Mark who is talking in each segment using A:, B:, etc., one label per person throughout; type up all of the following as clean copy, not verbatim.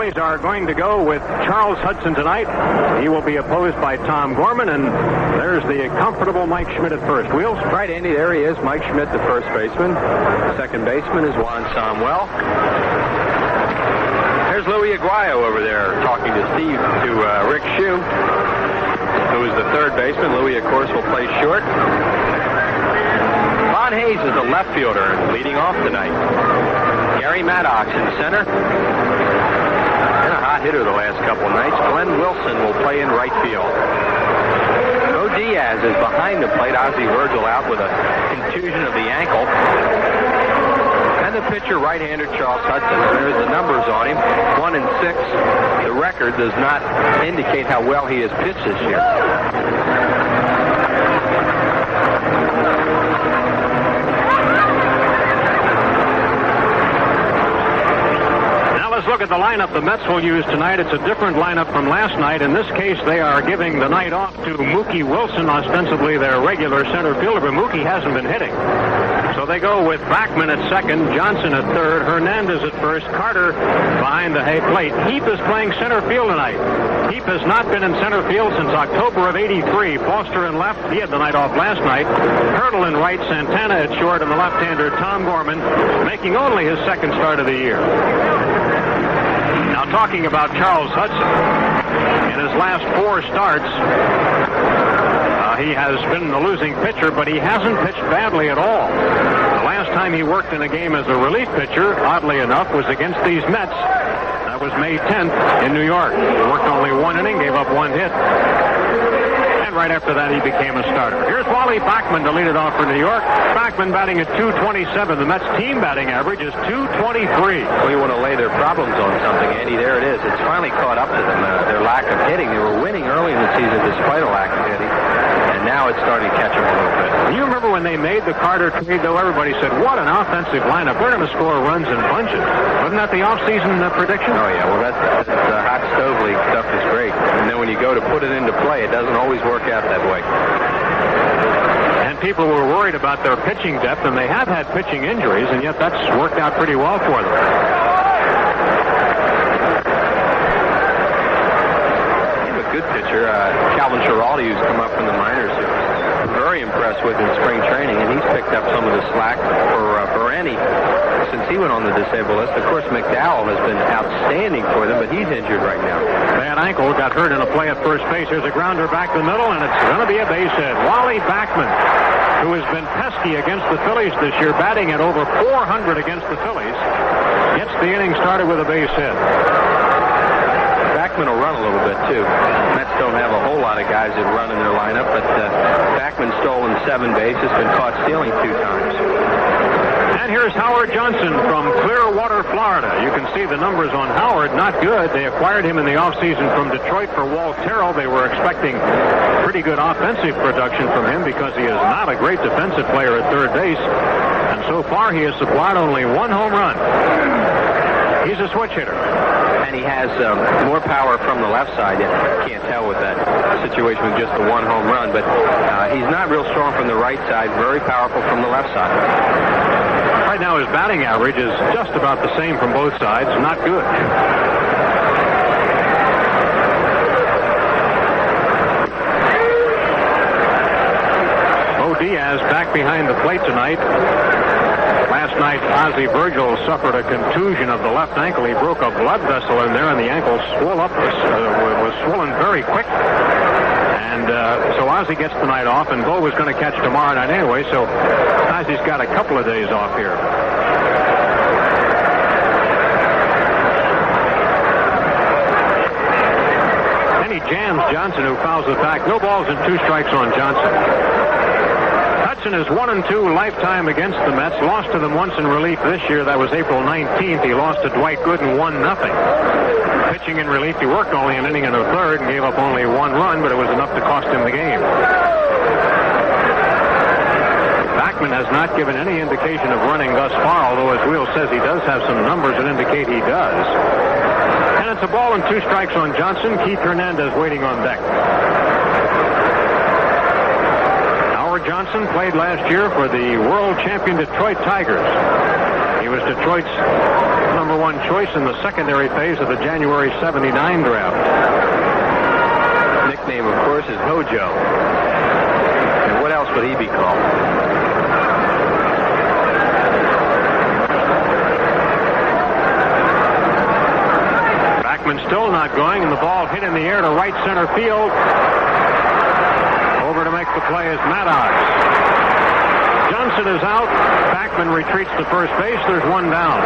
A: Phillies are going to go with Charles Hudson tonight. He will be opposed by Tom Gorman, and there's the comfortable Mike Schmidt at first. Wheels?
B: Right, Andy, there he is, Mike Schmidt, the first baseman. Second baseman is Juan Samuel. There's Louis Aguayo over there talking to Rick Shue, who is the third baseman. Louis, of course, will play short. Ron Hayes is a left fielder and leading off tonight. Gary Maddox in center. Been a hot hitter the last couple of nights. Glenn Wilson will play in right field. Bo Diaz is behind the plate. Ozzie Virgil out with a contusion of the ankle. And the pitcher, right-hander Charles Hudson. There's the numbers on him, 1 and 6. The record does not indicate how well he has pitched this year.
A: Let's look at the lineup the Mets will use tonight. It's a different lineup from last night. In this case, they are giving the night off to Mookie Wilson, ostensibly their regular center fielder, but Mookie hasn't been hitting. So they go with Bachman at second, Johnson at third, Hernandez at first, Carter behind the plate. Heap is playing center field tonight. Heap has not been in center field since October of '83. Foster in left. He had the night off last night. Hurdle in right, Santana at short, and the left-hander Tom Gorman making only his second start of the year. Now, talking about Charles Hudson, in his last 4 starts, he has been the losing pitcher, but he hasn't pitched badly at all. The last time he worked in a game as a relief pitcher, oddly enough, was against these Mets. That was May 10th in New York. He worked only 1 inning, gave up 1 hit. And right after that, he became a starter. Here's Wally Bachman to lead it off for New York. Bachman batting at .227. The Mets' team batting average is .223.
B: Well, you want to lay their problems on something, Andy. There it is. It's finally caught up to them, their lack of hitting. They were winning early in the season despite a lack of hitting. And now it's starting to catch them a little bit.
A: You remember when they made the Carter trade, though? Everybody said, what an offensive lineup. We're going to score runs in bunches. Wasn't that the offseason prediction?
B: Oh, yeah. Well, that's hot stove league stuff is great. And then when you go to put it into play, it doesn't always work out that way.
A: And people were worried about their pitching depth, and they have had pitching injuries, and yet that's worked out pretty well for them.
B: Good pitcher, Calvin Schiraldi, who's come up from the minors, very impressed with in spring training, and he's picked up some of the slack for Bereni since he went on the disabled list. Of course, McDowell has been outstanding for them, but he's injured right now.
A: Bad ankle, got hurt in a play at first base. Here's a grounder back the middle, and it's going to be a base hit. Wally Bachman, who has been pesky against the Phillies this year, batting at over .400 against the Phillies, gets the inning started with a base hit.
B: Bachman will run a little bit, too. Mets don't have a whole lot of guys that run in their lineup, but Bachman's stolen 7 bases, been caught stealing 2 times.
A: And here's Howard Johnson from Clearwater, Florida. You can see the numbers on Howard, not good. They acquired him in the offseason from Detroit for Walt Terrell. They were expecting pretty good offensive production from him because he is not a great defensive player at third base. And so far, he has supplied only 1 home run. He's a switch hitter.
B: And he has more power from the left side. You can't tell with that situation with just the 1 home run, but he's not real strong from the right side, very powerful from the left side.
A: Right now his batting average is just about the same from both sides, not good. Bo Diaz back behind the plate tonight. Last night, Ozzie Virgil suffered a contusion of the left ankle. He broke a blood vessel in there, and the ankle was swollen very quick. And so Ozzie gets the night off, and Bo was going to catch tomorrow night anyway, so Ozzie's got a couple of days off here. Then he jams Johnson, who fouls the back. No balls and 2 strikes on Johnson. Hudson is 1-2 lifetime against the Mets. Lost to them once in relief this year. That was April 19th. He lost to Dwight Gooden 1-0. Pitching in relief, he worked only an inning and a third and gave up only 1 run, but it was enough to cost him the game. Bachman has not given any indication of running thus far, although as Wheel says he does have some numbers that indicate he does. And it's a ball and 2 strikes on Johnson. Keith Hernandez waiting on deck. Johnson played last year for the world champion Detroit Tigers. He was Detroit's number one choice in the secondary phase of the January '79 draft.
B: Nickname, of course, is Hojo. And what else would he be called?
A: Backman still not going, and the ball hit in the air to right center field. Over to make the play is Maddox. Johnson is out. Backman retreats to first base. There's one down.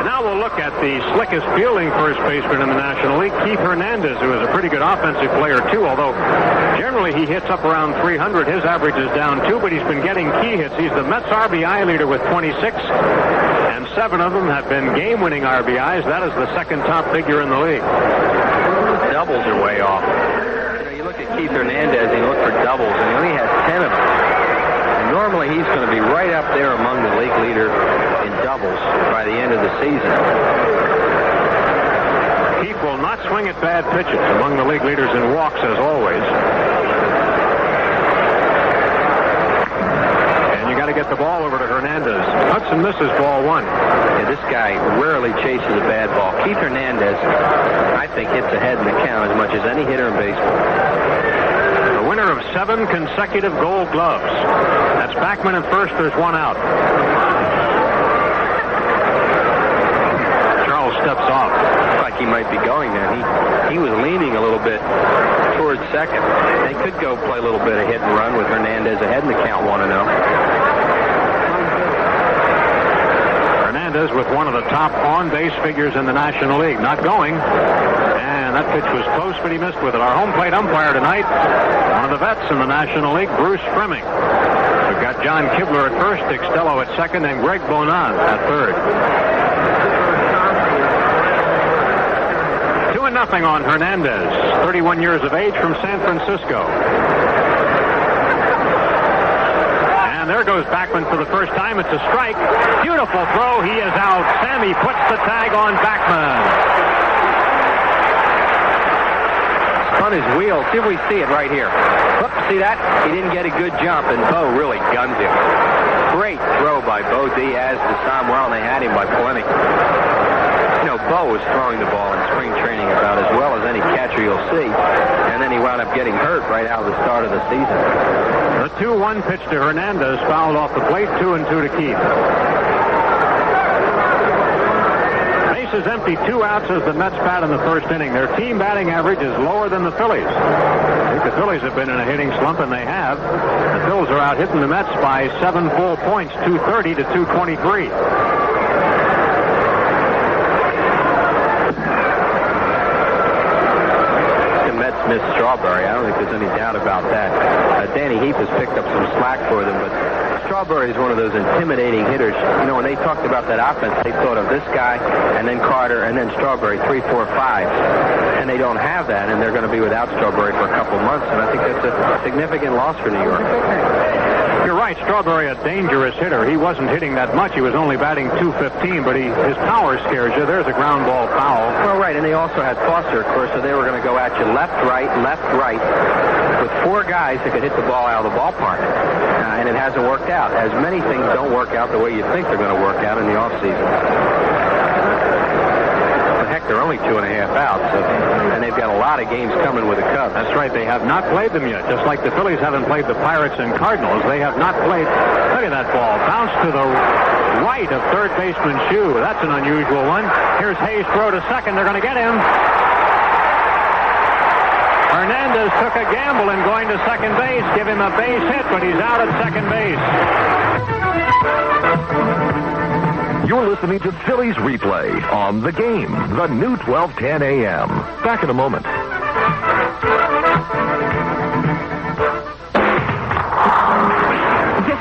A: Now we'll look at the slickest fielding first baseman in the National League, Keith Hernandez, who is a pretty good offensive player, too, although generally he hits up around 300. His average is down 2, but he's been getting key hits. He's the Mets RBI leader with 26, and 7 of them have been game-winning RBIs. That is the second top figure in the league.
B: Doubles are way off. You look at Keith Hernandez, and you look for doubles, and he only has 10 of them. And normally he's going to be right up there among the league leader in doubles by the end of the season.
A: Keith will not swing at bad pitches, among the league leaders in walks, as always. And you got to get the ball over to Hernandez. Hudson misses ball 1.
B: Yeah, this guy rarely chases a bad ball. Keith Hernandez, I think, hits ahead in the count as much as any hitter in baseball.
A: The winner of 7 consecutive Gold Gloves. That's Backman at first. There's one out. Charles steps off.
B: Looks like he might be going there. He was leaning a little bit towards second. They could go play a little bit of hit and run with Hernandez ahead in the count 1-0.
A: Hernandez with one of the top on-base figures in the National League. Not going. And that pitch was close, but he missed with it. Our home plate umpire tonight, one of the vets in the National League, Bruce Fremming. We've got John Kibler at first, Dick Stello at second, and Greg Bonan at third. 2-0 on Hernandez, 31 years of age, from San Francisco. And there goes Backman for the first time. It's a strike. Beautiful throw. He is out. Sammy puts the tag on Backman.
B: On his wheel. See if we see it right here. Whoop, see that? He didn't get a good jump, and Bo really gunned him. Great throw by Bo Diaz to Samuel, and they had him by plenty. You know, Bo was throwing the ball in spring training about as well as any catcher you'll see, and then he wound up getting hurt right out of the start of the season.
A: The 2-1 pitch to Hernandez, fouled off the plate, 2-2 to Keith. Bases empty, 2 outs as the Mets bat in the first inning. Their team batting average is lower than the Phillies. I think the Phillies have been in a hitting slump, and they have. The Phils are out hitting the Mets by 7 full points, 230 to 223.
B: The Mets missed Strawberry. I don't think there's any doubt about that. Danny Heath has picked up some slack for them, but Strawberry is one of those intimidating hitters. You know, when they talked about that offense, they thought of this guy, and then Carter, and then Strawberry, 3, 4, 5. And they don't have that, and they're going to be without Strawberry for a couple months, and I think that's a significant loss for New York.
A: You're right, Strawberry, a dangerous hitter. He wasn't hitting that much. He was only batting .215, but his power scares you. There's a ground ball foul.
B: Well, right, and they also had Foster, of course, so they were going to go at you left, right, with 4 guys that could hit the ball out of the ballpark. And it hasn't worked out. As many things don't work out the way you think they're going to work out in the offseason. But heck, they're only 2.5 outs, and they've got a lot of games coming with the Cubs.
A: That's right. They have not played them yet. Just like the Phillies haven't played the Pirates and Cardinals, they have not played. Look at that ball. Bounce to the right of third baseman Shue. That's an unusual one. Here's Hayes' throw to second. They're going to get him. Hernandez took a gamble in going to second base. Give him a base hit, but he's out at second base.
C: You're listening to Phillies Replay on The Game, the new 1210 AM. Back in a moment.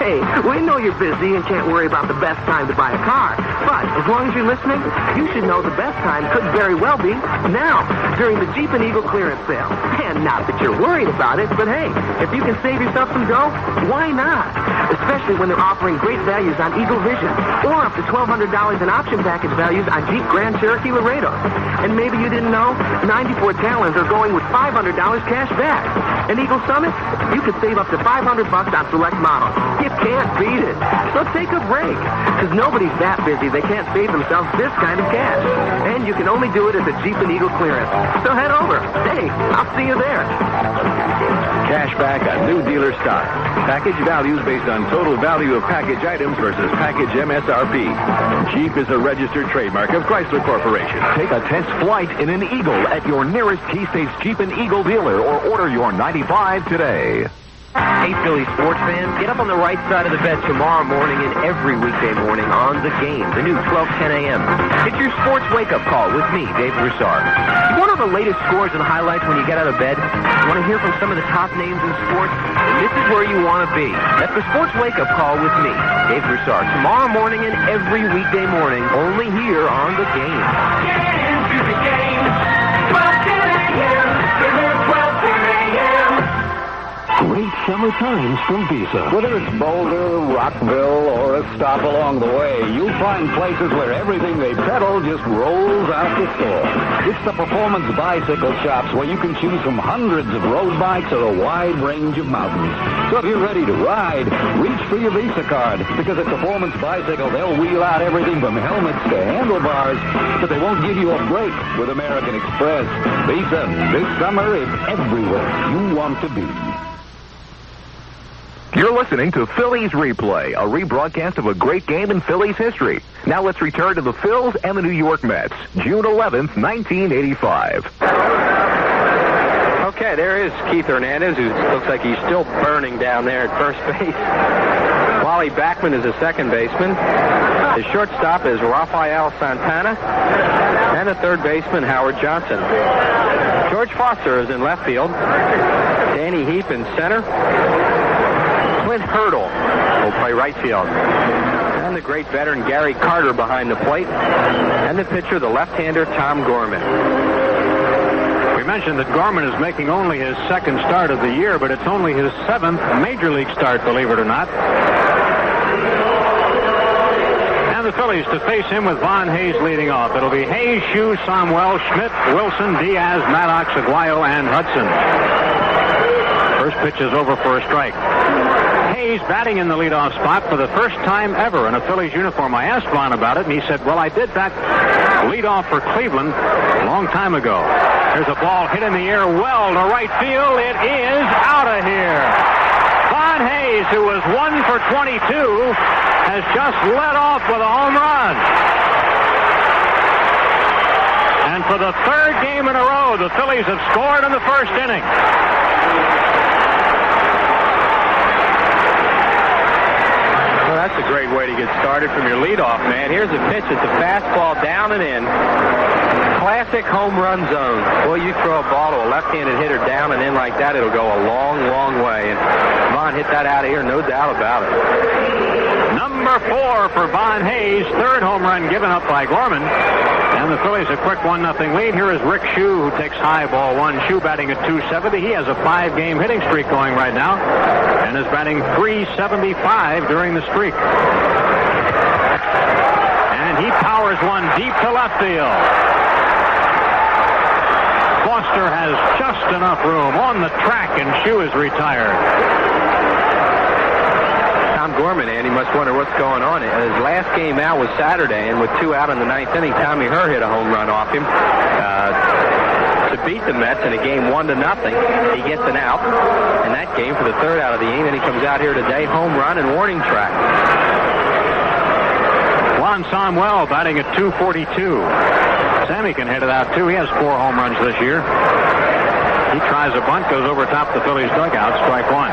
D: Hey, we know you're busy and can't worry about the best time to buy a car. But as long as you're listening, you should know the best time could very well be now, during the Jeep and Eagle clearance sale. And not that you're worried about it, but hey, if you can save yourself some dough, why not? Especially when they're offering great values on Eagle Vision, or up to $1,200 in option package values on Jeep Grand Cherokee Laredo. And maybe you didn't know, 94 Talons are going with $500 cash back. And Eagle Summit, you could save up to $500 on select models. You can't beat it. So take a break, because nobody's that busy they can't save themselves this kind of cash. And you can only do it at the Jeep and Eagle clearance. So head over. Hey, I'll see you there.
E: Cash back on new dealer stock. Package values based on total value of package items versus package MSRP. Jeep is a registered trademark of Chrysler Corporation.
C: Take a test flight in an Eagle at your nearest K-State's Jeep and Eagle dealer or order your 95 today.
D: Hey, Philly sports fans, get up on the right side of the bed tomorrow morning and every weekday morning on The Game, the new 12:10 a.m. It's your sports wake-up call with me, Dave Broussard. You want to know the latest scores and highlights when you get out of bed? You want to hear from some of the top names in sports? Then this is where you want to be. That's the sports wake-up call with me, Dave Broussard. Tomorrow morning and every weekday morning, only here on The Game. Get into the game, 12:10 a.m.
F: Great summer times from Visa.
G: Whether it's Boulder, Rockville, or a stop along the way, you'll find places where everything they peddle just rolls out the store. It's the Performance Bicycle Shops where you can choose from hundreds of road bikes or a wide range of mountains. So if you're ready to ride, reach for your Visa card, because at Performance Bicycle, they'll wheel out everything from helmets to handlebars, but they won't give you a break with American Express. Visa, this summer, is everywhere you want to be.
C: You're listening to Phillies Replay, a rebroadcast of a great game in Phillies history. Now let's return to the Phils and the New York Mets, June 11th, 1985.
B: Okay, there is Keith Hernandez, who looks like he's still burning down there at first base. Wally Backman is a second baseman. The shortstop is Rafael Santana. And the third baseman, Howard Johnson. George Foster is in left field. Danny Heap in center. Clint Hurdle will play right field. And the great veteran Gary Carter behind the plate. And the pitcher, the left-hander Tom Gorman.
A: We mentioned that Gorman is making only his second start of the year, but it's only his seventh major league start, believe it or not. And the Phillies to face him with Von Hayes leading off. It'll be Hayes, Shue, Samuel, Schmidt, Wilson, Diaz, Maddox, Aguayo, and Hudson. First pitch is over for a strike. Hayes batting in the leadoff spot for the first time ever in a Phillies uniform. I asked Von about it, and he said, well, I did bat leadoff for Cleveland a long time ago. There's a ball hit in the air well to right field. It is out of here. Von Hayes, who was 1 for 22, has just led off with a home run. And for the third game in a row, the Phillies have scored in the first inning.
B: Well, that's a great way to get started from your leadoff man. Here's a pitch. It's a fastball down and in. Classic home run zone. Boy, you throw a ball to a left-handed hitter down and in like that, it'll go a long, long way. And Von hit that out of here, no doubt about it.
A: Number 4 for Von Hayes. Third home run given up by Gorman. And the Phillies a quick 1-0 lead. Here is Rick Shue, who takes high ball one. Shue batting at .270. He has a 5-game hitting streak going right now and is batting .375 during the streak. And he powers one deep to left field. Foster has just enough room on the track, and Shue is retired.
B: Tom Gorman, and he must wonder what's going on. His last game out was Saturday, and with 2 out in the 9th inning, Tommy Herr hit a home run off him to beat the Mets in a game 1-0. He gets an out in that game for the third out of the inning, and he comes out here today, home run and warning track.
A: Juan Samuel batting at .242. Sammy can hit it out, too. He has 4 home runs this year. He tries a bunt, goes over top the Phillies dugout, strike one.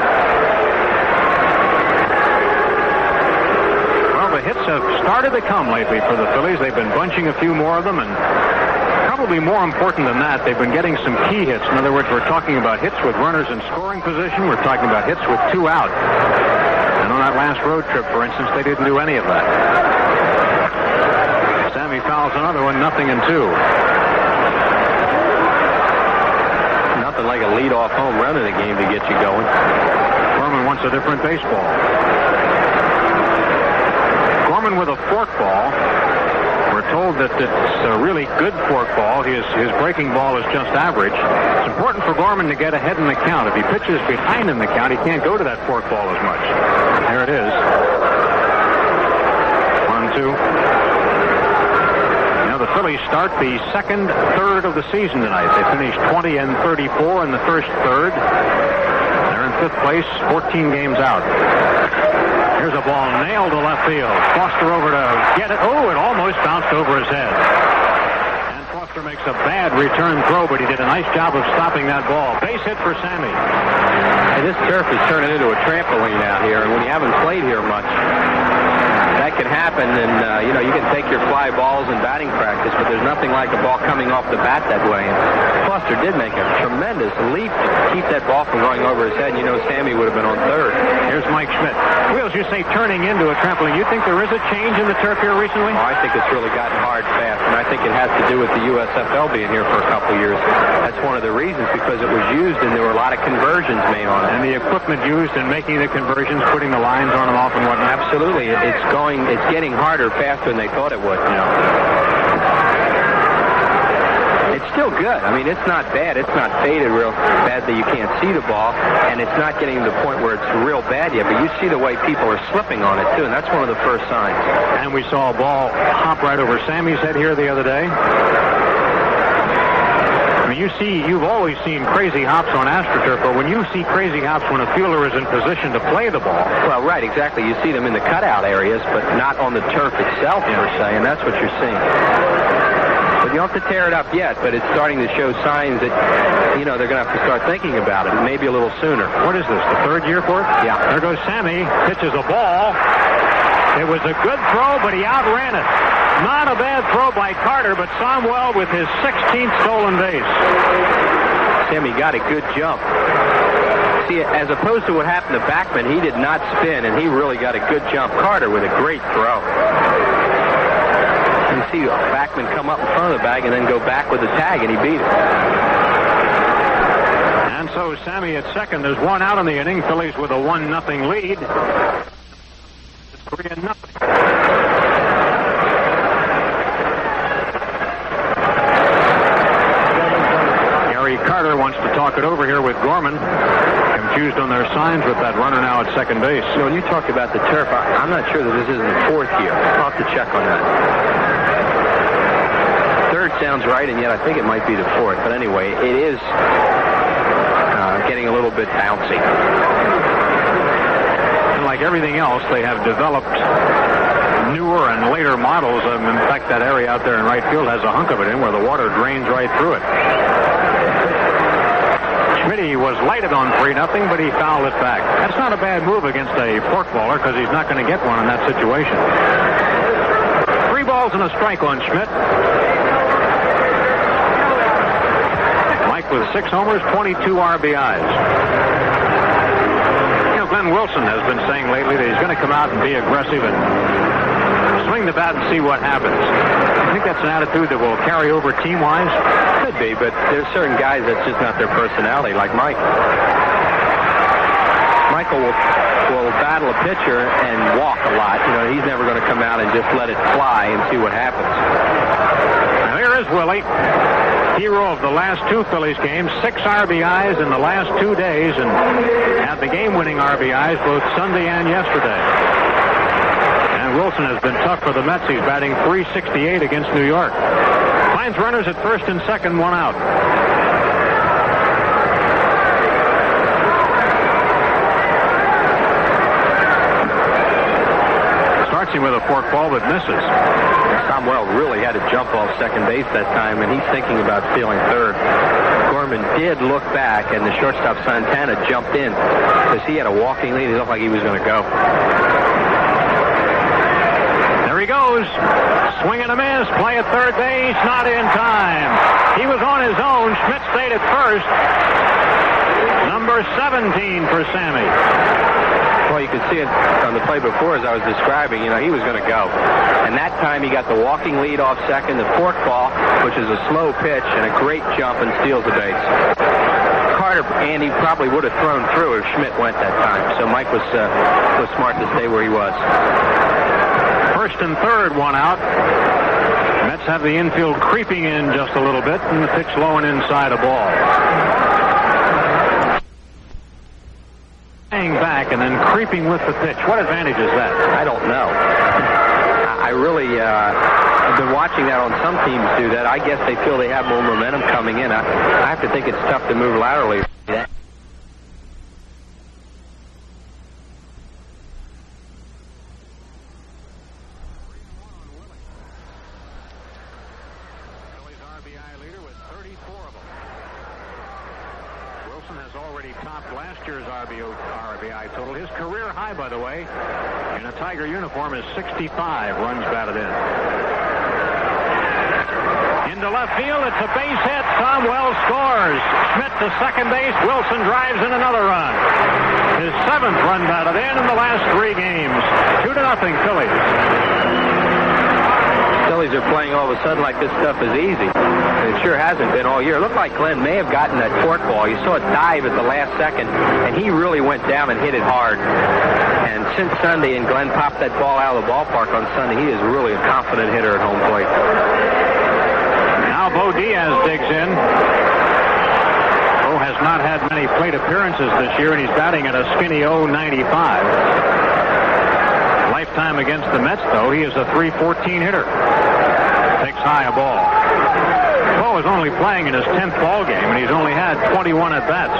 A: Well, the hits have started to come lately for the Phillies. They've been bunching a few more of them, and probably more important than that, they've been getting some key hits. In other words, we're talking about hits with runners in scoring position. We're talking about hits with 2 out. And on that last road trip, for instance, they didn't do any of that. another one, 0-2.
B: Nothing like a leadoff home run in a game to get you going.
A: Gorman wants a different baseball. Gorman with a forkball. We're told that it's a really good forkball. His breaking ball is just average. It's important for Gorman to get ahead in the count. If he pitches behind in the count, he can't go to that forkball as much. There it is. 1-2. Now the Phillies start the second third of the season tonight. They finished 20-34 in the first third. They're in fifth place, 14 games out. Here's a ball nailed to left field. Foster over to get it. Oh, it almost bounced over his head. And Foster makes a bad return throw, but he did a nice job of stopping that ball. Base hit for Sammy.
B: Hey, this turf is turning into a trampoline out here, and when you haven't played here much, that can happen, and you can take your fly balls in batting practice, but there's nothing like a ball coming off the bat that way. And Foster did make a tremendous leap to keep that ball from going over his head, and Sammy would have been on third.
A: Here's Mike Schmidt. Wheels, you say turning into a trampoline. You think there is a change in the turf here recently?
B: Oh, I think it's really gotten hard fast, and I think it has to do with the USFL being here for a couple years. That's one of the reasons, because it was used, and there were a lot of conversions made on it.
A: And the equipment used in making the conversions, putting the lines on and off and whatnot.
B: Absolutely. It's getting harder faster than they thought it would. It's still good. I mean, it's not bad. It's not faded real bad that you can't see the ball, and it's not getting to the point where it's real bad yet, but you see the way people are slipping on it, too, and that's one of the first signs.
A: And we saw a ball hop right over Sammy's head here the other day. I mean, you've always seen crazy hops on AstroTurf, but when you see crazy hops when a fielder is in position to play the ball.
B: Well, right, exactly. You see them in the cutout areas, but not on the turf itself, per se, and that's what you're seeing. But you don't have to tear it up yet, but it's starting to show signs that, they're going to have to start thinking about it, maybe a little sooner.
A: What is this, the third year for it?
B: Yeah.
A: There goes Sammy, pitches a ball. It was a good throw, but he outran it. Not a bad throw by Carter, but Somwell with his 16th stolen base.
B: Sammy got a good jump. See, as opposed to what happened to Backman, he did not spin, and he really got a good jump. Carter with a great throw. You see Backman come up in front of the bag and then go back with the tag, and he beat it.
A: And so Sammy at second. There's one out in the inning. Phillies with a 1-0 lead. It's 3-0. Carter wants to talk it over here with Gorman. Confused on their signs with that runner now at second base.
B: When you talk about the turf, I'm not sure that this isn't the fourth year. I'll have to check on that. Third sounds right, and yet I think it might be the fourth. But anyway, it is getting a little bit bouncy.
A: And like everything else, they have developed newer and later models. In fact, that area out there in right field has a hunk of it in where the water drains right through it. Schmidt was lighted on 3-0, but he fouled it back. That's not a bad move against a forkballer because he's not going to get one in that situation. 3 balls and a strike on Schmidt. Mike with 6 homers, 22 RBIs. Glenn Wilson has been saying lately that he's going to come out and be aggressive and swing the bat and see what happens. I think that's an attitude that will carry over team-wise.
B: Could be, but there's certain guys that's just not their personality, like Mike. Michael will battle a pitcher and walk a lot. He's never going to come out and just let it fly and see what happens.
A: Now here is Willie, hero of the last 2 Phillies games, 6 RBIs in the last 2 days, and had the game-winning RBIs both Sunday and yesterday. Wilson has been tough for the Mets. He's batting .368 against New York. Finds runners at first and second, 1 out. Starts him with a forkball that misses.
B: Somwell really had to jump off second base that time, and he's thinking about stealing third. Gorman did look back, and the shortstop Santana jumped in because he had a walking lead. He looked like he was going to go.
A: There he goes. Swing and a miss. Play at third base. Not in time. He was on his own. Schmidt stayed at first. Number 17 for Sammy.
B: Well, you could see it on the play before as I was describing. He was going to go. And that time he got the walking lead off second, the forkball, which is a slow pitch, and a great jump and steals the base. Carter, Andy, probably would have thrown through if Schmidt went that time. So Mike was smart to stay where he was.
A: First and third, one out. Mets have the infield creeping in just a little bit, and the pitch low and inside a ball. Hang back and then creeping with the pitch. What advantage is that?
B: I don't know. I really have been watching that on some teams do that. I guess they feel they have more momentum coming in. I have to think it's tough to move laterally.
A: RBI total. His career high, by the way, in a Tiger uniform is 65 runs batted in. Into left field, it's a base hit. Tom Wells scores. Schmidt to second base. Wilson drives in another run. His 7th run batted in the last 3 games. 2-0 Phillies.
B: Phillies are playing all of a sudden like this stuff is easy. It sure hasn't been all year. It looked like Glenn may have gotten that forkball. You saw it dive at the last second, and he really went down and hit it hard. And since Sunday, and Glenn popped that ball out of the ballpark on Sunday, he is really a confident hitter at home plate.
A: Now Bo Diaz digs in. Bo has not had many plate appearances this year, and he's batting at a skinny .095. Lifetime against the Mets, though, he is a .314 hitter. Takes high a ball. Bo is only playing in his 10th ball game, and he's only had 21 at-bats.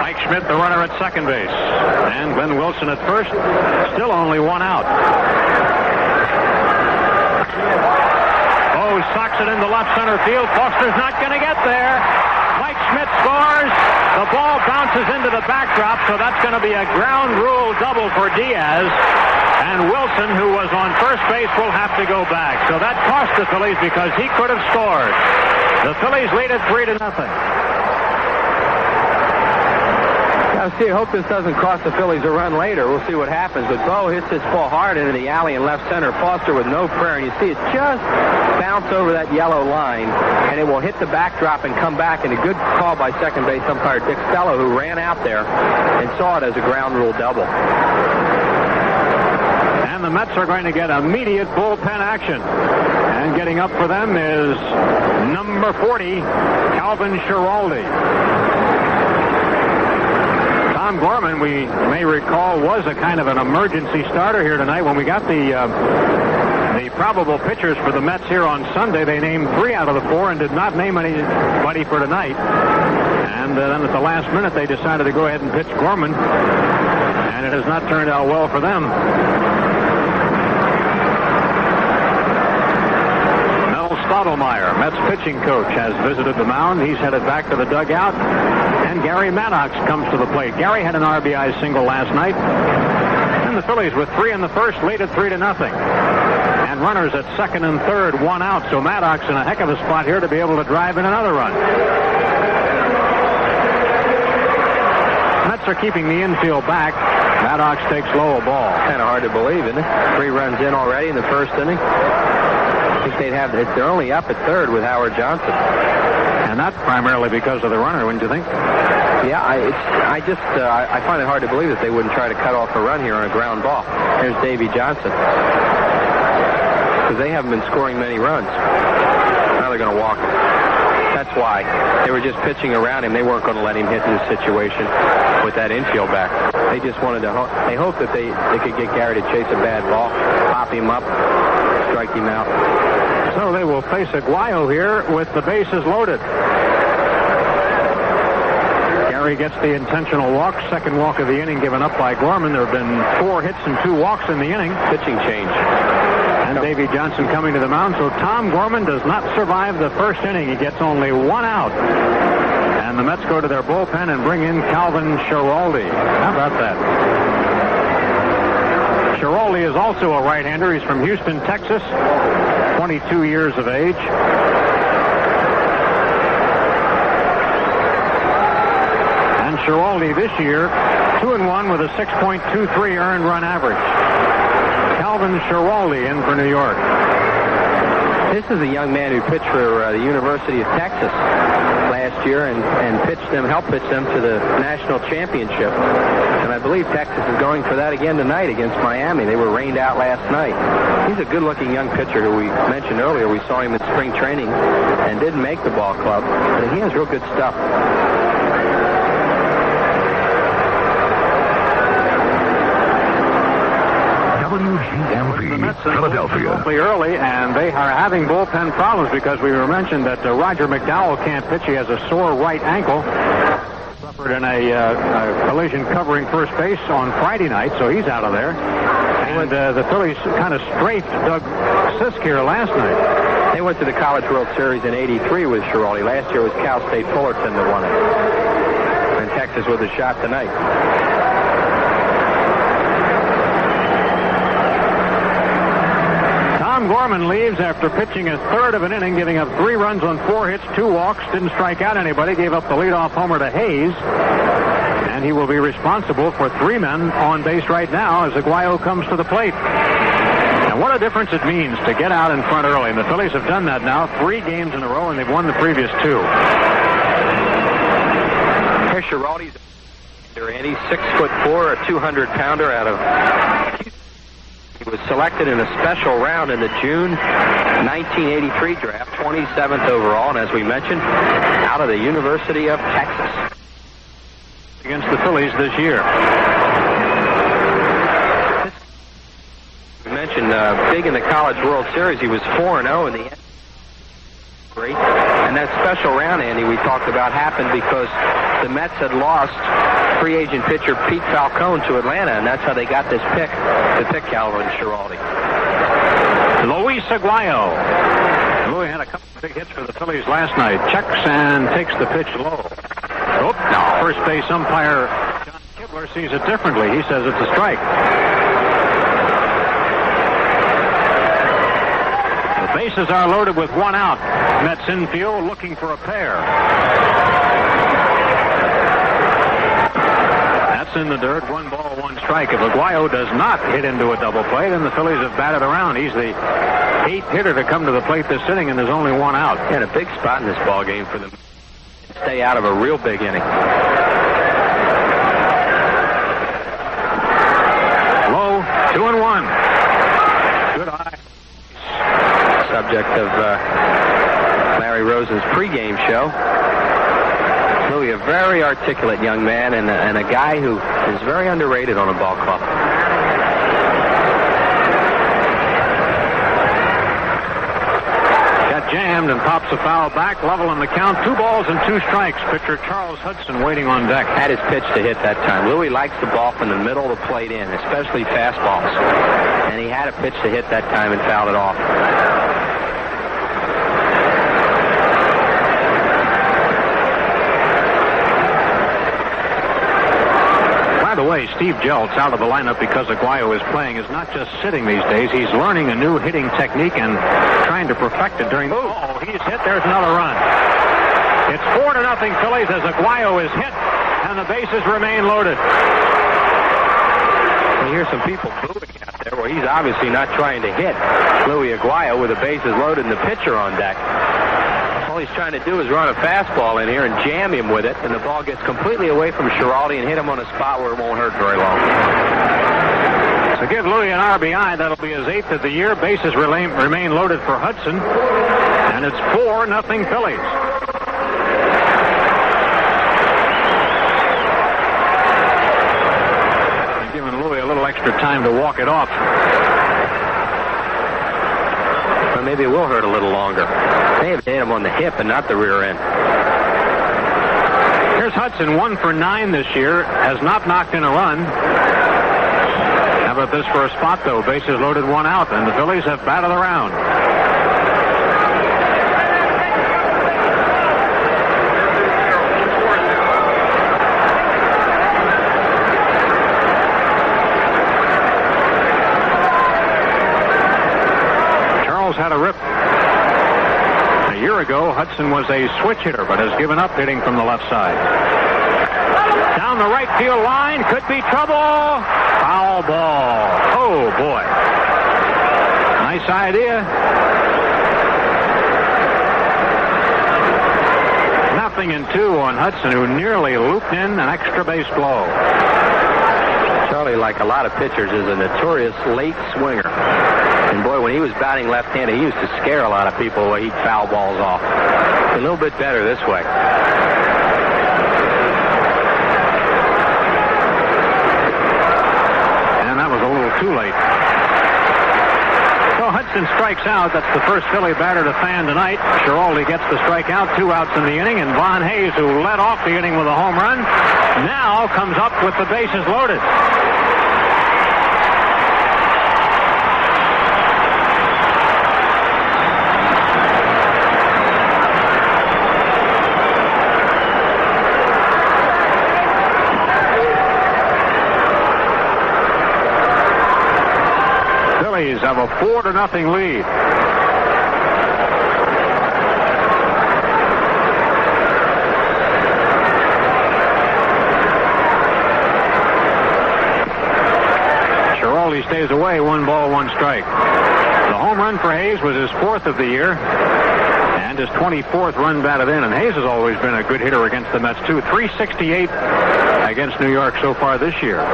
A: Mike Schmidt, the runner at second base. And Glenn Wilson at first. Still only 1 out. Bo socks it into left center field. Foster's not going to get there. Mike Schmidt scores. The ball bounces into the backdrop, so that's going to be a ground rule double for Diaz. And Wilson, who was on first base, will have to go back. So that cost the Phillies because he could have scored. The Phillies lead it 3-0.
B: I hope this doesn't cost the Phillies a run later. We'll see what happens. But Bo hits this ball hard into the alley in left center. Foster with no prayer, and you see it just bounce over that yellow line, and it will hit the backdrop and come back. And a good call by second base umpire Dick Stello, who ran out there and saw it as a ground rule double.
A: And the Mets are going to get immediate bullpen action. And getting up for them is number 40, Calvin Schiraldi. Tom Gorman, we may recall, was a kind of an emergency starter here tonight. When we got the probable pitchers for the Mets here on Sunday, they named 3 out of the 4 and did not name anybody for tonight. And then at the last minute, they decided to go ahead and pitch Gorman, and it has not turned out well for them. Stottlemyre, Mets pitching coach, has visited the mound. He's headed back to the dugout. And Gary Maddox comes to the plate. Gary had an RBI single last night. And the Phillies with 3 in the first lead at 3-0. And runners at second and third, 1 out. So Maddox in a heck of a spot here to be able to drive in another run. Mets are keeping the infield back. Maddox takes low a ball.
B: Kind of hard to believe, isn't it? 3 runs in already in the first inning. I think they're only up at third with Howard Johnson.
A: And that's primarily because of the runner, wouldn't you think?
B: Yeah, I find it hard to believe that they wouldn't try to cut off a run here on a ground ball. Here's Davy Johnson. Because they haven't been scoring many runs. Now they're going to walk him. That's why. They were just pitching around him. They weren't going to let him hit this situation with that infield back. They just wanted to they hoped that they could get Gary to chase a bad ball, pop him up, strike him out.
A: So they will face Aguayo here with the bases loaded. Gary gets the intentional walk. Second walk of the inning given up by Gorman. There have been 4 hits and 2 walks in the inning.
B: Pitching change.
A: And Davy Johnson coming to the mound. So Tom Gorman does not survive the first inning. He gets only 1 out. And the Mets go to their bullpen and bring in Calvin Schiraldi. How about that? Schiraldi is also a right-hander. He's from Houston, Texas. 22 years of age. And Schiraldi this year, 2-1 with a 6.23 earned run average. Calvin Schiraldi in for New York.
B: This is a young man who pitched for the University of Texas last year and helped pitch them to the national championship. And I believe Texas is going for that again tonight against Miami. They were rained out last night. He's a good-looking young pitcher who we mentioned earlier. We saw him in spring training and didn't make the ball club, but he has real good stuff.
C: WGMP, Philadelphia.
A: Early, and they are having bullpen problems because we were mentioned that Roger McDowell can't pitch. He has a sore right ankle. Suffered in a collision covering first base on Friday night, so he's out of there. And the Phillies kind of strafed Doug Sisk here last night.
B: They went to the College World Series in '83 with Schiraldi. Last year was Cal State Fullerton that won it. And Texas with a shot tonight.
A: Tom Gorman leaves after pitching a third of an inning, giving up 3 runs on 4 hits, 2 walks, didn't strike out anybody, gave up the leadoff homer to Hayes. And he will be responsible for 3 men on base right now as Aguayo comes to the plate. And what a difference it means to get out in front early. And the Phillies have done that now 3 games in a row, and they've won the previous 2.
B: Here's Schiraldi's and he's 6'4", a 200-pounder out of. He was selected in a special round in the June 1983 draft, 27th overall, and as we mentioned, out of the University of Texas.
A: Against the Phillies this year.
B: We mentioned big in the College World Series. He was 4-0 in the end. Great. And that special round, Andy, we talked about happened because the Mets had lost free agent pitcher Pete Falcone to Atlanta, and that's how they got this pick to pick Calvin Schiraldi.
A: Luis Aguayo. Louis had a couple of big hits for the Phillies last night. Checks and takes the pitch low. Oh, no. First base umpire John Kibler sees it differently. He says it's a strike. The bases are loaded with 1 out. Mets infield looking for a pair. That's in the dirt. 1 ball, 1 strike. If Aguayo does not hit into a double play, then the Phillies have batted around. He's the 8th hitter to come to the plate this inning, and there's only 1 out.
B: And a big spot in this ball game for them. Stay out of a real big inning.
A: Low, 2-1. Good eye.
B: Subject of Larry Rosen's pregame show. Louis, a very articulate young man and a guy who is very underrated on a ball club.
A: Jammed and pops a foul back, level in the count. 2 balls and 2 strikes. Pitcher Charles Hudson waiting on deck.
B: Had his pitch to hit that time. Louis likes the ball from the middle of the plate in, especially fastballs. And he had a pitch to hit that time and fouled it off.
A: By the way, Steve Jeltz out of the lineup because Aguayo is playing is not just sitting these days. He's learning a new hitting technique and trying to perfect it during the... Oh, he's hit. There's another run. It's 4-0 Phillies as Aguayo is hit, and the bases remain loaded.
B: You hear some people booing out there. Well, he's obviously not trying to hit Louis Aguayo with the bases loaded and the pitcher on deck. All he's trying to do is run a fastball in here and jam him with it, and the ball gets completely away from Schiraldi and hit him on a spot where it won't hurt very long.
A: To give Louis an RBI, that'll be his 8th of the year. Bases remain loaded for Hudson, and it's 4-0 Phillies. They're giving Louis a little extra time to walk it off.
B: But maybe it will hurt a little longer. They have hit him on the hip and not the rear end.
A: Here's Hudson, 1 for 9 this year, has not knocked in a run. How about this for a spot, though? Bases loaded, 1 out, and the Phillies have batted around. Charles had a rip. A year ago, Hudson was a switch hitter, but has given up hitting from the left side. Down the right field line. Could be trouble. Foul ball. Oh, boy. Nice idea. 0-2 on Hudson, who nearly looped in an extra base blow.
B: Charlie, like a lot of pitchers, is a notorious late swinger. And boy, when he was batting left-handed, he used to scare a lot of people where he'd foul balls off. A little bit better this way.
A: And that was a little too late. So Hudson strikes out. That's the first Philly batter to fan tonight. Schiraldi gets the strikeout, 2 outs in the inning, and Von Hayes, who led off the inning with a home run, now comes up with the bases loaded. Phillies have a 4-0 lead. Schiraldi stays away, 1 ball, 1 strike. The home run for Hayes was his 4th of the year and his 24th run batted in. And Hayes has always been a good hitter against the Mets, too. 368 against New York so far this year.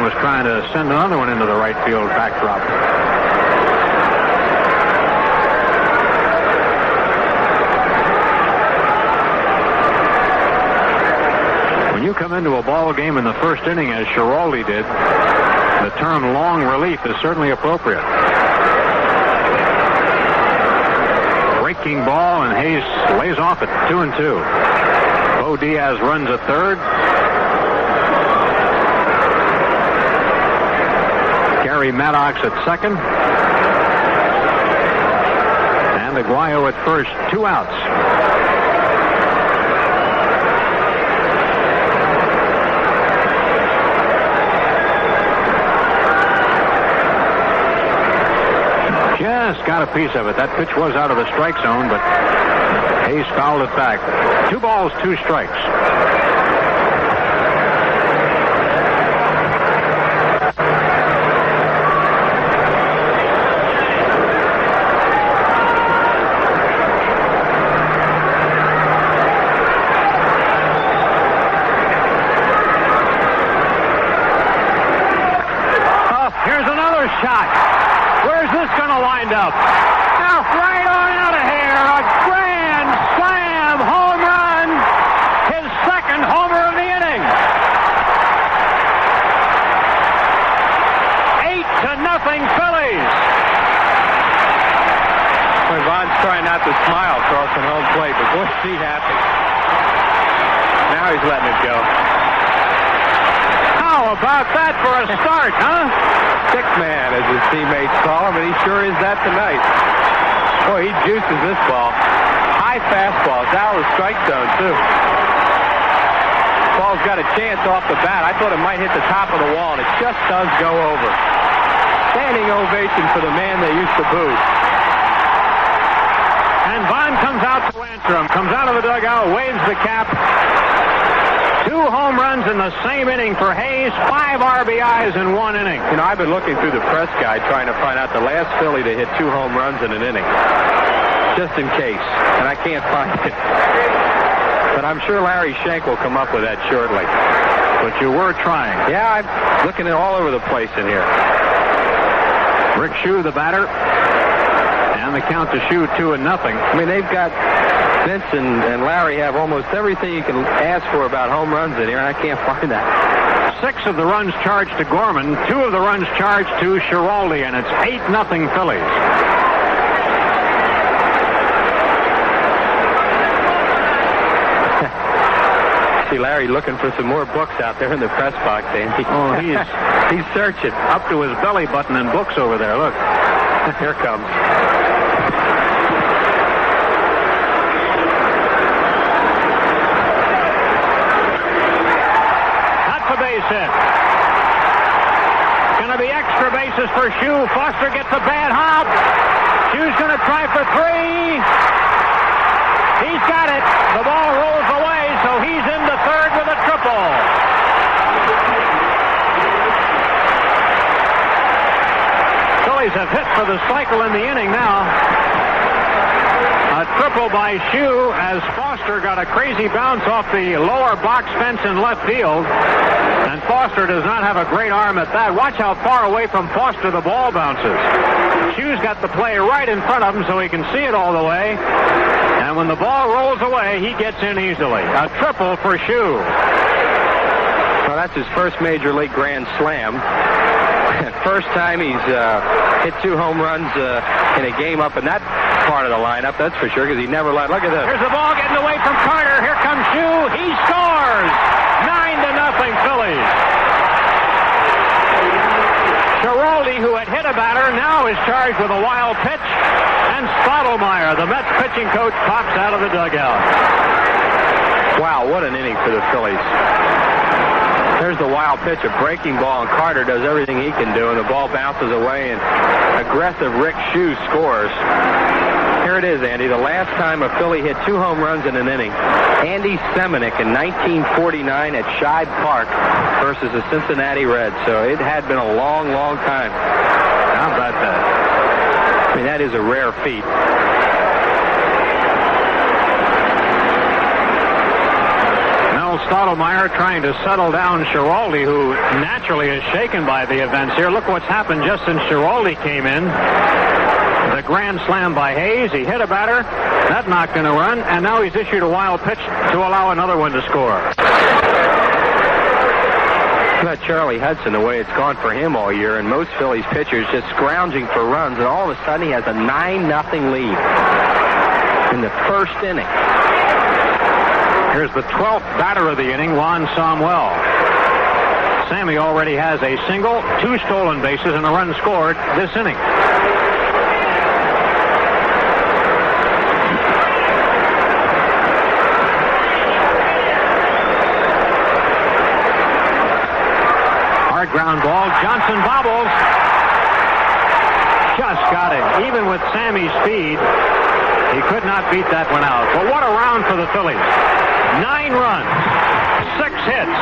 A: Was trying to send another one into the right field backdrop. When you come into a ball game in the first inning, as Schiraldi did, the term long relief is certainly appropriate. Breaking ball, and Hayes lays off at 2-2. Bo Diaz runs a third. Gary Maddox at second. And Aguayo at first. 2 outs. Just got a piece of it. That pitch was out of the strike zone, but Hayes fouled it back. 2 balls, 2 strikes. Shot. Where's this going to wind up? Now, right on out of here. A grand slam home run. His 2nd homer of the inning. 8-0 Phillies.
B: Boy, Von's trying not to smile crossing home plate, but boy, is he happy. Now he's letting it go.
A: How about that for a start, huh?
B: Stick man, as his teammates call him, and he sure is that tonight. Boy, he juices this ball. High fastballs, out of the strike zone, too. Ball's got a chance off the bat. I thought it might hit the top of the wall, and it just does go over. Standing ovation for the man they used to boo.
A: And Vaughn comes out to answer him. Comes out of the dugout, waves the cap. 2 home runs in the same inning for Hayes, 5 RBIs in 1 inning.
B: You know, I've been looking through the press guide trying to find out the last Philly to hit 2 home runs in an inning. Just in case. And I can't find it. But I'm sure Larry Schenk will come up with that shortly.
A: But you were trying.
B: Yeah, I'm looking at all over the place in here.
A: Rick Shue, the batter. And the count to Shue 2-0.
B: I mean, they've got... Vince and Larry have almost everything you can ask for about home runs in here, and I can't find that.
A: 6 of the runs charged to Gorman, 2 of the runs charged to Schiraldi, and it's 8-0 Phillies.
B: See Larry looking for some more books out there in the press box, Andy.
A: Oh, he's searching up to his belly button in books over there. Look,
B: here comes.
A: Base hit. Going to be extra bases for Shue. Foster gets a bad hop. Shue's going to try for three. He's got it. The ball rolls away, so he's into third with a triple. Phillies have hit for the cycle in the inning now. A triple by Shue as Foster got a crazy bounce off the lower box fence in left field. And Foster does not have a great arm at that. Watch how far away from Foster the ball bounces. Shue's got the play right in front of him so he can see it all the way. And when the ball rolls away, he gets in easily. A triple for Shue.
B: Well, that's his first major league grand slam. First time he's hit 2 home runs in a game up in that part of the lineup, that's for sure, because he never let. Look at this.
A: Here's the ball getting away from Carter. Here comes Shue. He scores. 9-0 Phillies. Schiraldi, who had hit a batter, now is charged with a wild pitch. And Stottlemyre, the Mets pitching coach, pops out of the dugout.
B: Wow, what an inning for the Phillies. There's the wild pitch, a breaking ball, and Carter does everything he can do, and the ball bounces away, and aggressive Rick Shue scores. Here it is, Andy, the last time a Philly hit 2 home runs in an inning. Andy Semenuk in 1949 at Shibe Park versus the Cincinnati Reds. So it had been a long, long time.
A: How about that?
B: I mean, that is a rare feat.
A: Stottlemyre trying to settle down Schiraldi, who naturally is shaken by the events here. Look what's happened just since Schiraldi came in. The grand slam by Hayes. He hit a batter. That knocked in a run, and now he's issued a wild pitch to allow another one to score.
B: Look at Charlie Hudson, the way it's gone for him all year, and most Phillies pitchers just scrounging for runs, and all of a sudden he has a 9-0 lead in the first inning.
A: Here's the 12th batter of the inning, Juan Samuel. Sammy already has a single, 2 stolen bases, and a run scored this inning. Hard ground ball. Johnson bobbles. Just got it. Even with Sammy's speed, he could not beat that one out. But what a round for the Phillies. 9 runs, 6 hits,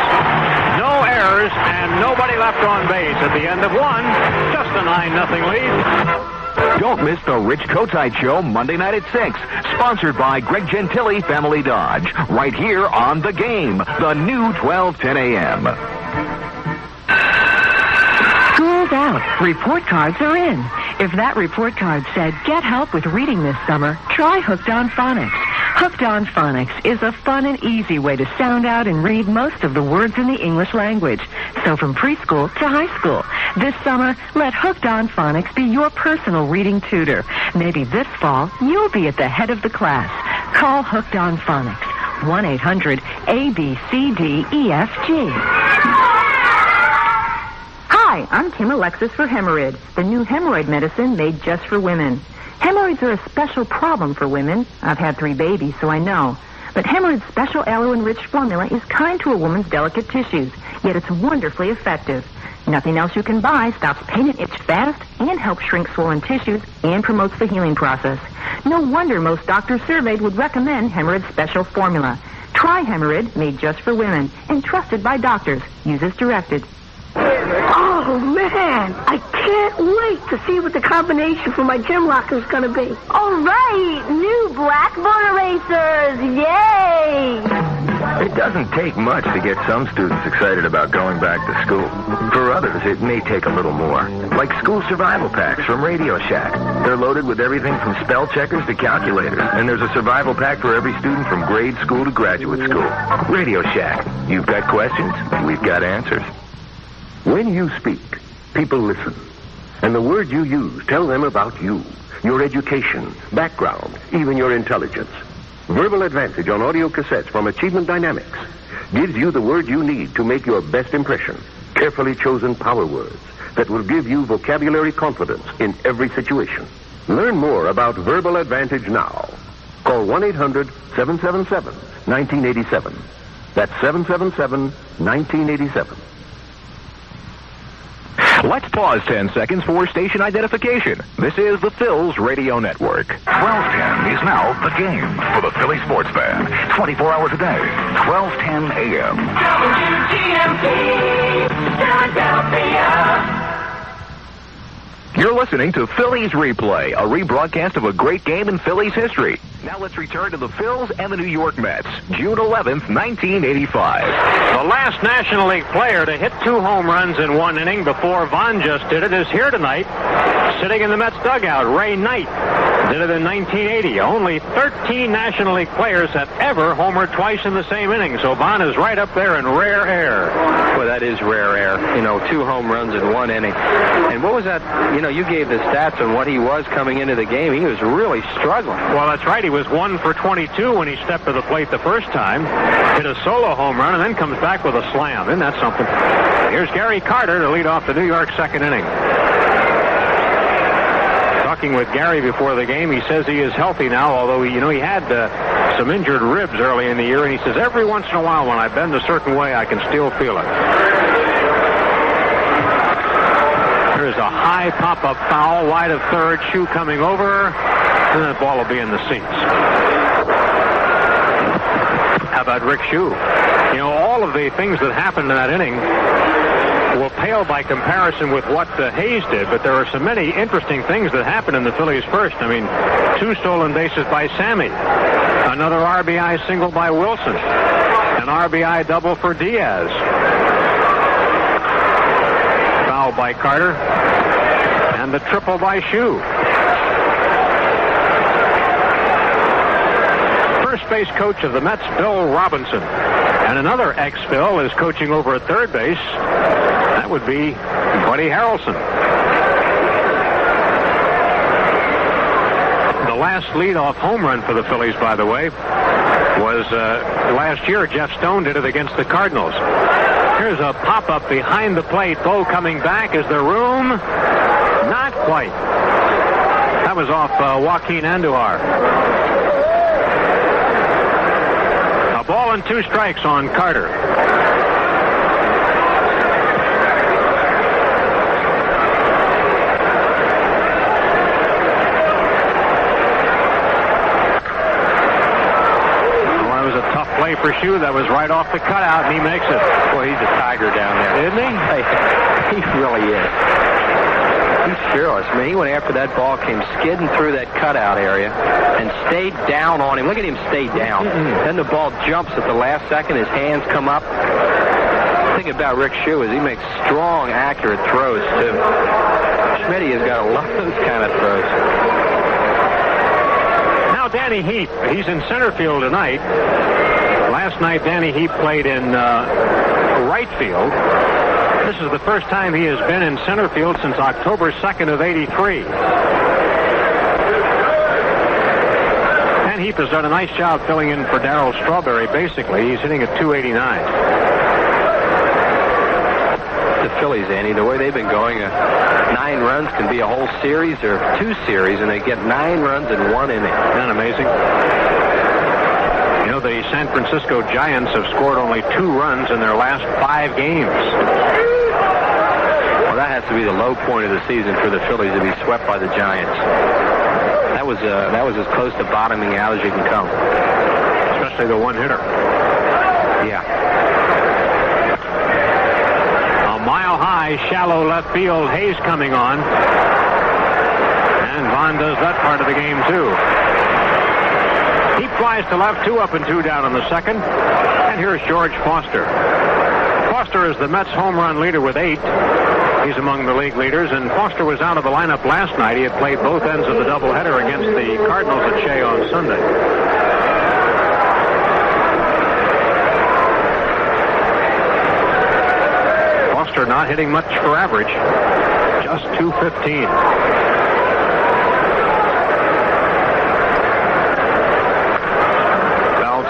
A: no errors, and nobody left on base at the end of one. Just a 9-0 lead.
C: Don't miss the Rich Kotite Show Monday night at 6. Sponsored by Greg Gentili Family Dodge. Right here on The Game, the new 12:10 a.m.
H: School's out. Report cards are in. If that report card said, get help with reading this summer, try Hooked on Phonics. Hooked on Phonics is a fun and easy way to sound out and read most of the words in the English language. So from preschool to high school, this summer, let Hooked on Phonics be your personal reading tutor. Maybe this fall, you'll be at the head of the class. Call Hooked on Phonics. 1-800-ABCDEFG. Hi, I'm Kim Alexis for Hemorrhoid, the new hemorrhoid medicine made just for women. Hemorrhoids are a special problem for women. I've had 3 babies, so I know. But Hemorrhoid's special aloe-enriched formula is kind to a woman's delicate tissues, yet it's wonderfully effective. Nothing else you can buy stops pain and itch fast and helps shrink swollen tissues and promotes the healing process. No wonder most doctors surveyed would recommend Hemorrhoid's special formula. Try Hemorrhoid, made just for women, and trusted by doctors. Use as directed.
I: Oh, man, I can't wait to see what the combination for my gym locker is going to be.
J: All right, new Blackboard erasers, yay!
K: It doesn't take much to get some students excited about going back to school. For others, it may take a little more. Like school survival packs from Radio Shack. They're loaded with everything from spell checkers to calculators. And there's a survival pack for every student from grade school to graduate school. Radio Shack. You've got questions, we've got answers.
F: When you speak, people listen. And the words you use tell them about you, your education, background, even your intelligence. Verbal Advantage on audio cassettes from Achievement Dynamics gives you the word you need to make your best impression. Carefully chosen power words that will give you vocabulary confidence in every situation. Learn more about Verbal Advantage now. Call 1-800-777-1987. That's 777-1987.
C: Let's pause 10 seconds for station identification. This is the Phil's Radio Network.
L: 1210 is now the game for the Philly sports fan. 24 hours a day, 1210 a.m.
M: WGMP, Philadelphia.
C: You're listening to Phillies Replay, a rebroadcast of a great game in Phillies history. Now let's return to the Phils and the New York Mets, June 11th, 1985.
A: The last National League player to hit 2 home runs in 1 inning before Vaughn just did it is here tonight, sitting in the Mets dugout. Ray Knight did it in 1980. Only 13 National League players have ever homered twice in the same inning, so Vaughn is right up there in rare air.
B: Well, that is rare air. 2 home runs in 1 inning. And what was that? You gave the stats on what he was coming into the game. He was really struggling.
A: Well, that's right. He was 1 for 22 when he stepped to the plate the first time, hit a solo home run, and then comes back with a slam. Isn't that something? Here's Gary Carter to lead off the New York second inning. Talking with Gary before the game, he says he is healthy now, although he had some injured ribs early in the year, and he says every once in a while when I bend a certain way, I can still feel it. There's a high pop-up foul, wide of third, Shue coming over, and that ball will be in the seats. How about Rick Shue? All of the things that happened in that inning will pale by comparison with what Hayes did, but there are so many interesting things that happened in the Phillies first. 2 stolen bases by Sammy, another RBI single by Wilson, an RBI double for Diaz. Foul by Carter, and the triple by Shue. First base coach of the Mets, Bill Robinson. And another ex-Phil is coaching over at third base. That would be Buddy Harrelson. The last leadoff home run for the Phillies, by the way, was last year. Jeff Stone did it against the Cardinals. Here's a pop-up behind the plate. Bo coming back. Is there room? Not quite. That was off Joaquin Andujar. A ball and 2 strikes on Carter. Play for Shue. That was right off the cutout, and he makes it.
B: Boy, he's a tiger down there.
A: Isn't he?
B: He really is. He's fearless. He went after that ball, came skidding through that cutout area, and stayed down on him. Look at him stay down. Then the ball jumps at the last second. His hands come up. The thing about Rick Shue is he makes strong, accurate throws, too. Schmitty has got to love those kind of throws.
A: Now Danny Heap. He's in center field tonight. Last night, Danny Heap played in right field. This is the first time he has been in center field since October 2nd of '83. And Heap has done a nice job filling in for Darryl Strawberry, basically. He's hitting at .289.
B: The Phillies, Andy, the way they've been going, 9 runs can be a whole series or 2 series, and they get 9 runs in 1 inning.
A: Isn't that amazing? The San Francisco Giants have scored only 2 runs in their last 5 games.
B: Well, that has to be the low point of the season for the Phillies to be swept by the Giants. That was as close to bottoming out as you can come.
A: Especially the one-hitter.
B: Yeah.
A: A mile high, shallow left field. Hayes coming on. And Vaughn does that part of the game, too. He flies to left, 2 up and 2 down on the second. And here's George Foster. Foster is the Mets home run leader with 8. He's among the league leaders, and Foster was out of the lineup last night. He had played both ends of the doubleheader against the Cardinals at Shea on Sunday. Foster not hitting much for average. Just .215.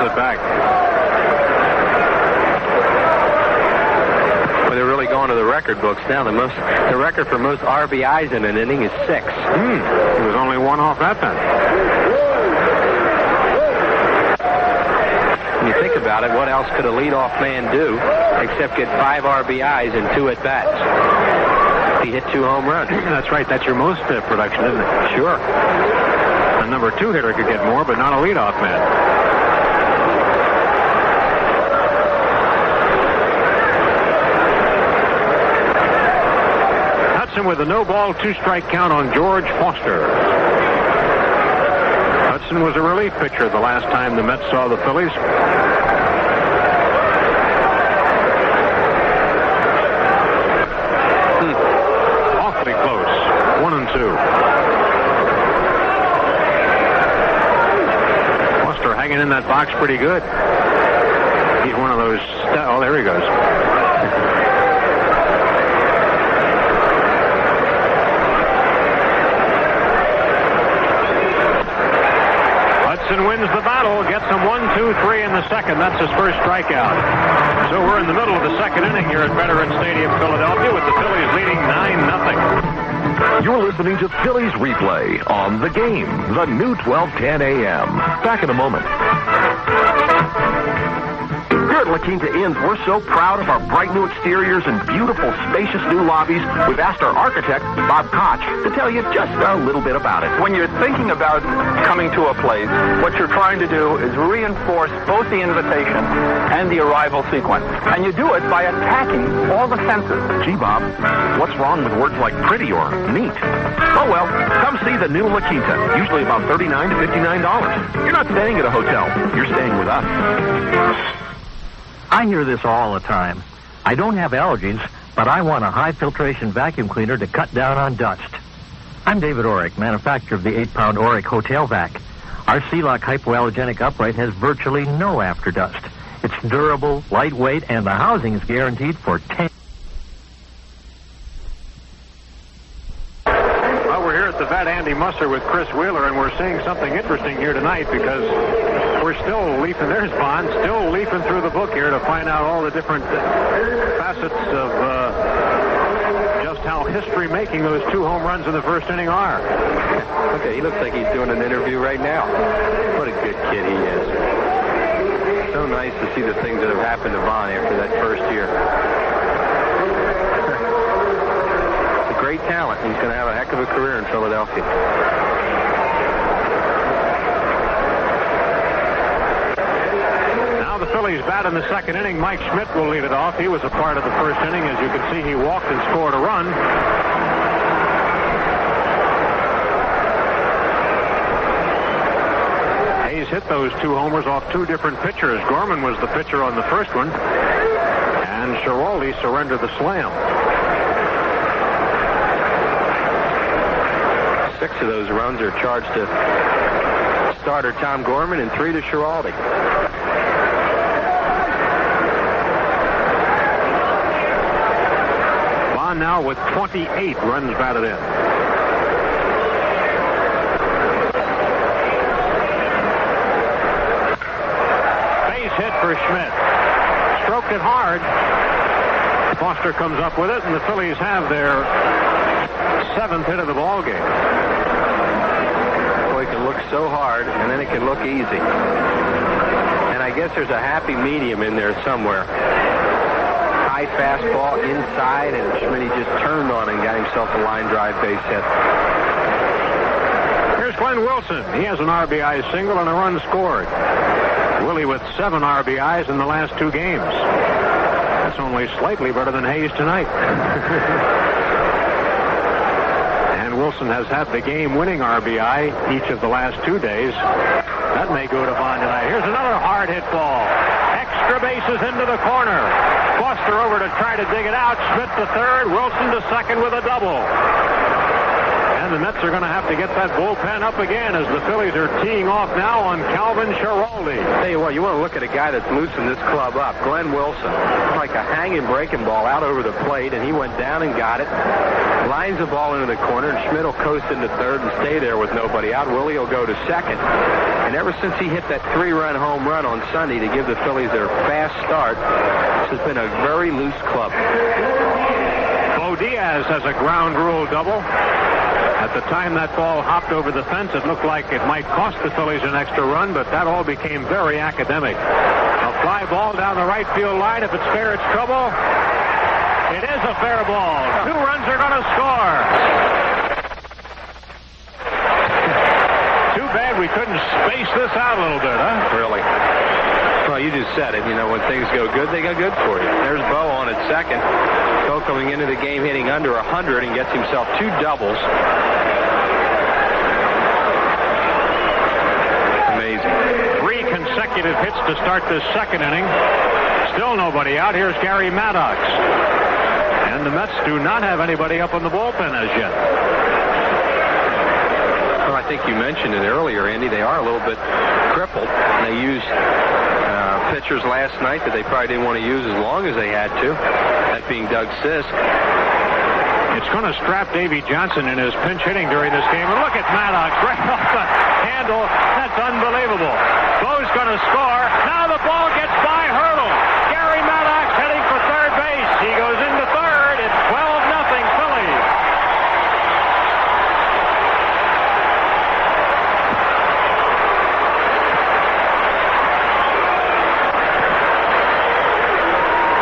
A: It back.
B: Well, they're really going to the record books now. The record for most RBIs in an inning is 6.
A: He was only 1 off that then.
B: When you think about it, what else could a leadoff man do except get 5 RBIs and 2 at-bats? He hit 2 home runs.
A: That's right. That's your most production, isn't it?
B: Sure.
A: A number 2 hitter could get more, but not a leadoff man. With a no-ball, 2-strike count on George Foster. Hudson was a relief pitcher the last time the Mets saw the Phillies. Awfully close. 1-2. Foster hanging in that box pretty good. He's one of those... Oh, there he goes. Wins the battle, gets him 1-2-3 in the second. That's his first strikeout. So we're in the middle of the second inning here at Veterans Stadium, Philadelphia, with the Phillies leading 9-0.
C: You're listening to Phillies Replay on The Game, the new 1210 AM. Back in a moment.
N: Here at La Quinta Inns, we're so proud of our bright new exteriors and beautiful, spacious new lobbies. We've asked our architect, Bob Koch, to tell you just a little bit about it.
O: When you're thinking about coming to a place, what you're trying to do is reinforce both the invitation and the arrival sequence. And you do it by attacking all the senses.
N: Gee, Bob, what's wrong with words like pretty or neat? Oh, well, come see the new La Quinta. Usually about $39 to $59. You're not staying at a hotel. You're staying with us.
P: I hear this all the time. I don't have allergies, but I want a high filtration vacuum cleaner to cut down on dust. I'm David Orrick, manufacturer of the 8-pound Orrick Hotel Vac. Our Sea-Lock hypoallergenic upright has virtually no after dust. It's durable, lightweight, and the housing is guaranteed for 10.
A: Well, we're here at the vet, Andy Musser with Chris Wheeler, and we're seeing something interesting here tonight because we're still leafing, there's Bond, still leafing through the book here to find out all the different facets of just how history-making those 2 home runs in the first inning are.
B: Okay, he looks like he's doing an interview right now. What a good kid he is. So nice to see the things that have happened to Vaughn after that first year. It's a great talent. He's going to have a heck of a career in Philadelphia.
A: The Phillies bat in the second inning. Mike Schmidt will lead it off. He was a part of the first inning. As you can see, he walked and scored a run. Hayes hit those 2 homers off 2 different pitchers. Gorman was the pitcher on the first one, and Schiraldi surrendered the slam.
B: 6 of those runs are charged to starter Tom Gorman and 3 to Schiraldi.
A: Now with 28 runs batted in. Base hit for Schmidt. Stroked it hard. Foster comes up with it, and the Phillies have their 7th hit of the ball game.
B: Boy, it can look so hard, and then it can look easy. And I guess there's a happy medium in there somewhere. High fastball inside, and Schmidt just turned on and got himself a line drive base hit.
A: Here's Glenn Wilson. He has an RBI single and a run scored. Willie with 7 RBIs in the last 2 games. That's only slightly better than Hayes tonight. And Wilson has had the game-winning RBI each of the last 2 days. That may go to Vaughn tonight. Here's another hard hit ball. Extra bases into the corner. Foster over to try to dig it out. Schmidt to third. Wilson to second with a double. And the Mets are going to have to get that bullpen up again as the Phillies are teeing off now on Calvin Schiraldi.
B: Tell you what, you want to look at a guy that's loosened this club up. Glenn Wilson. Like a hanging breaking ball out over the plate, and he went down and got it. Lines the ball into the corner, and Schmidt will coast into third and stay there with nobody out. Willie will go to second. And ever since he hit that 3-run home run on Sunday to give the Phillies their fast start, this has been a very loose club.
A: Bo Diaz has a ground rule double. At the time that ball hopped over the fence, it looked like it might cost the Phillies an extra run, but that all became very academic. A fly ball down the right field line. If it's fair, it's trouble. It is a fair ball. 2 runs are going to score. Too bad we couldn't space this out a little bit, huh?
B: Really. Well, you just said it. You know, when things go good, they go good for you. There's Bo on at second. Bo coming into the game hitting under 100 and gets himself 2 doubles. Amazing.
A: 3 consecutive hits to start this second inning. Still nobody out. Here's Gary Maddox. And the Mets do not have anybody up in the bullpen as yet.
B: Well, I think you mentioned it earlier, Andy. They are a little bit crippled. They used pitchers last night that they probably didn't want to use as long as they had to. That being Doug Sisk.
A: It's going to strap Davy Johnson in his pinch hitting during this game. And look at Maddox right off the handle. That's unbelievable. Bo's going to score. Now the ball gets by Hurdle. Gary Maddox heading for third base. He goes into third. It's 12-0 Phillies.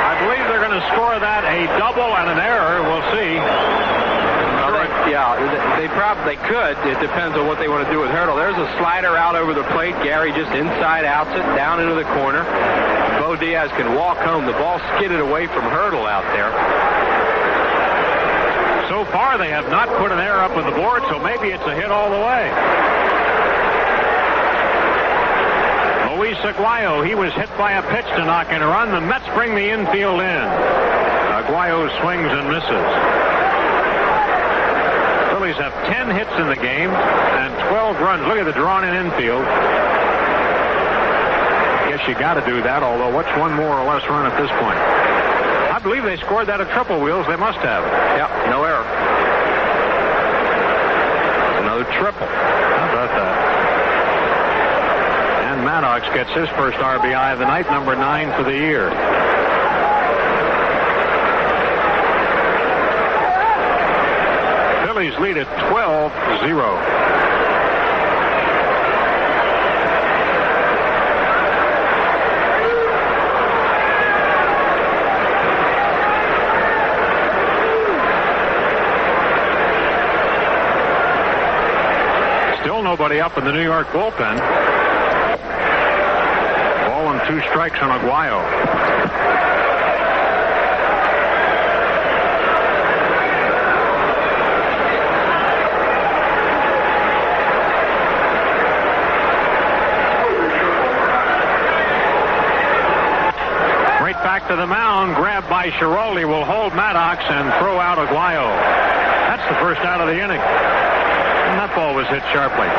A: I believe they're going to score that a double and an error. We'll see.
B: They could. It depends on what they want to do with Hurdle. There's a slider out over the plate. Gary just inside outs it down into the corner. Bo Diaz can walk home. The ball skidded away from Hurdle out there.
A: So far, they have not put an error up on the board, so maybe it's a hit all the way. Luis Aguayo, he was hit by a pitch to knock in a run. The Mets bring the infield in. Aguayo swings and misses. Phillies have 10 hits in the game and 12 runs. Look at the drawn-in infield. Guess you got to do that, although what's one more or less run at this point? I believe they scored that at Triple Wheels. They must have.
B: Yep, no error. Another triple.
A: How about that? And Maddox gets his first RBI of the night, number 9 for the year. Phillies lead at 12-0. Nobody up in the New York bullpen. Ball and 2 strikes on Aguayo. Right back to the mound. Grabbed by Schiraldi. Will hold Maddox and throw out Aguayo. That's the first out of the inning. And that ball was hit sharply.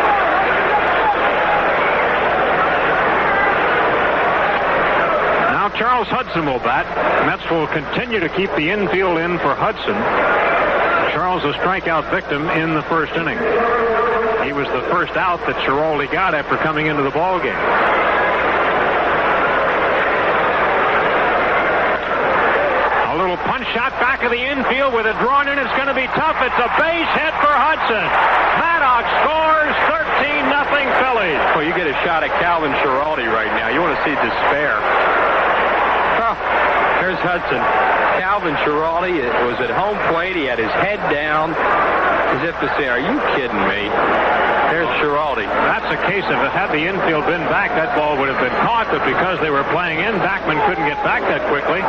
A: Now Charles Hudson will bat. Mets will continue to keep the infield in for Hudson. Charles a strikeout victim in the first inning. He was the first out that Schiraldi got after coming into the ball game. A little punch shot back of the infield with it drawn in. It's going to be tough. It's a base hit for Hudson. Maddox scores. 13-0 Phillies.
B: Well, you get a shot at Calvin Schiraldi right now. You want to see despair. Oh, there's Hudson. Calvin Schiraldi was at home plate. He had his head down as if to say, are you kidding me? There's Schiraldi.
A: That's a case of it. Had the infield been back, that ball would have been caught, but because they were playing in, Backman couldn't get back that quickly.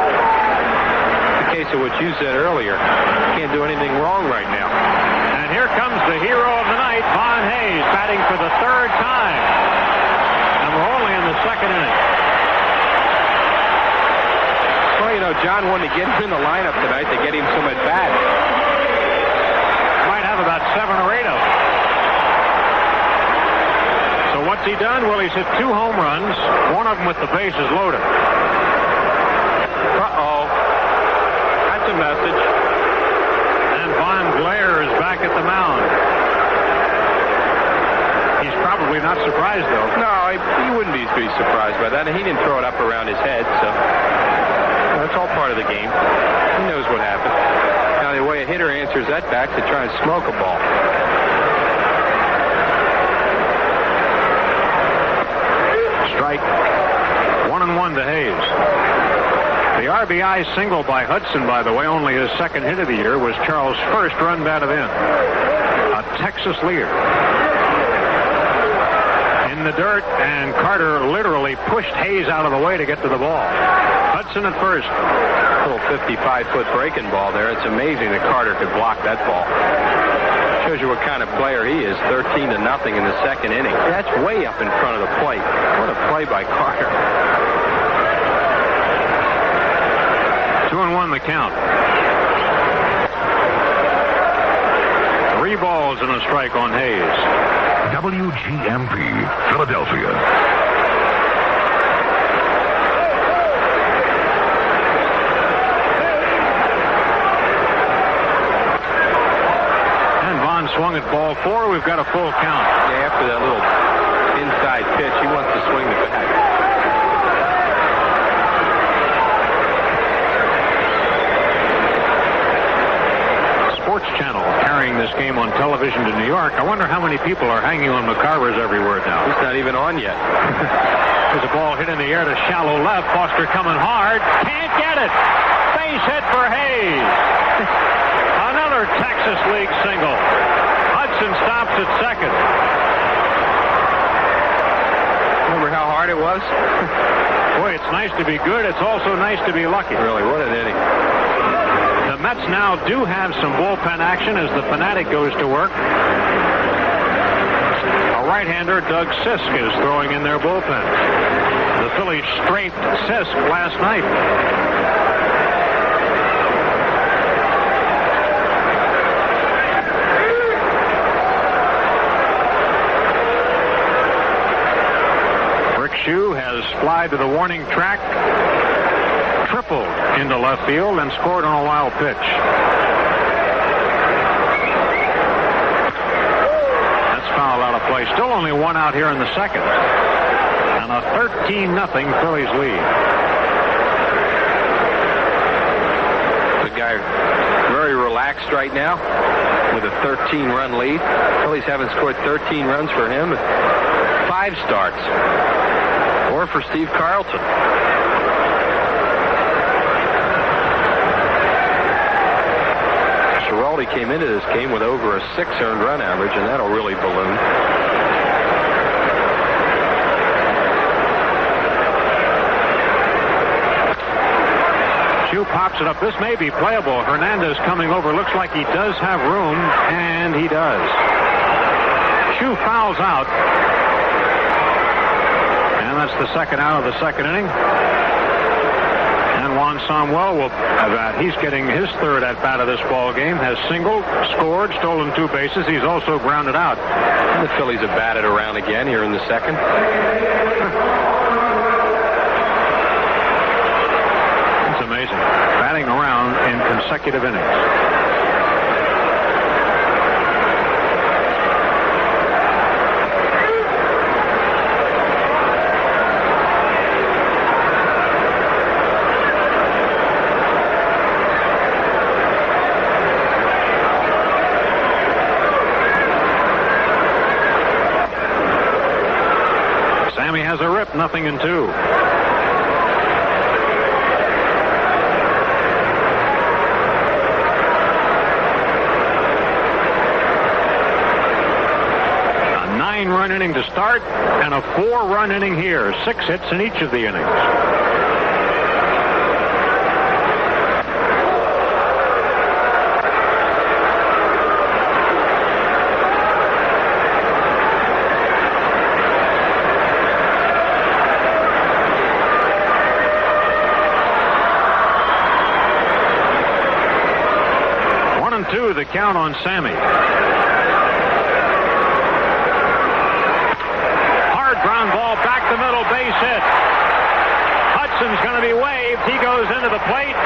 B: Case of what you said earlier. Can't do anything wrong right now.
A: And here comes the hero of the night, Von Hayes, batting for the 3rd time. And we're only in the 2nd inning.
B: Well, you know, John wanted to get him in the lineup tonight to get him some at-bats.
A: Might have about 7 or 8 of them. So what's he done? Well, he's hit 2 home runs, one of them with the bases loaded.
B: Uh-oh. A message.
A: And Von Blair is back at the mound. He's probably not surprised, though.
B: No, he wouldn't be surprised by that. And he didn't throw it up around his head, so that's all part of the game. He knows what happened. Now, the way a hitter answers that back to try and smoke a ball.
A: Strike. 1-1 to Hayes. The RBI single by Hudson, by the way, only his second hit of the year, was Charles' first run batted in. A Texas leader. In the dirt, and Carter literally pushed Hayes out of the way to get to the ball. Hudson at first.
B: Little 55-foot breaking ball there. It's amazing that Carter could block that ball. Shows you what kind of player he is. 13-0 in the second inning. That's way up in front of the plate. What a play by Carter.
A: 2-1 the count. 3 balls and a strike on Hayes.
L: WGMP, Philadelphia.
A: Swung at ball 4. We've got a full count.
B: Yeah, after that little inside pitch, he wants to swing the bat.
A: Sports Channel carrying this game on television to New York. I wonder how many people are hanging on McCarver's every word now.
B: He's not even on yet.
A: There's a ball hit in the air to shallow left. Foster coming hard. Can't get it. Base hit for Hayes. Another Texas League single. Hudson stops at second.
B: Remember how hard it was?
A: Boy, it's nice to be good. It's also nice to be lucky.
B: Really, what an inning.
A: The Mets now do have some bullpen action as the Fanatic goes to work. A right-hander, Doug Sisk, is throwing in their bullpen. The Phillies strafed Sisk last night. Shoe has flied to the warning track, tripled into left field, and scored on a wild pitch. That's fouled out of play. Still only 1 out here in the second. And a 13-0 Phillies lead.
B: The guy very relaxed right now with a 13-run lead. Phillies haven't scored 13 runs for him. 5 starts. Or for Steve Carlton. Giraldi came into this game with over a 6 earned run average, and that'll really balloon.
A: Shoe pops it up. This may be playable. Hernandez coming over. Looks like he does have room, and he does. Shoe fouls out. And that's the second out of the second inning. And Juan Samuel will have that. He's getting his third at-bat of this ball game. Has singled, scored, stolen 2 bases. He's also grounded out.
B: And the Phillies have batted around again here in the second.
A: It's amazing. Batting around in consecutive innings. Has a rip, 0-2. A 9-run inning to start and a 4-run inning here. 6 hits in each of the innings. The count on Sammy. Hard ground ball back the middle, base hit. Hudson's going to be waved. He goes into the plate.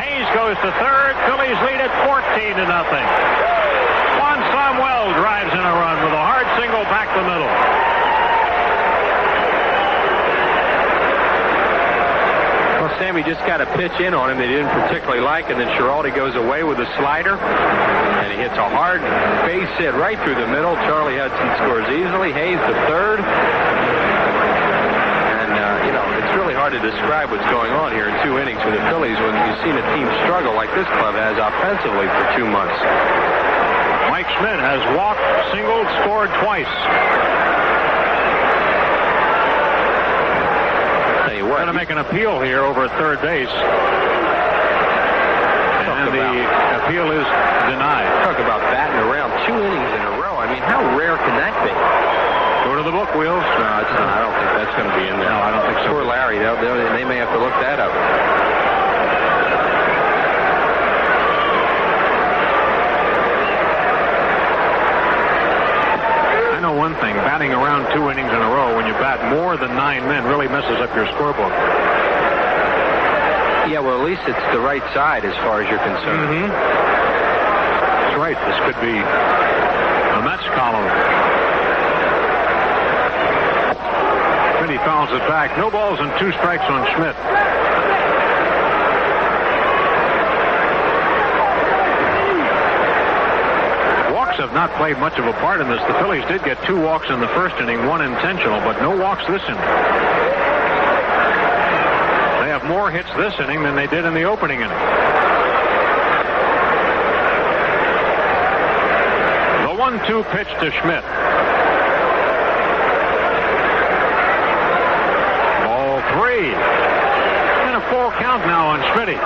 A: Hayes goes to third. Phillies lead it 14-0. Juan Samuel drives in a run with a hard single back the middle.
B: Sammy just got a pitch in on him they didn't particularly like, and then Giraldi goes away with a slider, and he hits a hard base hit right through the middle. Charlie Hudson scores easily. Hayes to third. And, it's really hard to describe what's going on here in 2 innings for the Phillies when you've seen a team struggle like this club has offensively for 2 months.
A: Mike Schmidt has walked, singled, scored twice.
B: Tell you what,
A: going to make an appeal here over third base. And the appeal is denied.
B: Talk about batting around 2 innings in a row. I mean, how rare can that be?
A: Go to the book, Wheels.
B: No, it's not. I don't think that's going to be in there.
A: No, I don't think so.
B: Poor Larry. They may have to look that up.
A: I know one thing. Batting around 2 innings in a row when you bat more than 9 men really messes up your scorebook.
B: Yeah, well, at least it's the right side as far as you're concerned.
A: Mm-hmm. That's right. This could be a Mets column. Schmidt fouls it back. No balls and 2 strikes on Schmidt. Walks have not played much of a part in this. The Phillies did get 2 walks in the first inning, 1 intentional, but no walks this inning. They have more hits this inning than they did in the opening inning. The 1-2 pitch to Schmidt. Ball 3. And a full count now on Schmidt.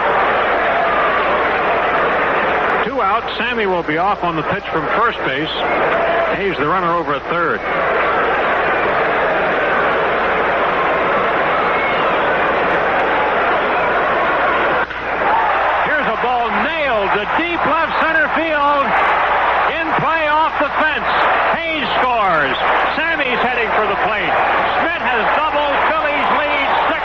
A: 2 out. Sammy will be off on the pitch from first base. Hayes, the runner, over at third. Ball nailed to deep left center field. In play off the fence. Hayes scores. Sammy's heading for the plate. Schmidt has doubled. Phillies lead 16-0.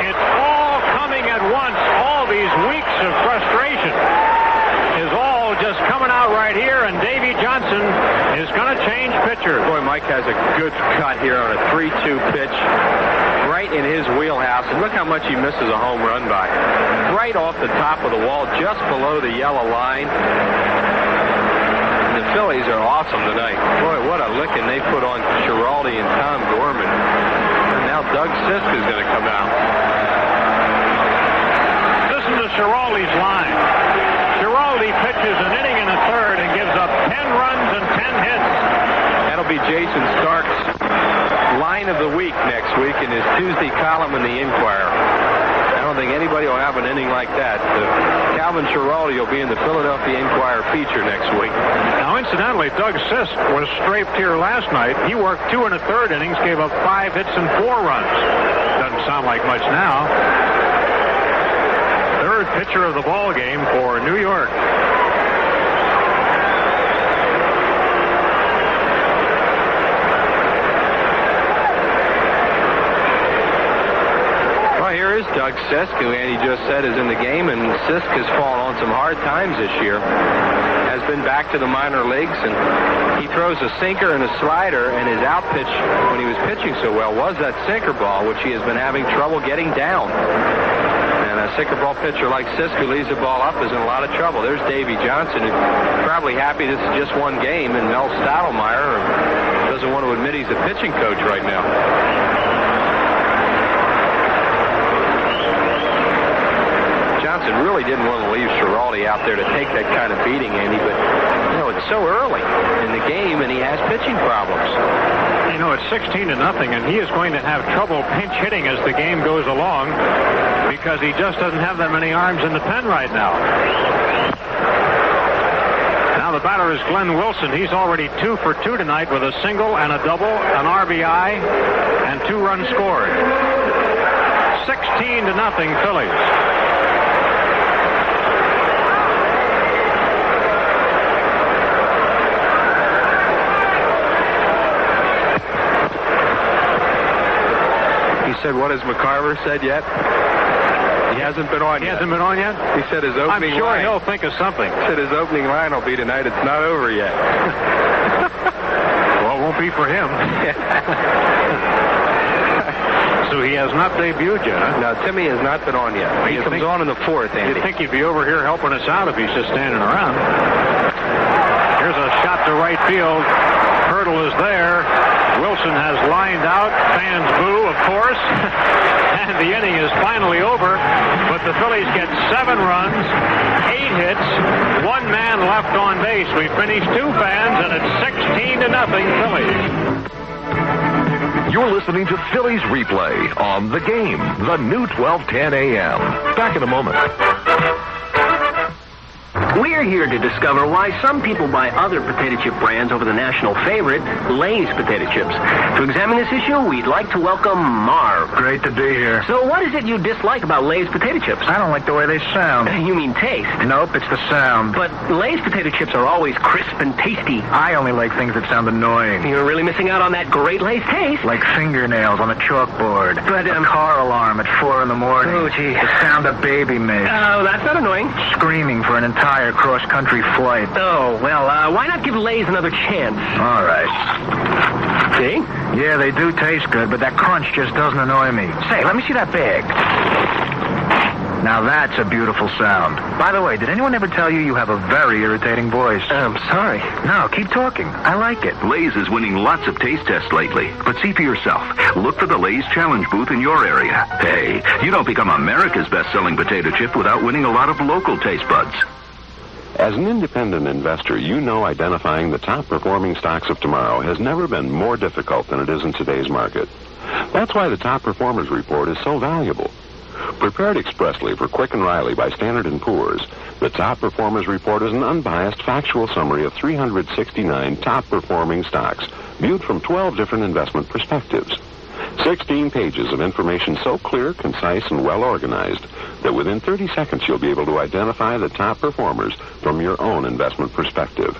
A: It's all coming at once. All these weeks of frustration is all just coming out right here, and Davy Johnson is going to change pitcher.
B: Boy, Mike has a good cut here on a 3-2 pitch right in his wheelhouse, and look how much he misses a home run by. Right off the top of the wall, just below the yellow line. And the Phillies are awesome tonight. Boy, what a licking they put on Giraldi and Tom Gorman. And now Doug Sisk is going to come out.
A: Listen to Giraldi's line. Giraldi pitches an inning and a third and gives up 10 runs and 10 hits.
B: That'll be Jason Stark's line of the week next week in his Tuesday column in the Inquirer. I don't think anybody will have an inning like that. Calvin Giraldi will be in the Philadelphia Inquirer feature next week.
A: Now, incidentally, Doug Sisk was strafed here last night. He worked 2 1/3 innings, gave up 5 hits and 4 runs. Doesn't sound like much now. Third pitcher of the ball game for New York.
B: Well, here is Doug Sisk, who Andy just said is in the game, and Sisk has fallen on some hard times this year. Has been back to the minor leagues, and he throws a sinker and a slider, and his out pitch when he was pitching so well was that sinker ball, which he has been having trouble getting down. And a sinker ball pitcher like Sisk, who leaves the ball up, is in a lot of trouble. There's Davy Johnson, who's probably happy this is just one game, and Mel Stottlemyre doesn't want to admit he's a pitching coach right now. Johnson really didn't want to leave Giraldi out there to take that kind of beating, Andy, but, you know, it's so early in the game, and he has pitching problems.
A: You know, it's 16-0, and he is going to have trouble pinch hitting as the game goes along because he just doesn't have that many arms in the pen right now. Now the batter is Glenn Wilson. He's already 2 for 2 tonight with a single and a double, an RBI, and 2 runs scored. 16-0 Phillies.
B: He said, what has McCarver said yet? He hasn't been on yet.
A: He hasn't been on yet?
B: He said his opening line.
A: I'm sure he'll think of something.
B: He said his opening line will be tonight. It's not over yet.
A: Well, it won't be for him. So he has not debuted yet, huh?
B: No, Timmy has not been on yet. He comes on in the 4th, Andy.
A: You'd think he'd be over here helping us out if he's just standing around. got to right field. Hurdle is there. Wilson has lined out. Fans boo, of course. And the inning is finally over. But the Phillies get 7 runs, 8 hits, 1 man left on base. We finished 2 fans, and it's 16-0 Phillies.
C: You're listening to Phillies Replay on The Game, the new 1210 AM. Back in a moment.
D: We're here to discover why some people buy other potato chip brands over the national favorite, Lay's potato chips. To examine this issue, we'd like to welcome Marv.
Q: Great to be here.
D: So what is it you dislike about Lay's potato chips?
Q: I don't like the way they sound.
D: You mean taste?
Q: Nope, it's the sound.
D: But Lay's potato chips are always crisp and tasty.
Q: I only like things that sound annoying.
D: You're really missing out on that great Lay's taste.
Q: Like fingernails on a chalkboard.
D: But,
Q: a car alarm at 4 in the morning.
D: Oh, gee.
Q: The sound a baby makes.
D: Oh, that's not annoying.
Q: Screaming for an entire cross-country flight.
D: Oh, well, why not give Lay's another chance?
Q: All right.
D: See?
Q: Yeah, they do taste good, but that crunch just doesn't annoy me. Say, let me see that bag. Now that's a beautiful sound. By the way, did anyone ever tell you have a very irritating voice?
D: I'm sorry.
Q: No, keep talking. I like it.
L: Lay's is winning lots of taste tests lately. But see for yourself. Look for the Lay's Challenge booth in your area. Hey, you don't become America's best-selling potato chip without winning a lot of local taste buds.
R: As an independent investor, you know identifying the top-performing stocks of tomorrow has never been more difficult than it is in today's market. That's why the Top Performers Report is so valuable. Prepared expressly for Quick and Riley by Standard & Poor's, the Top Performers Report is an unbiased, factual summary of 369 top-performing stocks, viewed from 12 different investment perspectives. 16 pages of information so clear, concise, and well-organized that within 30 seconds you'll be able to identify the top performers from your own investment perspective.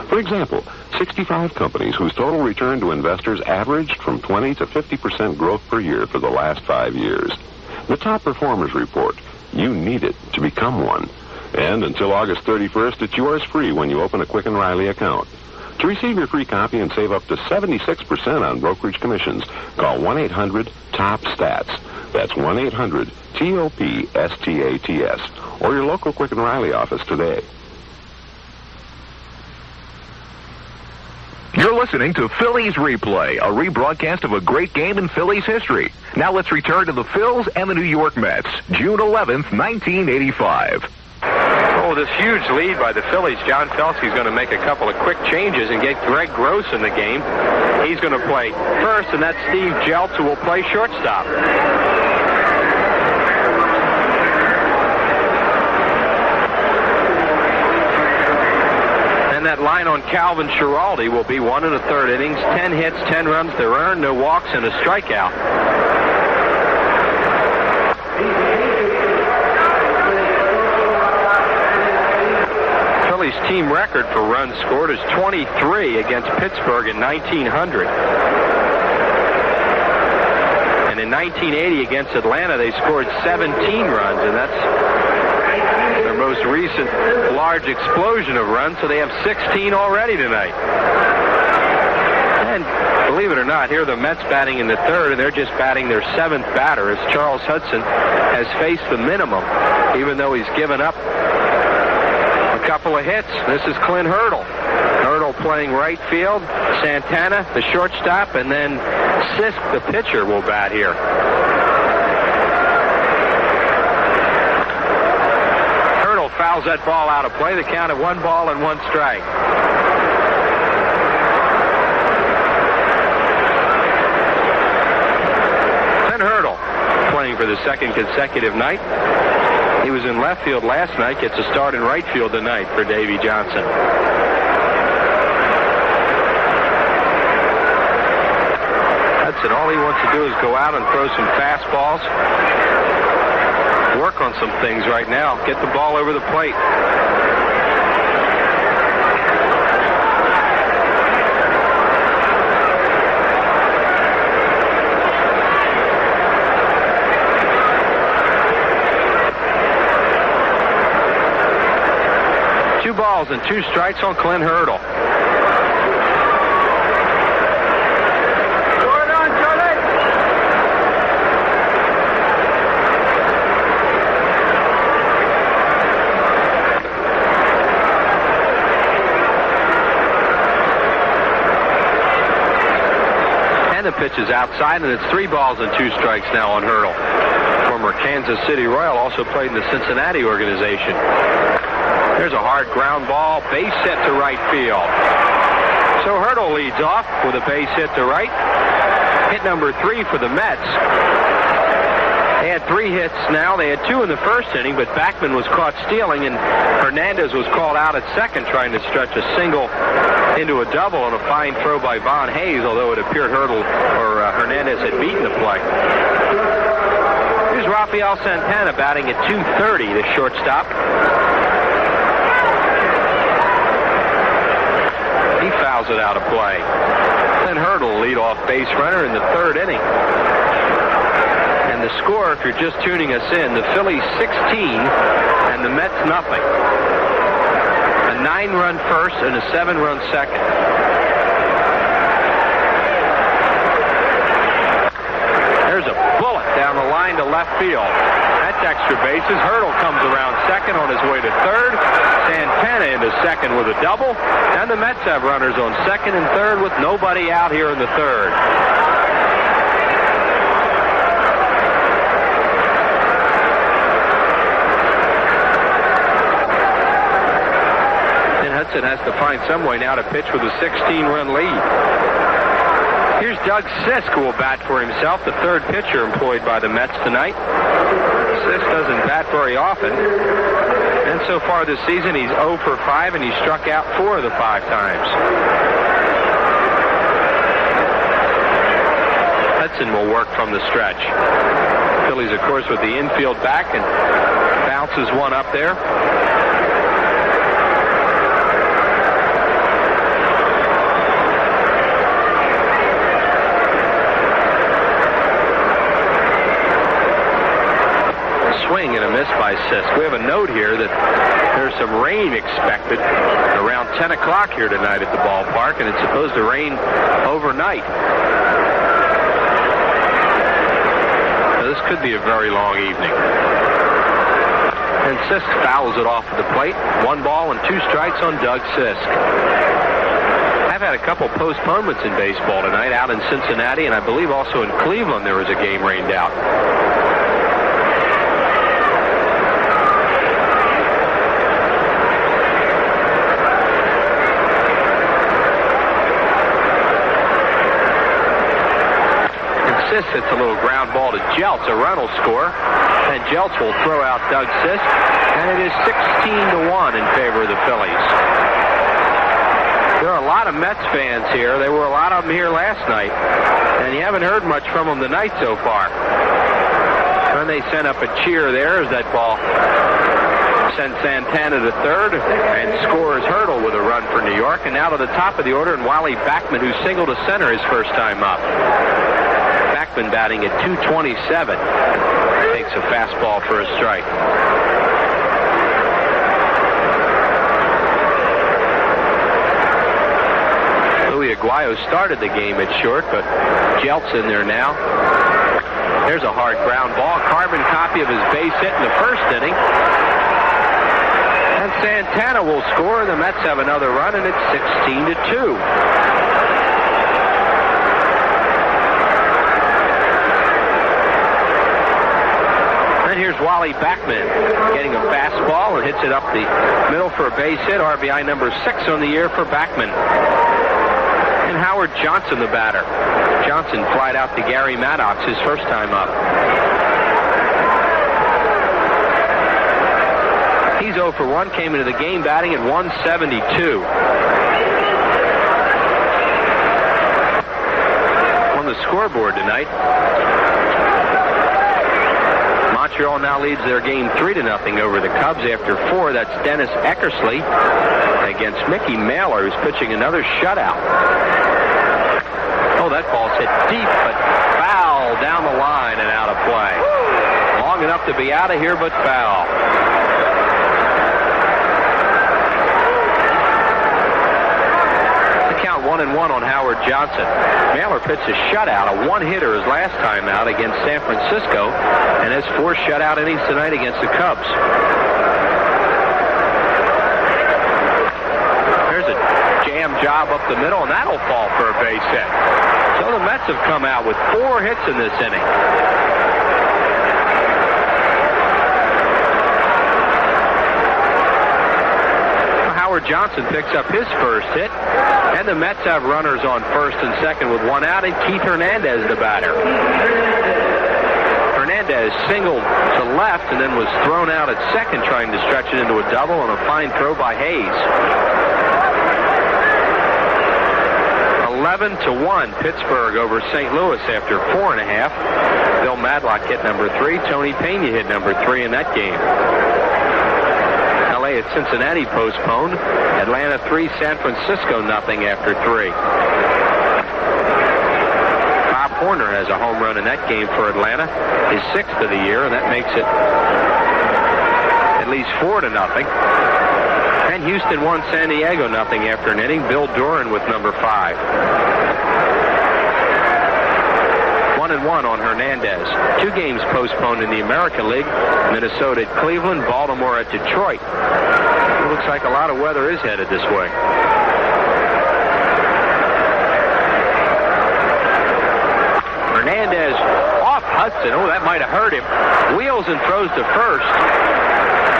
R: For example, 65 companies whose total return to investors averaged from 20 to 50% growth per year for the last 5 years. The Top Performers Report. You need it to become one. And until August 31st, it's yours free when you open a Quick and Riley account. To receive your free copy and save up to 76% on brokerage commissions, call 1-800-TOP-STATS. That's 1-800-TOP-STATS. Or your local Quick and Riley office today.
C: You're listening to Phillies Replay, a rebroadcast of a great game in Phillies history. Now let's return to the Phils and the New York Mets, June 11th, 1985.
B: Oh, this huge lead by the Phillies. John Felske's going to make a couple of quick changes and get Greg Gross in the game. He's going to play first, and that's Steve Jeltz, who will play shortstop. And that line on Calvin Schiraldi will be 1 1/3 innings, 10 hits, 10 runs to earn, no walks, and a strikeout. Phillies team record for runs scored is 23 against Pittsburgh in 1900. And in 1980 against Atlanta, they scored 17 runs, and that's their most recent large explosion of runs, so they have 16 already tonight. And believe it or not, here are the Mets batting in the third, and they're just batting their 7th batter as Charles Hudson has faced the minimum, even though he's given up a couple of hits. This is Clint Hurdle. Hurdle playing right field. Santana, the shortstop, and then Sisk, the pitcher, will bat here. Hurdle fouls that ball out of play. The count of 1 ball and 1 strike. Clint Hurdle playing for the 2nd consecutive night. He was in left field last night, gets a start in right field tonight for Davey Johnson. Hudson, all he wants to do is go out and throw some fastballs, work on some things right now, get the ball over the plate. Balls and 2 strikes on Clint Hurdle. pitch is outside, and it's 3 balls and 2 strikes now on Hurdle. Former Kansas City Royal, also played in the Cincinnati organization. There's a hard ground ball, base hit to right field. So Hurdle leads off with a base hit to right. Hit number 3 for the Mets. They had 3 hits now. They had 2 in the first inning, but Backman was caught stealing, and Hernandez was called out at second, trying to stretch a single into a double on a fine throw by Von Hayes, although it appeared Hernandez had beaten the play. Here's Rafael Santana batting at .230, the shortstop. He fouls it out of play. Then Hurdle, lead-off base runner in the 3rd inning. And the score, if you're just tuning us in, the Phillies 16 and the Mets nothing. A 9-run first and a 7-run second. There's a bullet down the line to left field. That's extra bases. Hurdle comes around second on his way to third. Santana into second with a double. And the Mets have runners on second and third with nobody out here in the third. Hudson has to find some way now to pitch with a 16-run lead. Here's Doug Sisk, who will bat for himself, the 3rd pitcher employed by the Mets tonight. Sisk doesn't bat very often. And so far this season, he's 0 for 5, and he struck out 4 of the 5 times. Hudson will work from the stretch. Phillies, of course, with the infield back, and bounces one up there. Swing and a miss by Sisk. We have a note here that there's some rain expected around 10 o'clock here tonight at the ballpark, and it's supposed to rain overnight. So this could be a very long evening. And Sisk fouls it off at the plate. 1 ball and 2 strikes on Doug Sisk. I've had a couple postponements in baseball tonight out in Cincinnati, and I believe also in Cleveland there was a game rained out. Sisk hits a little ground ball to Jeltz. A run will score, and Jeltz will throw out Doug Sisk, and it is 16-1 in favor of the Phillies. There are a lot of Mets fans here. There were a lot of them here last night, and you haven't heard much from them tonight so far. And they sent up a cheer there as that ball sends Santana to third and scores Hurdle with a run for New York. And now to the top of the order, and Wally Backman, who singled to center his first time up. Backman batting at .227. Takes a fastball for a strike. Louis Aguayo started the game at short, but Jeltz in there now. There's a hard ground ball. Carbon copy of his base hit in the first inning. And Santana will score. The Mets have another run, and it's 16-2. Here's Wally Backman getting a fastball and hits it up the middle for a base hit. RBI number 6 on the year for Backman. And Howard Johnson, the batter. Johnson flied out to Gary Maddox his first time up. He's 0 for 1, came into the game batting at 172. On the scoreboard tonight, Montreal now leads their game 3-0 over the Cubs after 4. That's Dennis Eckersley against Mickey Mailer, who's pitching another shutout. Oh, that ball's hit deep, but foul down the line and out of play. Long enough to be out of here, but foul. The count 1-1 on Howard Johnson. Mailer pitched a shutout, a one-hitter his last time out against San Francisco, and has 4 shutout innings tonight against the Cubs. There's a jam job up the middle, and that'll fall for a base hit. So the Mets have come out with 4 hits in this inning. Howard Johnson picks up his first hit, and the Mets have runners on first and second with 1 out, and Keith Hernandez the batter. Hernandez singled to left and then was thrown out at second trying to stretch it into a double, and a fine throw by Hayes. 11-1 Pittsburgh over St. Louis after 4.5. Bill Madlock hit number 3. Tony Pena hit number 3 in that game. LA at Cincinnati postponed. Atlanta 3, San Francisco 0 after 3. Bob Horner has a home run in that game for Atlanta, his 6th of the year, and that makes it at least 4-0. And Houston won San Diego 0 after an inning. Bill Doran with number 5. 1-1 on Hernandez. 2 games postponed in the American League. Minnesota at Cleveland, Baltimore at Detroit. It looks like a lot of weather is headed this way. Hernandez off Hudson. Oh, that might have hurt him. Wheels and throws to first.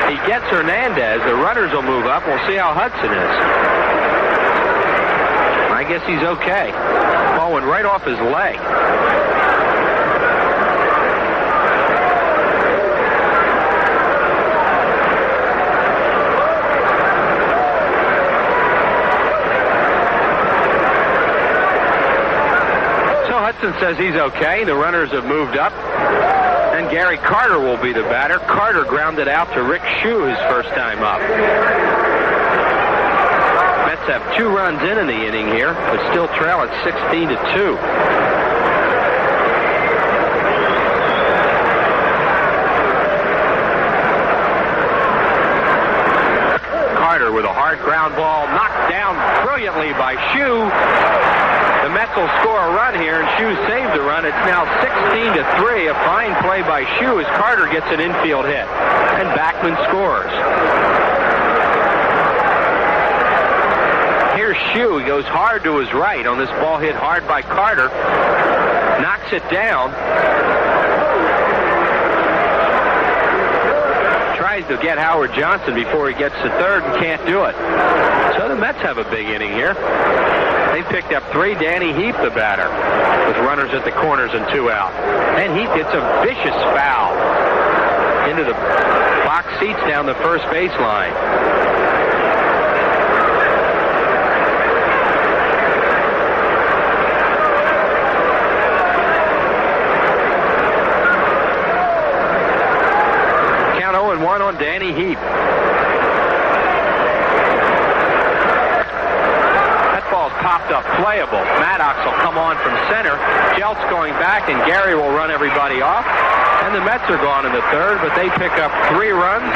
B: He gets Hernandez. The runners will move up. We'll see how Hudson is. I guess he's okay. Ball went right off his leg. So Hudson says he's okay. The runners have moved up. And Gary Carter will be the batter. Carter grounded out to Rick Shue his first time up. Mets have 2 runs in the inning here, but still trail at 16-2. Carter with a hard ground ball knocked down brilliantly by Shue. The Mets will score a run here, and Shue saved the run. It's now 16-3. A fine play by Shue as Carter gets an infield hit. And Backman scores. Here's Shue. He goes hard to his right on this ball hit hard by Carter. Knocks it down. Tries to get Howard Johnson before he gets to third and can't do it. So the Mets have a big inning here. They picked up 3. Danny Heap, the batter, with runners at the corners and 2 out. And Heap hits a vicious foul into the box seats down the first baseline. Count 0-1 on Danny Heap. Popped up playable. Maddox will come on from center. Jelt's going back, and Gary will run everybody off. And the Mets are gone in the third, but they pick up 3 runs.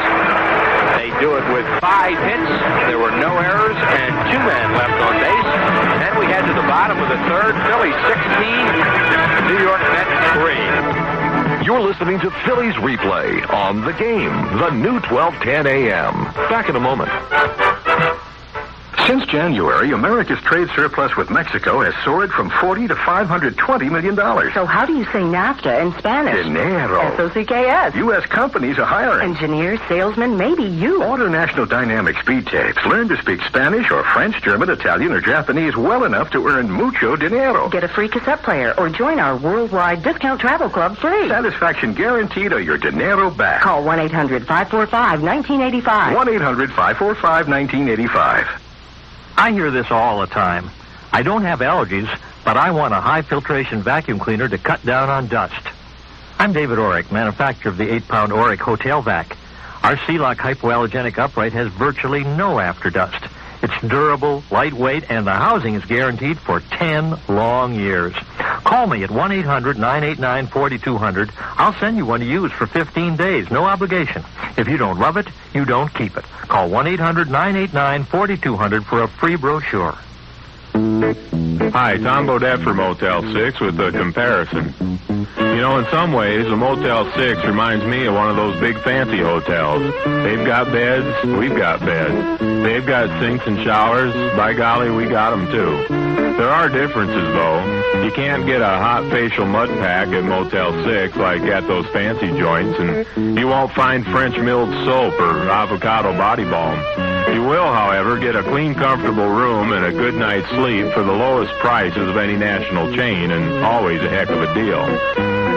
B: They do it with 5 hits. There were no errors and 2 men left on base. And we head to the bottom of the third. Phillies 16, New York Mets 3.
C: You're listening to Phillies Replay on The Game, the new 1210 AM. Back in a moment.
S: Since January, America's trade surplus with Mexico has soared from $40 to $520 million.
H: So how do you say NAFTA in Spanish?
S: Dinero.
H: S-O-C-K-S.
S: U.S. companies are hiring.
H: Engineers, salesmen, maybe you.
S: Order National Dynamic speed tapes. Learn to speak Spanish or French, German, Italian, or Japanese well enough to earn mucho dinero.
H: Get a free cassette player or join our worldwide discount travel club free.
S: Satisfaction guaranteed or your dinero back.
H: Call 1-800-545-1985.
S: 1-800-545-1985.
P: I hear this all the time. I don't have allergies, but I want a high-filtration vacuum cleaner to cut down on dust. I'm David Orrick, manufacturer of the 8-pound Orrick Hotel Vac. Our Sea-Lock hypoallergenic upright has virtually no afterdust. It's durable, lightweight, and the housing is guaranteed for 10 long years. Call me at 1-800-989-4200. I'll send you one to use for 15 days, no obligation. If you don't love it, you don't keep it. Call 1-800-989-4200 for a free brochure.
T: Hi, Tom Bodette for Motel 6 with a comparison. You know, in some ways, the Motel 6 reminds me of one of those big fancy hotels. They've got beds, we've got beds. They've got sinks and showers. By golly, we got them too. There are differences, though. You can't get a hot facial mud pack at Motel 6 like at those fancy joints, and you won't find French milled soap or avocado body balm. You will, however, get a clean, comfortable room and a good night's sleep for the lowest prices of any national chain, and always a heck of a deal.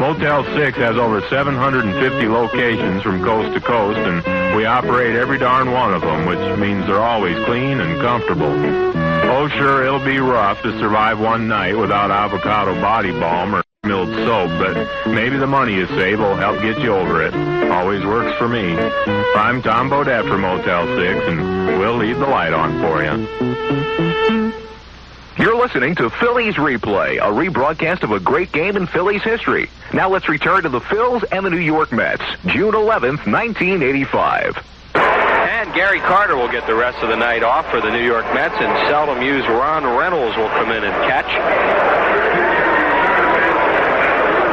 T: Motel 6 has over 750 locations from coast to coast, and we operate every darn one of them, which means they're always clean and comfortable. Oh, sure, it'll be rough to survive one night without avocado body balm or milled soap, but maybe the money you save will help get you over it. Always works for me. I'm Tom Bodette for Motel 6, and we'll leave the light on for you.
C: You're listening to Phillies Replay, a rebroadcast of a great game in Phillies history. Now let's return to the Phils and the New York Mets, June 11th, 1985.
B: And Gary Carter will get the rest of the night off for the New York Mets, and seldom used Ron Reynolds will come in and catch.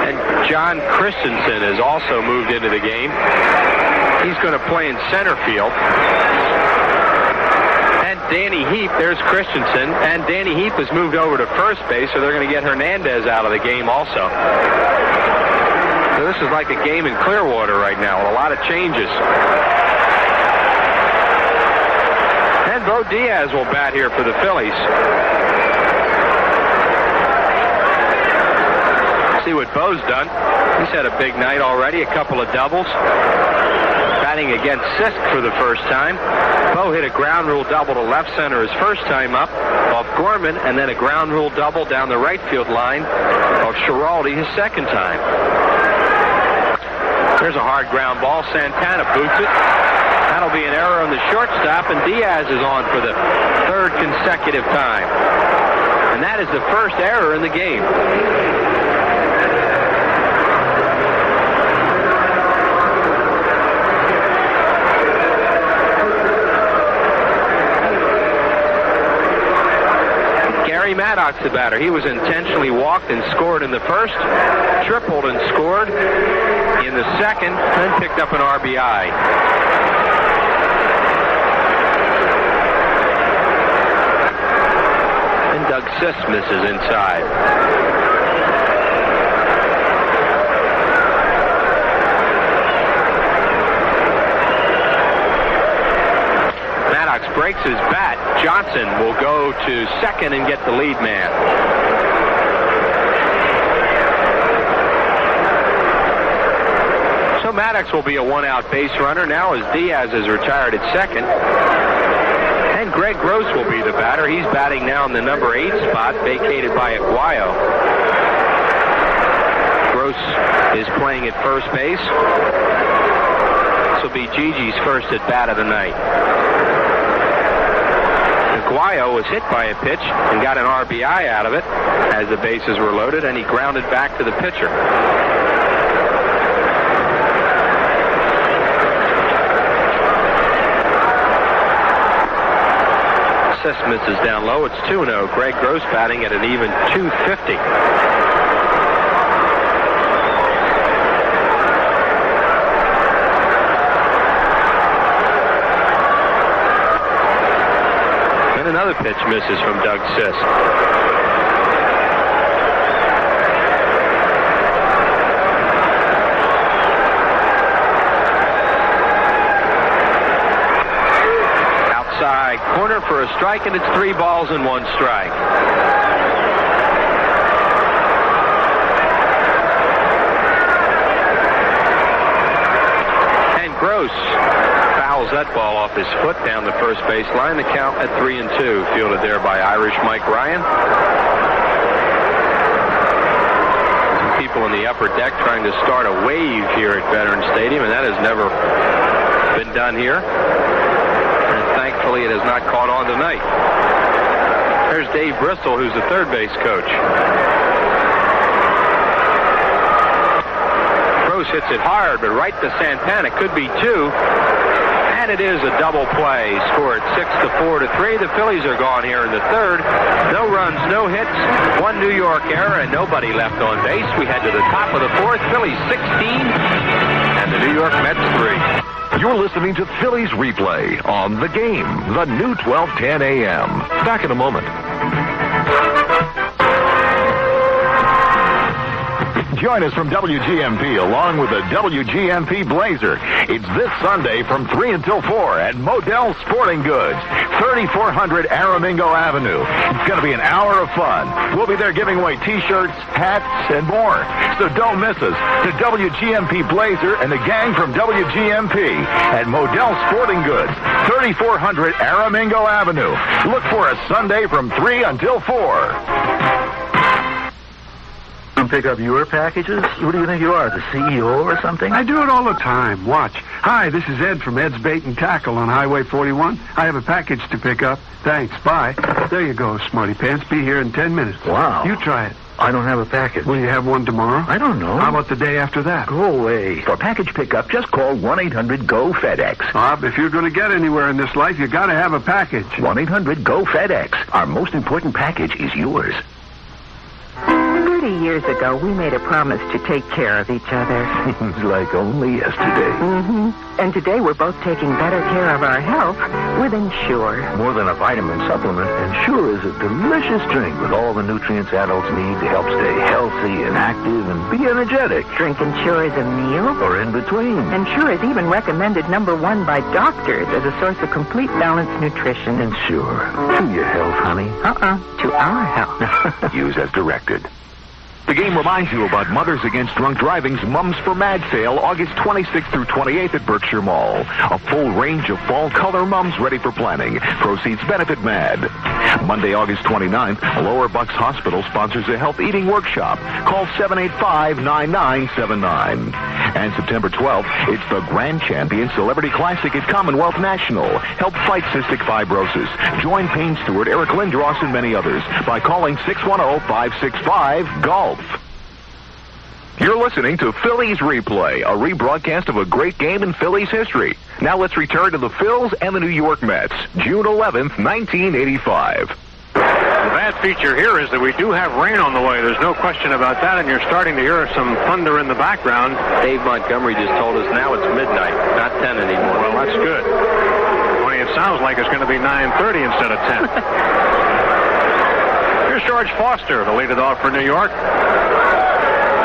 B: And John Christensen has also moved into the game. He's going to play in center field. And Danny Heap, there's Christensen, and Danny Heap has moved over to first base, so they're going to get Hernandez out of the game also. So this is like a game in Clearwater right now with a lot of changes. And Bo Diaz will bat here for the Phillies. See what Bo's done. He's had a big night already, a couple of doubles. Batting against Sisk for the first time. Bo hit a ground rule double to left center his first time up off Gorman, and then a ground rule double down the right field line of Schiraldi his second time. There's a hard ground ball. Santana boots it. That'll be an error on the shortstop, and Diaz is on for the third consecutive time. And that is the first error in the game. Gary Maddox, the batter. He was intentionally walked and scored in the first, tripled and scored in the second, then picked up an RBI. And Doug Sis misses inside. Maddox breaks his bat. Johnson will go to second and get the lead man. So Maddox will be a one-out base runner now as Diaz is retired at second. And Greg Gross will be the batter. He's batting now in the number 8 spot, vacated by Aguayo. Gross is playing at first base. This will be Gigi's first at bat of the night. Aguayo was hit by a pitch and got an RBI out of it as the bases were loaded, and he grounded back to the pitcher. Sis misses down low. It's 2-0. Greg Gross batting at an even .250. Another pitch misses from Doug Sis. Outside corner for a strike, and it's 3 balls and 1 strike. And Gross fouls that ball off his foot down the first base line. The count at 3-2, fielded there by Irish Mike Ryan. Some people in the upper deck trying to start a wave here at Veterans Stadium, and that has never been done here. And thankfully it has not caught on tonight. There's Dave Bristol, who's the third base coach. Gross hits it hard, but right to Santana. Could be 2. And And it is a double play. Scored 6-4 to 3. The Phillies are gone here in the third. No runs, no hits, one New York error, and nobody left on base. We head to the top of the fourth. Phillies 16, and the New York Mets 3.
C: You're listening to Phillies Replay on The Game, the new 1210 AM. Back in a moment. Join us from WGMP along with the WGMP Blazer. It's this Sunday from 3 until 4 at Modell Sporting Goods, 3400 Aramingo Avenue. It's going to be an hour of fun. We'll be there giving away T-shirts, hats, and more. So don't miss us. The WGMP Blazer and the gang from WGMP at Modell Sporting Goods, 3400 Aramingo Avenue. Look for us Sunday from 3 until 4.
Q: Pick up your packages? Who do you think you are, the CEO or something?
U: I do it all the time. Watch. Hi, this is Ed from Ed's Bait and Tackle on Highway 41. I have a package to pick up. Thanks. Bye. There you go, Smarty Pants. Be here in 10 minutes.
Q: Wow.
U: You try it.
Q: I don't have a package.
U: Will you have one tomorrow?
Q: I don't know.
U: How about the day after that?
Q: Go away.
C: For package pickup, just call 1-800-GO-FedEx.
U: Bob, if you're going to get anywhere in this life, you got to have a package.
C: 1-800-GO-FedEx. Our most important package is yours.
H: 30 years ago, we made a promise to take care of each other.
C: Seems like only yesterday.
H: Mm-hmm. And today we're both taking better care of our health with Ensure.
Q: More than a vitamin supplement, Ensure is a delicious drink with all the nutrients adults need to help stay healthy and active and be energetic.
H: Drink Ensure as a meal.
Q: Or in between.
H: Ensure is even recommended #1 by doctors as a source of complete balanced nutrition.
Q: Ensure. To your health, honey.
H: To our health.
C: Use as directed. The Game reminds you about Mothers Against Drunk Driving's Mums for Mad sale, August 26th through 28th at Berkshire Mall. A full range of fall color mums ready for planning. Proceeds benefit MAD. Monday, August 29th, Lower Bucks Hospital sponsors a health eating workshop. Call 785-9979. And September 12th, it's the Grand Champion Celebrity Classic at Commonwealth National. Help fight cystic fibrosis. Join Payne Stewart, Eric Lindros, and many others by calling 610-565-GOLF. You're listening to Phillies Replay, a rebroadcast of a great game in Phillies history. Now let's return to the Phils and the New York Mets, June 11th, 1985.
A: The bad feature here is that we do have rain on the way. There's no question about that, and you're starting to hear some thunder in the background.
B: Dave Montgomery just told us now it's midnight, not 10 anymore.
A: Well, that's good. Only it sounds like it's going to be 9:30 instead of 10. Here's George Foster to lead it off for New York.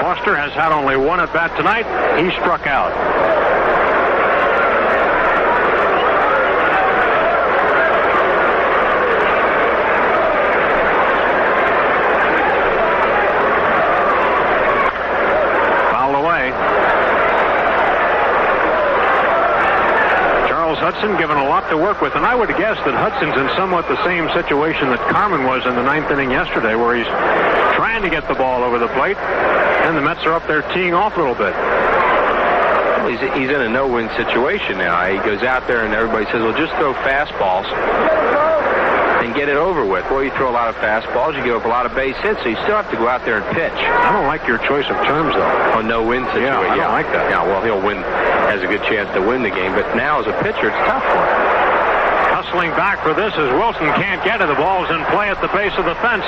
A: Foster has had only one at bat tonight. He struck out. Fouled away. Charles Hudson given a lot to work with, and I would guess that Hudson's in somewhat the same situation that Carmen was in the ninth inning yesterday, where he's trying to get the ball over the plate, and the Mets are up there teeing off a little bit.
B: Well, he's in a no-win situation now. He goes out there and everybody says, well, just throw fastballs and get it over with. Well, you throw a lot of fastballs, you give up a lot of base hits, so you still have to go out there and pitch.
A: I don't like your choice of terms, though.
B: Oh, no-win situation.
A: Yeah, I don't like that.
B: Yeah, well, he'll win, has a good chance to win the game, but now as a pitcher, it's tough for him.
A: Hustling back for this as Wilson can't get it. The ball's in play at the base of the fence.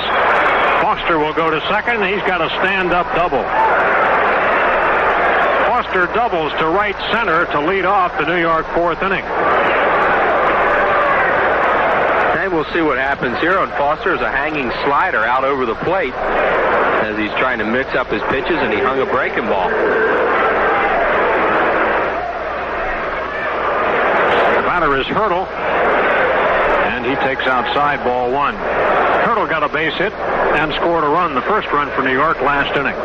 A: Foster will go to second. He's got a stand-up double. Foster doubles to right center to lead off the New York fourth inning.
B: And we'll see what happens here. And Foster is a hanging slider out over the plate as he's trying to mix up his pitches, and he hung a breaking ball.
A: The batter is Hurdle. And he takes outside ball one. Hurdle got a base hit and scored a run, the first run for New York last inning.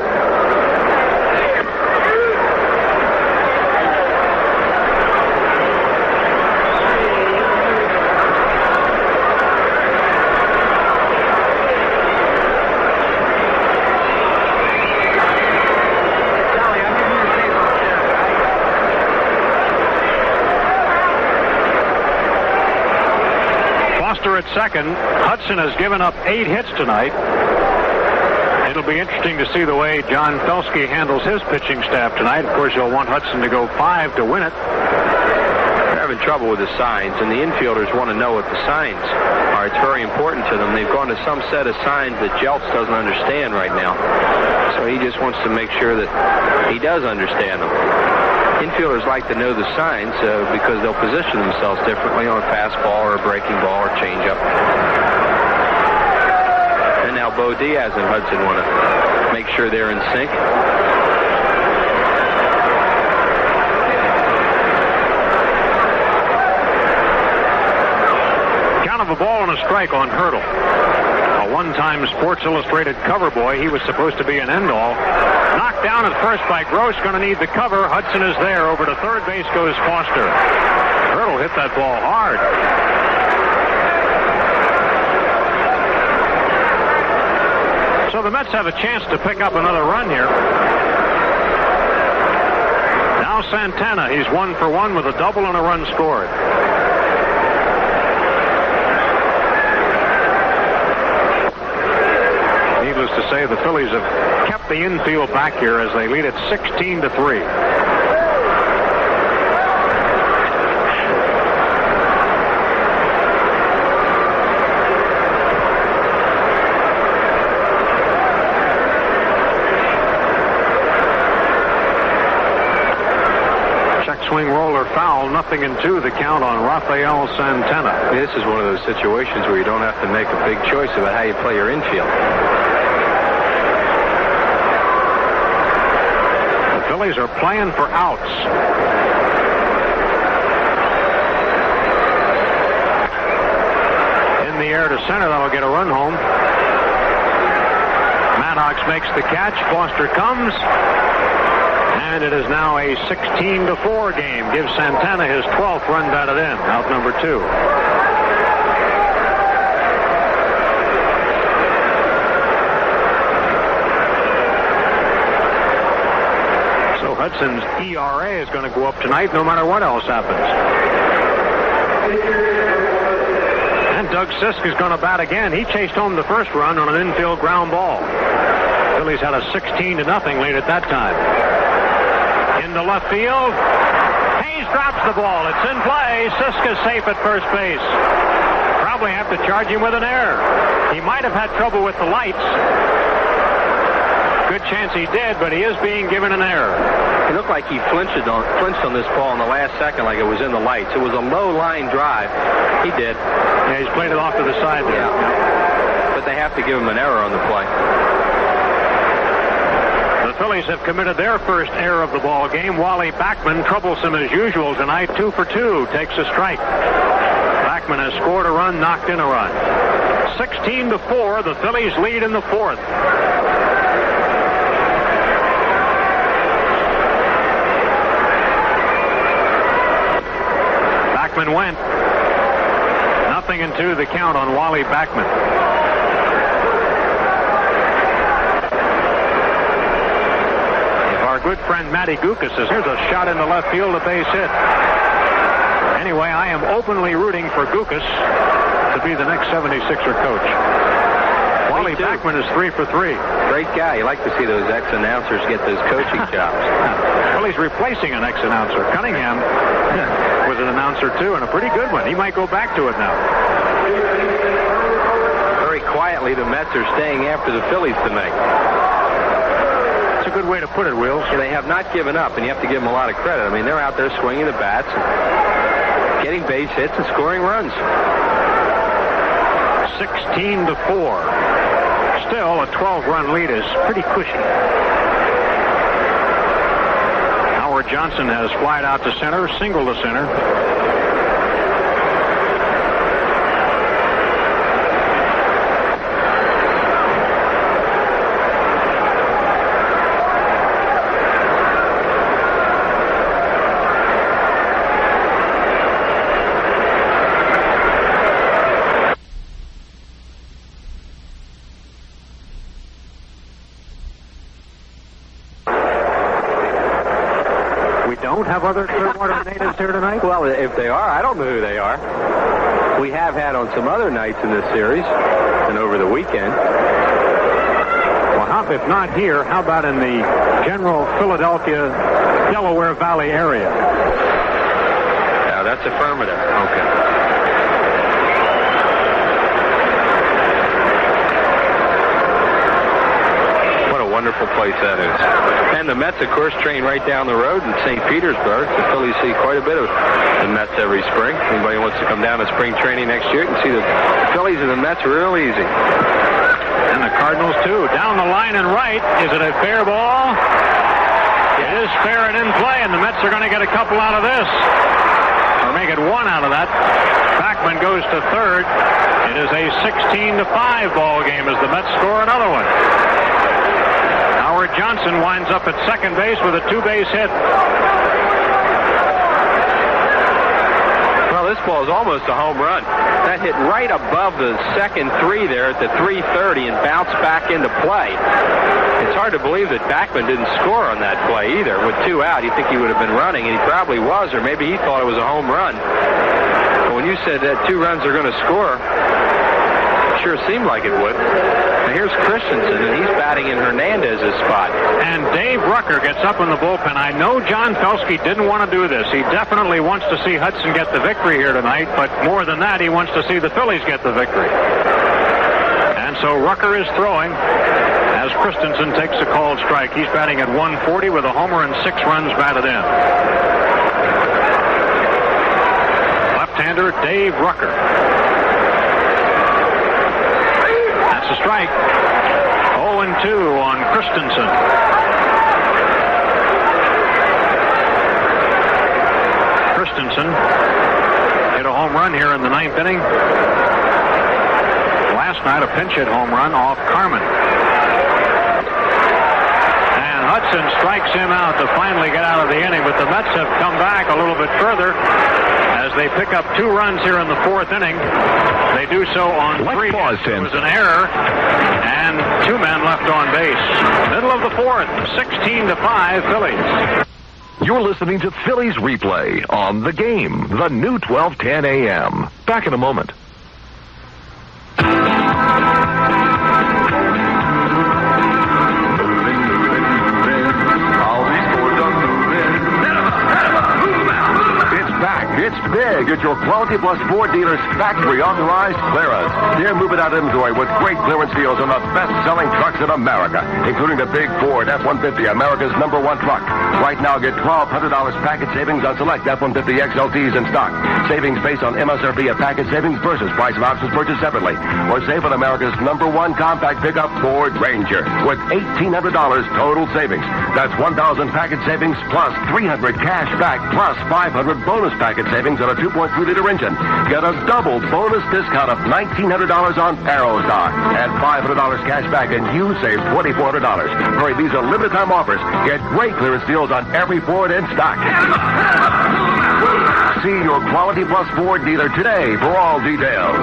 A: At second, Hudson has given up 8 hits tonight. It'll be interesting to see the way John Felsky handles his pitching staff tonight. Of course, you'll want Hudson to go 5 to win it.
B: having trouble with the signs, and the infielders want to know what the signs are. It's very important to them. They've gone to some set of signs that Jeltz doesn't understand right now. So he just wants to make sure that he does understand them. Infielders like to know the signs because they'll position themselves differently on a fastball or a breaking ball or changeup. And now Bo Diaz and Hudson want to make sure they're in sync.
A: Count of a ball and a strike on Hurdle. A one-time Sports Illustrated cover boy. He was supposed to be an end-all. Knocked down at first by Gross. Going to need the cover. Hudson is there. Over to third base goes Foster. Hurdle hit that ball hard. So the Mets have a chance to pick up another run here. Now Santana. He's 1 for 1 with a double and a run scored. Needless to say, the Phillies have kept the infield back here as they lead it 16-3. Swing, roller, foul, 0-2 the count on Rafael Santana.
B: This is one of those situations where you don't have to make a big choice about how you play your infield.
A: The Phillies are playing for outs. In the air to center, that'll get a run home. Maddox makes the catch. Foster comes. And it is now a 16-4 game. Gives Santana his 12th run batted in. Out number 2. So Hudson's ERA is going to go up tonight no matter what else happens. And Doug Sisk is going to bat again. He chased home the first run on an infield ground ball. Phillies had a 16-0 lead at that time. Into left field. Hayes drops the ball. It's in play. Sisk is safe at first base. Probably have to charge him with an error. He might have had trouble with the lights. Good chance he did, but he is being given an error.
B: It looked like he flinched on this ball in the last second like it was in the lights. It was a low-line drive. He did.
A: Yeah, he's played it off to the side there.
B: Yeah. But they have to give him an error on the play.
A: The Phillies have committed their first error of the ball game. Wally Backman, troublesome as usual tonight, 2 for 2, takes a strike. Backman has scored a run, knocked in a run. 16-4, the Phillies lead in the 4th. Backman went. 0-2 the count on Wally Backman. Our good friend Matty Gukas says, here's a shot into left field, a base hit. Anyway, I am openly rooting for Gukas to be the next 76er coach. Wally Backman is 3 for 3.
B: Great guy. You like to see those ex-announcers get those coaching jobs.
A: Well, he's replacing an ex-announcer. Cunningham was an announcer, too, and a pretty good one. He might go back to it now.
B: Very quietly, the Mets are staying after the Phillies tonight.
A: That's a good way to put it, Wills.
B: Yeah, they have not given up, and you have to give them a lot of credit. I mean, they're out there swinging the bats, and getting base hits, and scoring runs.
A: 16-4. Still, a 12-run lead is pretty cushy. Howard Johnson has flied out to center, single to center. Have other Clearwater natives here tonight?
B: Well, if they are, I don't know who they are. We have had on some other nights in this series and over the weekend.
A: Well, Hop, if not here, how about in the general Philadelphia, Delaware Valley area?
B: Now, That's affirmative.
T: Okay.
B: What a wonderful place that is. And the Mets, of course, train right down the road in St. Petersburg. The Phillies see quite a bit of the Mets every spring. Anybody wants to come down to spring training next year can see the Phillies and the Mets real easy.
A: And the Cardinals, too. Down the line and right. Is it a fair ball? It is fair and in play, and the Mets are going to get a couple out of this. Or make it one out of that. Backman goes to third. It is a 16-5 ball game as the Mets score another one. Howard Johnson winds up at second base with a two-base hit.
B: Well, this ball is almost a home run. That hit right above the second three there at the 330 and bounced back into play. It's hard to believe that Backman didn't score on that play either. With two out, you'd think he would have been running, and he probably was, or maybe he thought it was a home run. But when you said that 2 runs are going to score, it sure seemed like it would. Now here's Christensen, and he's batting in Hernandez's spot.
A: And Dave Rucker gets up in the bullpen. I know John Felsky didn't want to do this. He definitely wants to see Hudson get the victory here tonight, but more than that, he wants to see the Phillies get the victory. And so Rucker is throwing as Christensen takes a called strike. He's batting at 140 with a homer and 6 runs batted in. Left-hander Dave Rucker. That's a strike. 0-2 on Christensen. Christensen hit a home run here in the 9th inning. Last night, a pinch hit home run off Carmen. And Hudson strikes him out to finally get out of the inning, but the Mets have come back a little bit further as they pick up 2 runs here in the 4th inning. They do so on 3 hits. It was an error, and 2 men left on base. Middle of the 4th, 16-5 Phillies.
C: You're listening to Phillies Replay on The Game, the new 1210 AM. Back in a moment. It's big at your Quality Plus Ford dealer's factory authorized clearance. Here, move it out inventory with great clearance deals on the best-selling trucks in America, including the big Ford F-150, America's #1 truck. Right now, get $1,200 package savings on select F-150 XLTs in stock. Savings based on MSRP of package savings versus price of options purchased separately. Or save on America's #1 compact pickup Ford Ranger with $1,800 total savings. That's 1,000 package savings plus 300 cash back plus 500 bonus package savings on a 2.3-liter engine. Get a double bonus discount of $1,900 on Aerostar and $500 cash back, and you save $2,400. Hurry, these are limited time offers. Get great clearance deals on every Ford in stock. See your Quality Plus Ford dealer today for all details.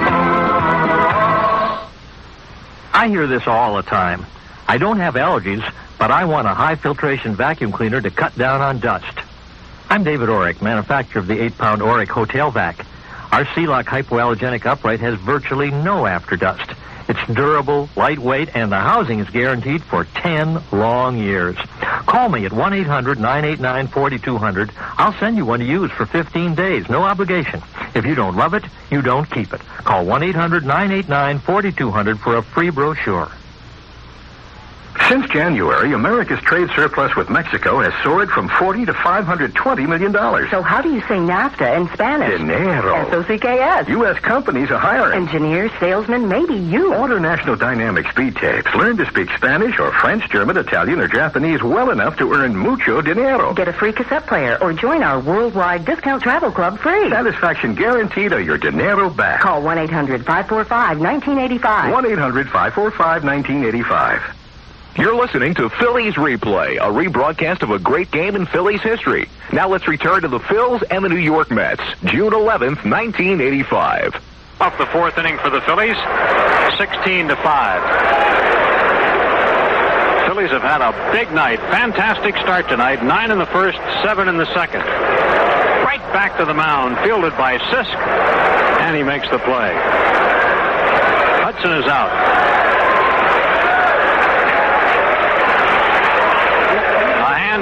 P: I hear this all the time. I don't have allergies, but I want a high filtration vacuum cleaner to cut down on dust. I'm David Orrick, manufacturer of the 8-pound Orrick Hotel Vac. Our Sealock hypoallergenic upright has virtually no after-dust. It's durable, lightweight, and the housing is guaranteed for 10 long years. Call me at 1-800-989-4200. I'll send you one to use for 15 days, no obligation. If you don't love it, you don't keep it. Call 1-800-989-4200 for a free brochure.
S: Since January, America's trade surplus with Mexico has soared from $40 to $520 million.
H: So how do you say NAFTA in Spanish?
S: Dinero.
H: S-O-C-K-S.
S: U.S. companies are hiring.
H: Engineers, salesmen, maybe you.
S: Order National Dynamic speed tapes. Learn to speak Spanish or French, German, Italian, or Japanese well enough to earn mucho dinero.
H: Get a free cassette player or join our worldwide discount travel club free.
S: Satisfaction guaranteed or your dinero back.
H: Call 1-800-545-1985.
S: 1-800-545-1985.
C: You're listening to Phillies Replay, a rebroadcast of a great game in Phillies history. Now let's return to the Phils and the New York Mets, June 11th, 1985.
A: Off the 4th inning for the Phillies, 16-5. Phillies have had a big night. Fantastic start tonight. 9 in the first, 7 in the second. Right back to the mound, fielded by Sisk, and he makes the play. Hudson is out.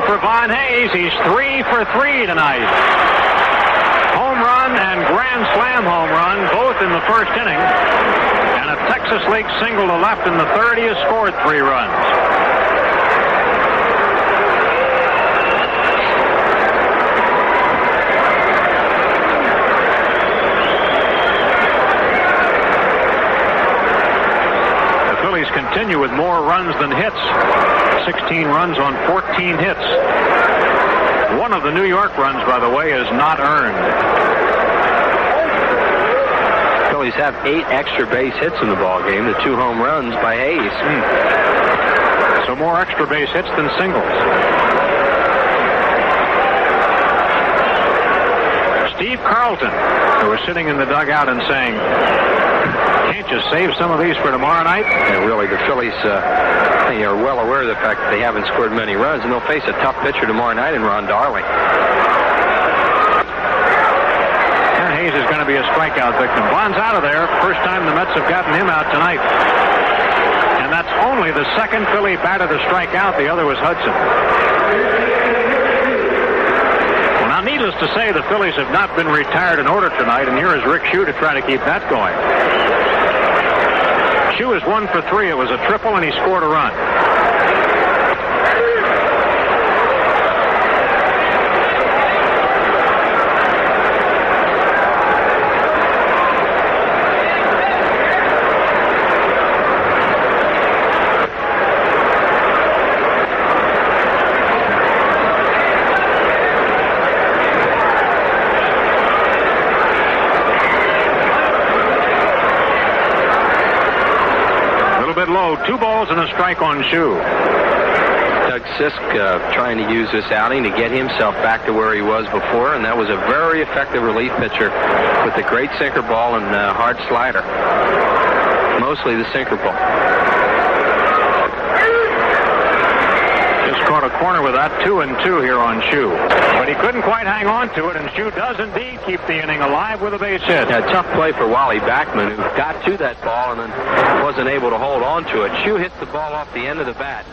A: For Von Hayes, he's 3 for 3 tonight. Home home run and grand slam home run, both in the first inning. And a Texas League single to left in the third. He has scored 3 runs. Continue with more runs than hits. 16 runs on 14 hits. One of the New York runs, by the way, is not earned.
B: Phillies have 8 extra base hits in the ball game. The 2 home runs by Hayes.
A: So more extra base hits than singles. Steve Carlton, who was sitting in the dugout and saying, "Can't you save some of these for tomorrow night?"
B: And really, the Phillies are well aware of the fact that they haven't scored many runs, and they'll face a tough pitcher tomorrow night in Ron Darling.
A: And Hayes is going to be a strikeout victim. Bond's out of there. First time the Mets have gotten him out tonight. And that's only the second Philly batter to strike out. The other was Hudson. Well, now, needless to say, the Phillies have not been retired in order tonight, and here is Rick Shue to try to keep that going. Shue is 1 for 3. It was a triple, and he scored a run. Low, 2 balls and a strike on Shue.
B: Doug Sisk trying to use this outing to get himself back to where he was before, and that was a very effective relief pitcher with a great sinker ball and hard slider. Mostly the sinker ball.
A: Just caught a corner with that. 2-2 here on Shue. But he couldn't quite hang on to it, and Shue does indeed keep the inning alive with a base hit.
B: Yeah, tough play for Wally Backman, who got to that ball and then wasn't able to hold on to it. Shue hits the ball off the end of the bat.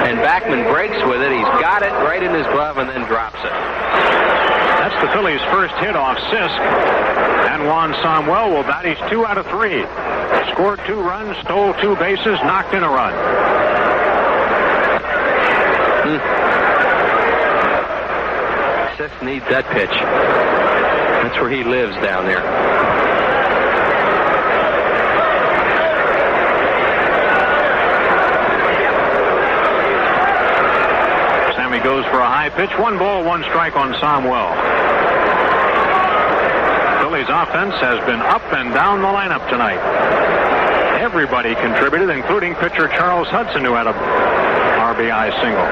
B: And Backman breaks with it. He's got it right in his glove and then drops it.
A: That's the Phillies' first hit off Sisk. And Juan Samuel will bat. He's 2 out of 3. Scored 2 runs, stole 2 bases, knocked in a run.
B: Sisk needs that pitch. That's where he lives down there.
A: Sammy goes for a high pitch. 1 ball, 1 strike on Samuel. Phillies offense has been up and down the lineup tonight. Everybody contributed, including pitcher Charles Hudson, who had a RBI single.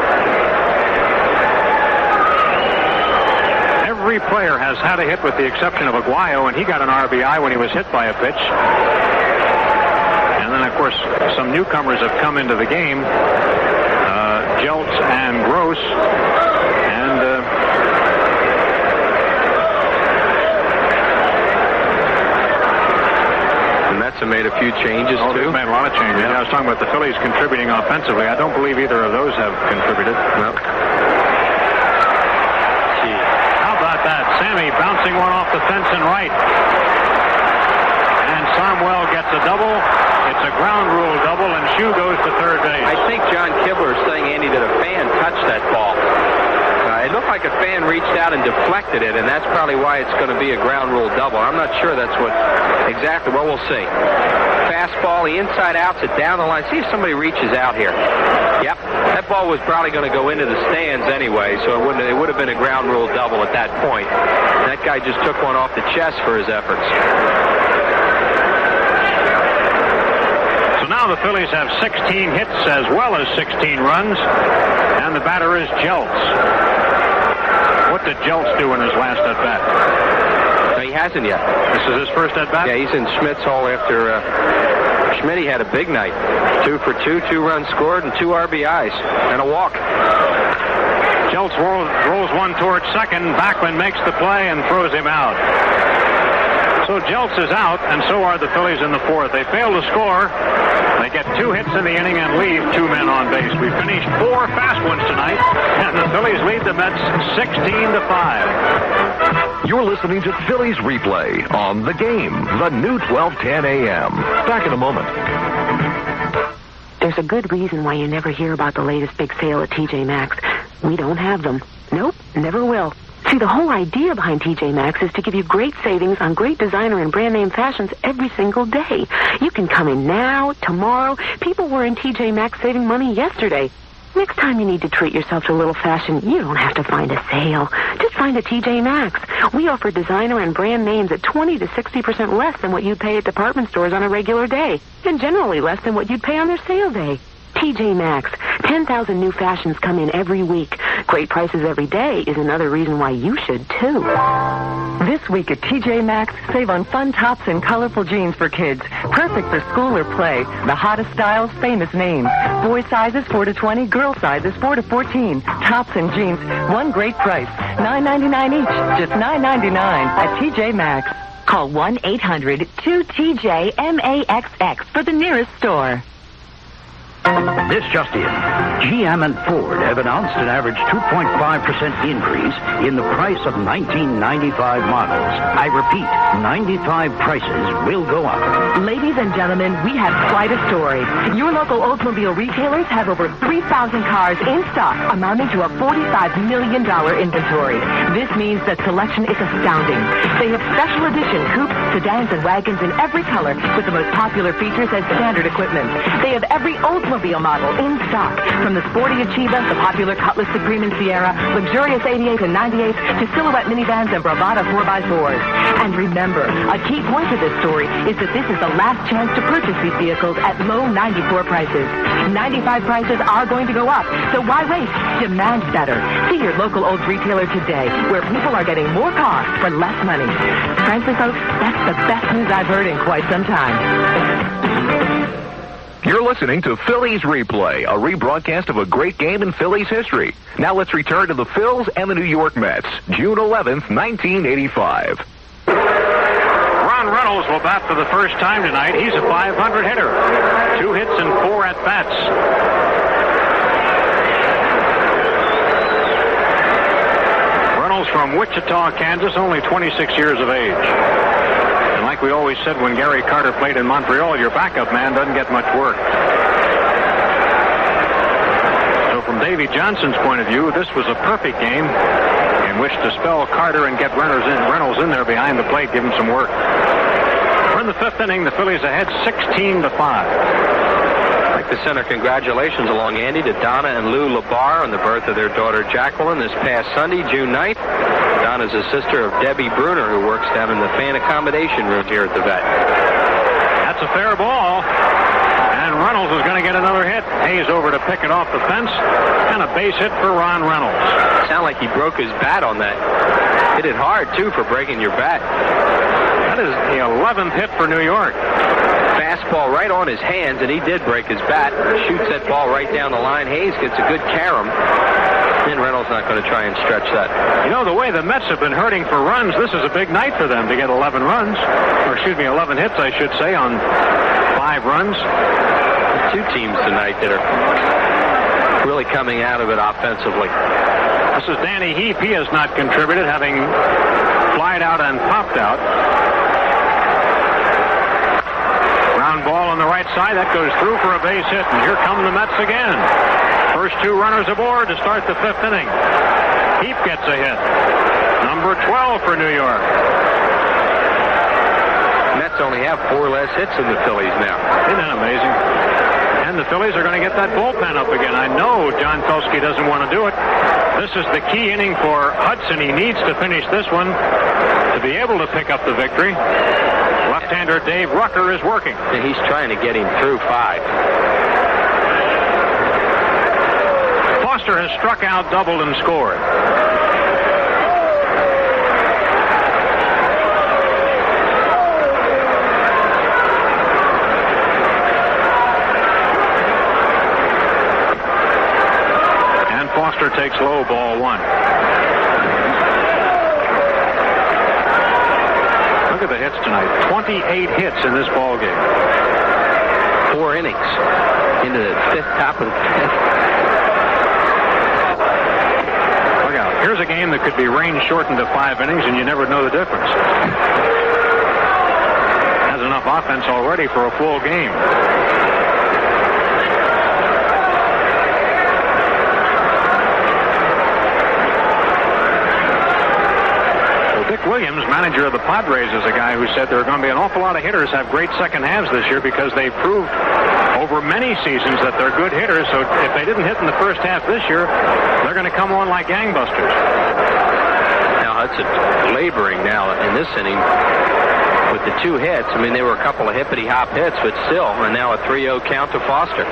A: Every player has had a hit with the exception of Aguayo, and he got an RBI when he was hit by a pitch. And then, of course, some newcomers have come into the game. Jeltz and Gross. And
B: Mets have made a few changes, too.
A: They've made a lot of changes. Yeah. I was talking about the Phillies contributing offensively. I don't believe either of those have contributed.
B: No.
A: That Sammy bouncing one off the fence and right. And Samuel gets a double. It's a ground rule double, and Shue goes to third base.
B: I think John Kibler is saying, Andy, that a fan touched that ball. It looked like a fan reached out and deflected it, and that's probably why it's going to be a ground rule double. I'm not sure that's what exactly. Well, we'll see. Fastball, the inside outs it down the line. See if somebody reaches out here. Yep, that ball was probably going to go into the stands anyway, so it would have been a ground rule double at that point. That guy just took one off the chest for his efforts.
A: So now the Phillies have 16 hits as well as 16 runs, and the batter is Jeltz. What did Jeltz do in his last at-bat?
B: No, he hasn't yet.
A: This is his first at-bat?
B: Yeah, he's in Schmidt's hole after Schmidt had a big night. 2 for 2, 2 runs scored, and 2 RBIs, and a walk.
A: Jeltz rolls one towards second. Backman makes the play and throws him out. So Jeltz is out, and so are the Phillies in the fourth. They fail to score. They get 2 hits in the inning and leave 2 men on base. We finished 4 fast ones tonight, and the Phillies lead the Mets 16-5.
C: You're listening to Phillies Replay on The Game, the new 1210 AM. Back in a moment.
H: There's a good reason why you never hear about the latest big sale at TJ Maxx. We don't have them. Nope, never will. See, the whole idea behind TJ Maxx is to give you great savings on great designer and brand name fashions every single day. You can come in now, tomorrow. People were in TJ Maxx saving money yesterday. Next time you need to treat yourself to a little fashion, you don't have to find a sale. Just find a TJ Maxx. We offer designer and brand names at 20 to 60% less than what you'd pay at department stores on a regular day, and generally less than what you'd pay on their sale day. TJ Maxx. 10,000 new fashions come in every week. Great prices every day is another reason why you should, too.
E: This week at TJ Maxx, save on fun tops and colorful jeans for kids. Perfect for school or play. The hottest styles, famous names. Boy sizes 4 to 20, girl sizes 4 to 14. Tops and jeans, one great price. $9.99 each, just $9.99 at TJ Maxx.
H: Call 1-800-2TJ-MAXX for the nearest store.
V: This just in. GM and Ford have announced an average 2.5% increase in the price of 1995 models. I repeat, 95 prices will go up.
E: Ladies and gentlemen, we have quite a story. Your local Oldsmobile retailers have over 3,000 cars in stock, amounting to a $45 million inventory. This means that selection is astounding. They have special edition coupes, sedans, and wagons in every color with the most popular features and standard equipment. They have every Oldsmobile model in stock, from the sporty Achieva, the popular Cutlass Supreme and Sierra, luxurious 88 and 98, to silhouette minivans and Bravada 4x4s. And remember, a key point to this story is that this is the last chance to purchase these vehicles at low 94 prices. 95 prices are going to go up, so why wait? Demand better. See your local Olds retailer today, where people are getting more cars for less money. Frankly, folks, that's the best news I've heard in quite some time.
C: You're listening to Phillies Replay, a rebroadcast of a great game in Phillies history. Now let's return to the Phils and the New York Mets, June 11th, 1985.
A: Ron Reynolds will bat for the first time tonight. He's a .500 hitter. 2 hits and 4 at-bats. Reynolds from Wichita, Kansas, only 26 years of age. Like we always said when Gary Carter played in Montreal, your backup man doesn't get much work. So from Davey Johnson's point of view, this was a perfect game in which to spell Carter and get Reynolds in there behind the plate, give him some work. We're in the 5th inning. The Phillies ahead 16-5.
B: I'd like to send our congratulations along, Andy, to Donna and Lou LaBar on the birth of their daughter Jacqueline this past Sunday, June 9th. Donna's a sister of Debbie Bruner, who works down in the fan accommodation room here at the vet.
A: That's a fair ball. And Reynolds is going to get another hit. Hayes over to pick it off the fence. And a base hit for Ron Reynolds.
B: Sound like he broke his bat on that. Hit it hard, too, for breaking your bat.
A: That is the 11th hit for New York.
B: Fastball right on his hands, and he did break his bat. Shoots that ball right down the line. Hayes gets a good carom. Then Reynolds not going to try and stretch that.
A: You know, the way the Mets have been hurting for runs, this is a big night for them to get 11 runs. Or, 11 hits, I should say, on 5 runs.
B: 2 teams tonight that are really coming out of it offensively.
A: This is Danny Heap. He has not contributed, having flied out and popped out. Ground ball on the right side. That goes through for a base hit. And here come the Mets again. First 2 runners aboard to start the 5th inning. Heap gets a hit. Number 12 for New York.
B: Mets only have 4 less hits than the Phillies now.
A: Isn't that amazing? And the Phillies are going to get that bullpen up again. I know John Felske doesn't want to do it. This is the key inning for Hudson. He needs to finish this one to be able to pick up the victory. Left-hander Dave Rucker is working.
B: And he's trying to get him through 5.
A: Foster has struck out, doubled, and scored. And Foster takes low, ball 1. Look Look at the hits tonight. 28 hits in this ball game.
B: 4 innings into the top of the fifth.
A: Look out. Here's a game that could be rain shortened to 5 innings, and you never know the difference. Has enough offense already for a full game. Dick Williams, manager of the Padres, is a guy who said there are going to be an awful lot of hitters have great second halves this year because they proved over many seasons that they're good hitters. So if they didn't hit in the first half this year, they're going to come on like gangbusters.
B: Now Hudson laboring now in this inning with the 2 hits. I mean, they were a couple of hippity-hop hits, but still, and now a 3-0 count to Foster.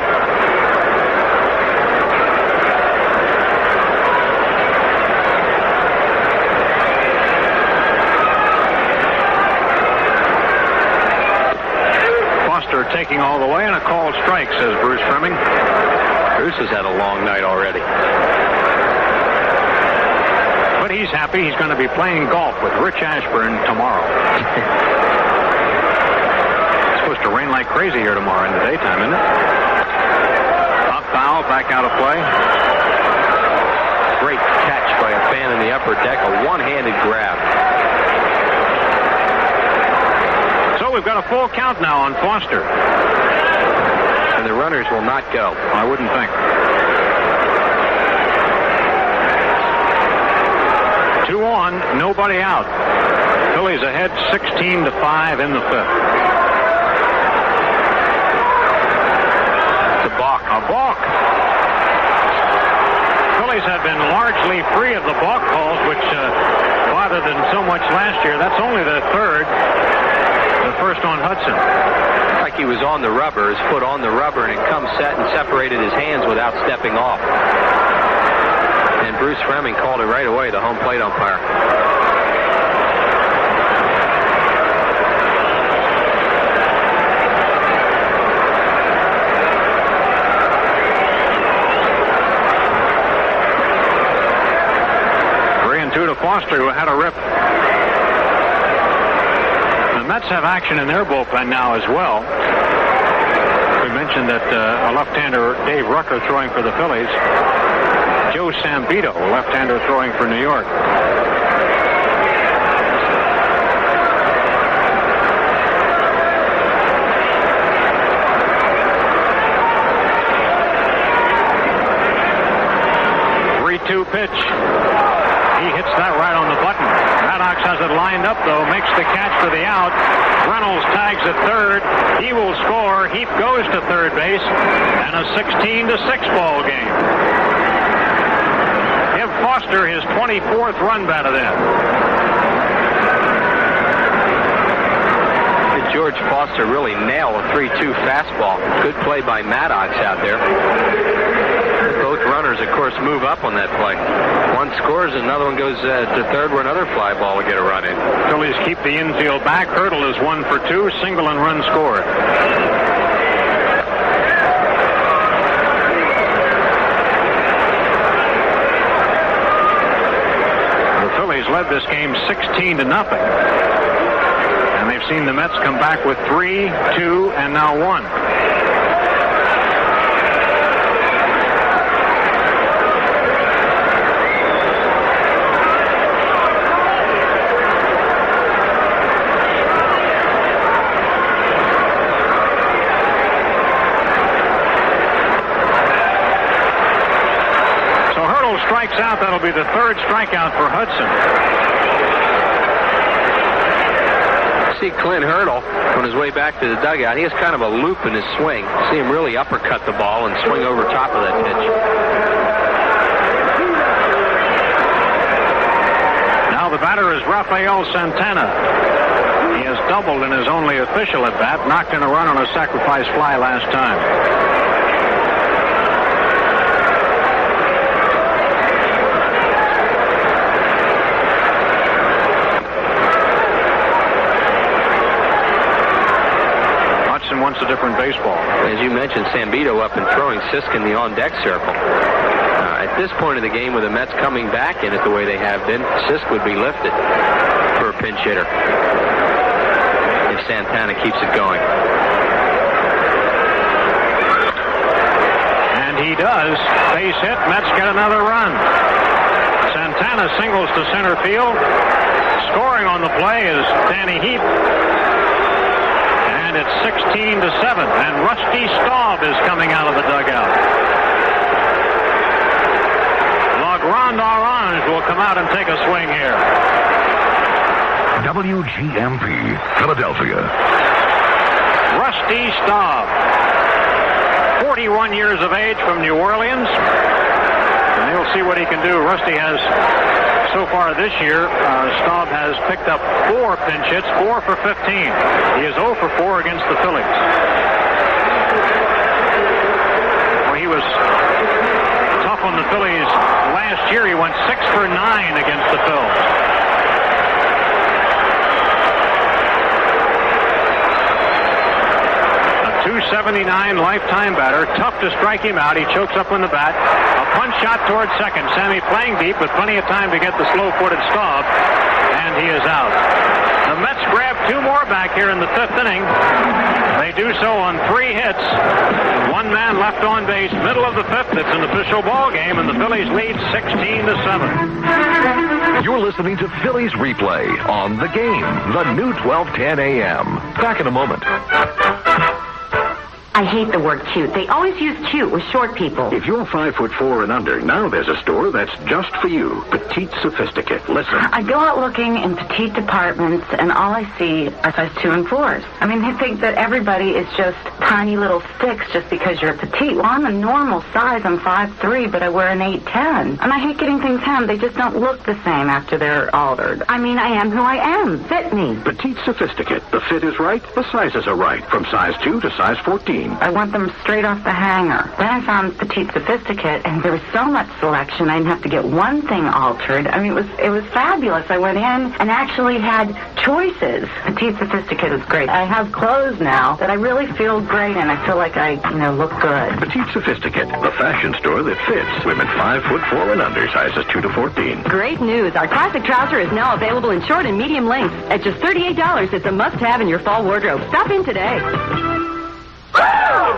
A: Taking all the way, and a called strike, says Bruce Fleming.
B: Bruce has had a long night already.
A: But he's happy. He's going to be playing golf with Rich Ashburn tomorrow. It's supposed to rain like crazy here tomorrow in the daytime, isn't it? Up foul, back out of play.
B: Great catch by a fan in the upper deck, a one-handed grab.
A: We've got a full count now on Foster.
B: And the runners will not go.
A: I wouldn't think. 2 on, nobody out. Phillies ahead 16-5 in the 5th.
B: It's a balk.
A: A balk. Phillies have been largely free of the balk calls, which bothered them so much last year. That's only the 3rd. The first on Hudson.
B: Like he was on the rubber, his foot on the rubber, and it comes set and separated his hands without stepping off. And Bruce Fleming called it right away, the home plate umpire.
A: To Foster, who had a rip. The Mets have action in their bullpen now as well. We mentioned that a left-hander, Dave Rucker, throwing for the Phillies. Joe Sambito, a left-hander, throwing for New York. Pitch. He hits that right on the button. Maddox has it lined up, though, makes the catch for the out. Reynolds tags at third. He will score. Heap goes to third base, and a 16-6 ball game. Give Foster his 24th run batted in.
B: George Foster really nailed a 3-2 fastball. Good play by Maddox out there. Both runners, of course, move up on that play. One scores, another one goes to third where another fly ball will get a run in.
A: Phillies keep the infield back. Hurdle is 1 for 2, single and run scored. The Phillies led this game 16-0. And they've seen the Mets come back with 3, 2, and now 1. So Hurdle strikes out. That'll be the 3rd strikeout for Hudson.
B: See Clint Hurdle on his way back to the dugout. He has kind of a loop in his swing. See him really uppercut the ball and swing over top of that pitch.
A: Now the batter is Rafael Santana. He has doubled in his only official at bat, knocked in a run on a sacrifice fly last time. Wants a different baseball.
B: As you mentioned, Sambito up and throwing, Sisk in the on-deck circle. At this point of the game, with the Mets coming back in it the way they have been, Sisk would be lifted for a pinch hitter. if Santana keeps it going.
A: And he does. Base hit. Mets get another run. Santana singles to center field. Scoring on the play is Danny Heap. And it's 16-7. And Rusty Staub is coming out of the dugout. La Grande Orange will come out and take a swing here.
C: WGMP, Philadelphia.
A: Rusty Staub. 41 years of age from New Orleans. And you'll see what he can do. Rusty has, so far this year, Staub has picked up 4 pinch hits, 4 for 15. He is 0 for 4 against the Phillies. Well, he was tough on the Phillies last year. He went 6 for 9 against the Phillies. .279 lifetime batter. Tough to strike him out. He chokes up on the bat. A punch shot towards second. Sammy playing deep with plenty of time to get the slow-footed Staub, and he is out. The Mets grab 2 more back here in the 5th inning. They do so on 3 hits. 1 man left on base. Middle of the 5th. It's an official ball game, and the Phillies lead 16-7.
C: You're listening to Phillies Replay on The Game, the new 1210 AM. Back in a moment.
E: I hate the word cute. They always use cute with short people.
S: If you're 5'4" and under, now there's a store that's just for you. Petite Sophisticate. Listen.
E: I go out looking in petite departments, and all I see are size 2 and 4s. I mean, they think that everybody is just tiny little sticks just because you're petite. Well, I'm a normal size. I'm 5'3", but I wear an 8'10". And I hate getting things hemmed. They just don't look the same after they're altered. I mean, I am who I am. Fit me.
S: Petite Sophisticate. The fit is right. The sizes are right. From size 2 to size 14.
E: I want them straight off the hanger. Then I found Petite Sophisticate, and there was so much selection, I didn't have to get one thing altered. I mean, it was fabulous. I went in and actually had choices. Petite Sophisticate is great. I have clothes now that I really feel great in. I feel like I, look good.
S: Petite Sophisticate, the fashion store that fits women 5'4" and under, sizes 2 to 14.
E: Great news. Our classic trouser is now available in short and medium lengths. At just $38, it's a must-have in your fall wardrobe. Stop in today.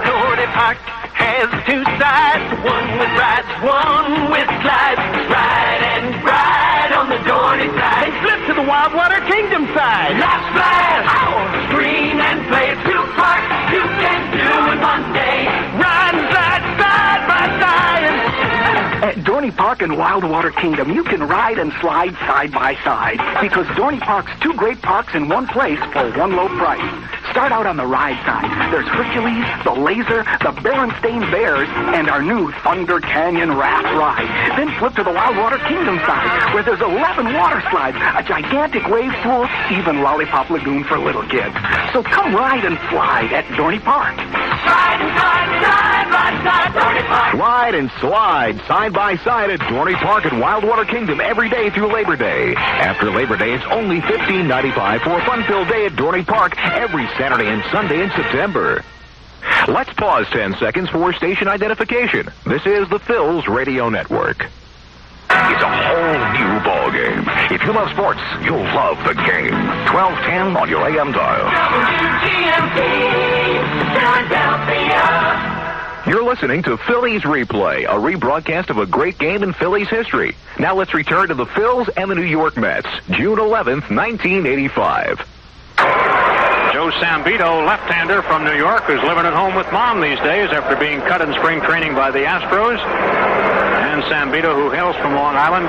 M: Dorney Park has 2 sides, one with rides, one with slides. Ride and ride on the Dorney side. Then flip to the Wildwater Kingdom side. Laugh, splash, scream and play. 2 parks you can do in one day. Ride and slide side by side.
G: At Dorney Park and Wildwater Kingdom, you can ride and slide side by side because Dorney Park's 2 great parks in one place for one low price. Start out on the ride side. There's Hercules, the Laser, the Berenstain Bears, and our new Thunder Canyon Raft ride. Then flip to the Wildwater Kingdom side, where there's 11 water slides, a gigantic wave pool, even Lollipop Lagoon for little kids. So come ride and slide at Dorney Park.
M: Ride and slide, side by side, Dorney Park.
C: Ride and slide side by side at Dorney Park and Wildwater Kingdom every day through Labor Day. After Labor Day, it's only $15.95 for a fun-filled day at Dorney Park every Saturday and Sunday in September. Let's pause 10 seconds for station identification. This is the Phil's Radio Network. It's a whole new ball game. If you love sports, you'll love the game. 1210 on your AM dial.
M: WGMP, Philadelphia.
C: You're listening to Phillies Replay, a rebroadcast of a great game in Phillies history. Now let's return to the Phils and the New York Mets, June 11th, 1985.
A: Joe Sambito, left-hander from New York, who's living at home with Mom these days after being cut in spring training by the Astros. And Sambito, who hails from Long Island,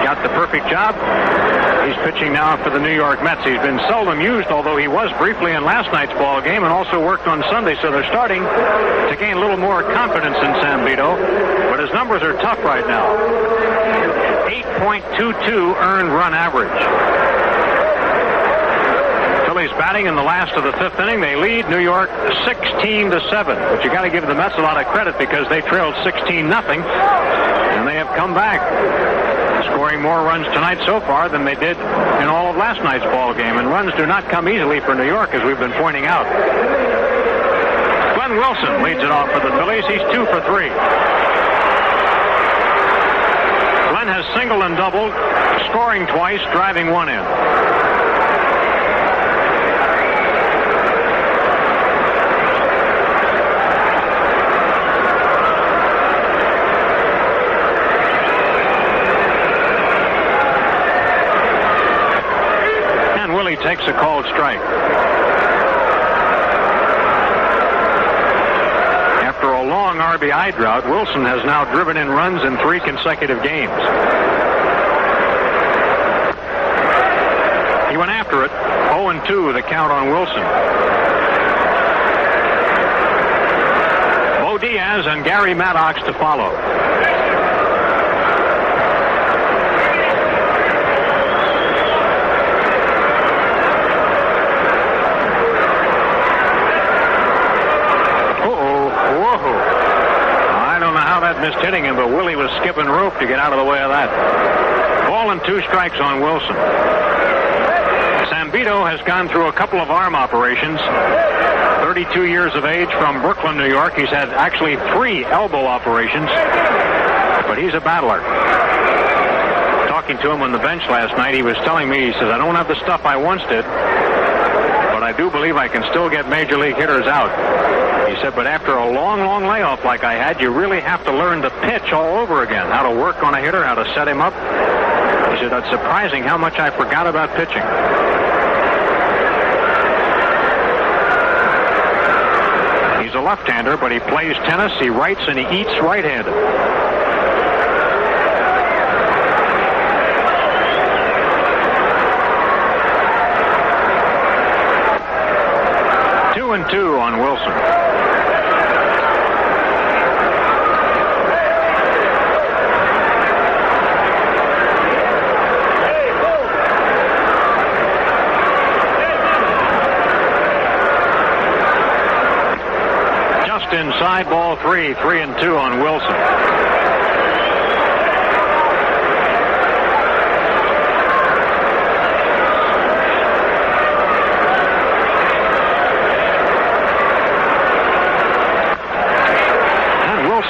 A: got the perfect job. He's pitching now for the New York Mets. He's been seldom used, although he was briefly in last night's ball game and also worked on Sunday, so they're starting to gain a little more confidence in Sambito. But his numbers are tough right now. 8.22 earned run average. Phillies batting in the last of the 5th inning. They lead New York 16-7. But you got to give the Mets a lot of credit because they trailed 16-0, and they have come back, scoring more runs tonight so far than they did in all of last night's ball game. And runs do not come easily for New York, as we've been pointing out. Glenn Wilson leads it off for the Phillies. He's 2 for 3. Glenn has singled and doubled, scoring twice, driving one in. takes a called strike. After a long RBI drought, Wilson has now driven in runs in 3 consecutive games. He went after it. 0-2 the count on Wilson. Bo Diaz and Gary Maddox to follow. Missed hitting him, but Willie was skipping rope to get out of the way of that. Ball and 2 strikes on Wilson. Zambito has gone through a couple of arm operations. 32 years of age from Brooklyn, New York. He's had actually 3 elbow operations, but he's a battler. Talking to him on the bench last night, he was telling me, he says, I don't have the stuff I once did, but I do believe I can still get major league hitters out. He said, but after a long, long layoff like I had, you really have to learn to pitch all over again, how to work on a hitter, how to set him up. He said, it's surprising how much I forgot about pitching. He's a left-hander, but he plays tennis, he writes, and he eats right-handed. And 2 on Wilson. Just inside, ball 3, 3-2 on Wilson.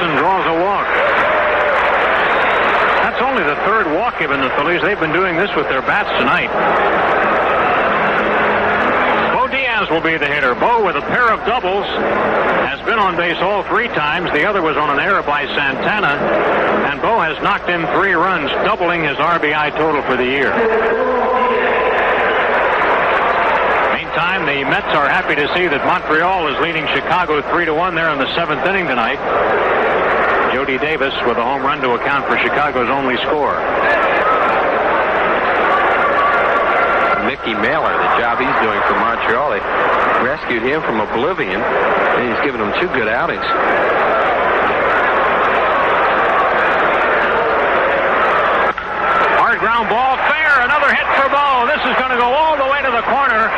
A: Draws a walk. That's only the 3rd walk given the Phillies. They've been doing this with their bats tonight. Bo Diaz will be the hitter. Bo, with a pair of doubles, has been on base all 3 times. The other was on an error by Santana. And Bo has knocked in 3 runs, doubling his RBI total for the year. Meantime, the Mets are happy to see that Montreal is leading Chicago 3-1 there in the 7th inning tonight. Jody Davis with a home run to account for Chicago's only score.
B: Mickey Mailer, the job he's doing for Montreal. They rescued him from oblivion, and he's given them 2 good outings.
A: Hard ground ball, fair, another hit for Bo. This is going to go all the way to the corner.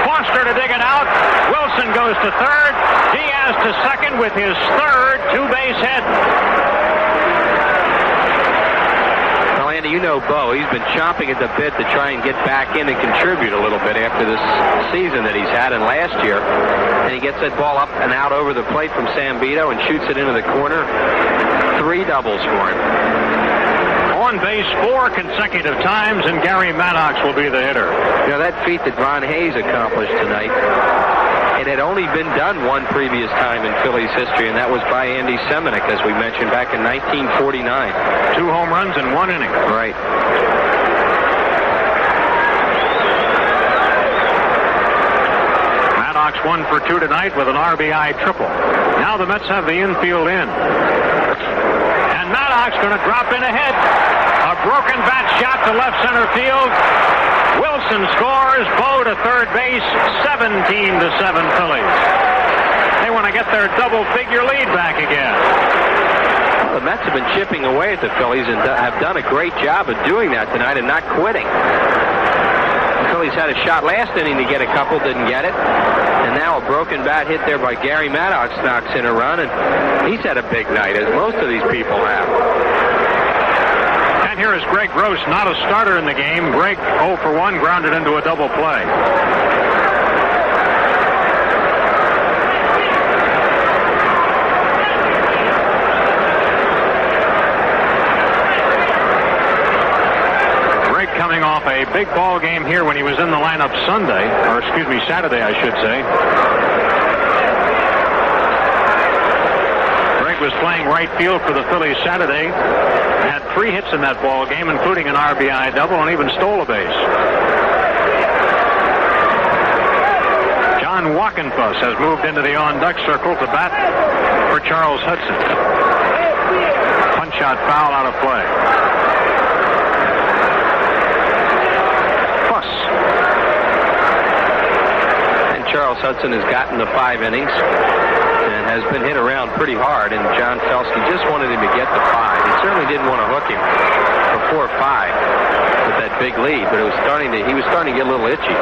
A: Foster to dig it out. Wilson goes to third. Diaz to second with his 3rd 2-base hit.
B: Well, Andy, you know Bo. He's been chomping at the bit to try and get back in and contribute a little bit after this season that he's had and last year. And he gets that ball up and out over the plate from Zambito and shoots it into the corner. 3 doubles for him.
A: On base 4 consecutive times, and Gary Maddox will be the hitter.
B: You know, that feat that Ron Hayes accomplished tonight, it had only been done one previous time in Phillies history, and that was by Andy Semenick, as we mentioned, back in 1949.
A: 2 home runs in 1 inning.
B: Right.
A: Maddox 1 for 2 tonight with an RBI triple. Now the Mets have the infield in. And Maddox going to drop in ahead. A broken bat shot to left center field. Wilson scores. Bo to third base. 17-7 Phillies. They want to get their double-figure lead back again.
B: The Mets have been chipping away at the Phillies and have done a great job of doing that tonight and not quitting. The Phillies had a shot last inning to get a couple, didn't get it. And now a broken bat hit there by Gary Maddox knocks in a run, and he's had a big night, as most of these people have.
A: And here is Greg Gross, not a starter in the game. Greg 0 for 1, grounded into a double play. Coming off a big ball game here when he was in the lineup Saturday, I should say. Greg was playing right field for the Phillies Saturday. Had 3 hits in that ball game, including an RBI double, and even stole a base. John Walkenfuss has moved into the on-deck circle to bat for Charles Hudson. Punch-out foul out of play. Fuss.
B: And Charles Hudson has gotten to 5 innings and has been hit around pretty hard, and John Felsky just wanted him to get to 5. He certainly didn't want to hook him for 4 or 5 with that big lead, but he was starting to get a little itchy.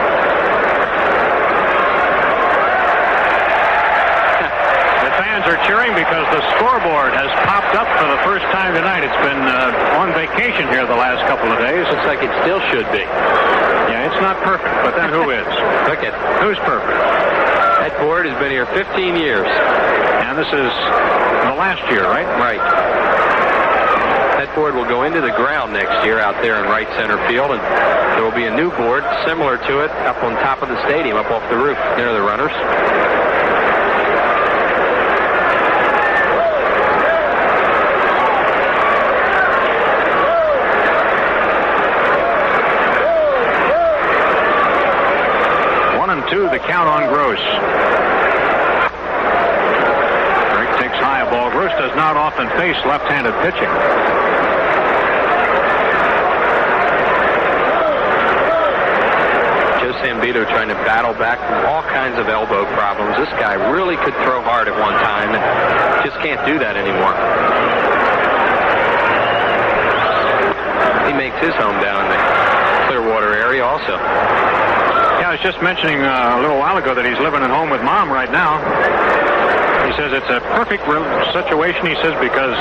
A: Are cheering because the scoreboard has popped up for the first time tonight. It's been on vacation here the last couple of days.
B: Looks like it still should be.
A: Yeah, it's not perfect, but then who is?
B: Look at
A: who's perfect?
B: That board has been here 15 years.
A: And this is the last year, right?
B: Right. That board will go into the ground next year out there in right center field, and there will be a new board similar to it up on top of the stadium, up off the roof near the runners.
A: The count on Gross. Drake takes high ball. Gross does not often face left-handed pitching.
B: Joe Sambito trying to battle back from all kinds of elbow problems. This guy really could throw hard at one time and just can't do that anymore. He makes his home down in the Clearwater area also.
A: I was just mentioning a little while ago that he's living at home with Mom right now. He says it's a perfect situation, he says, because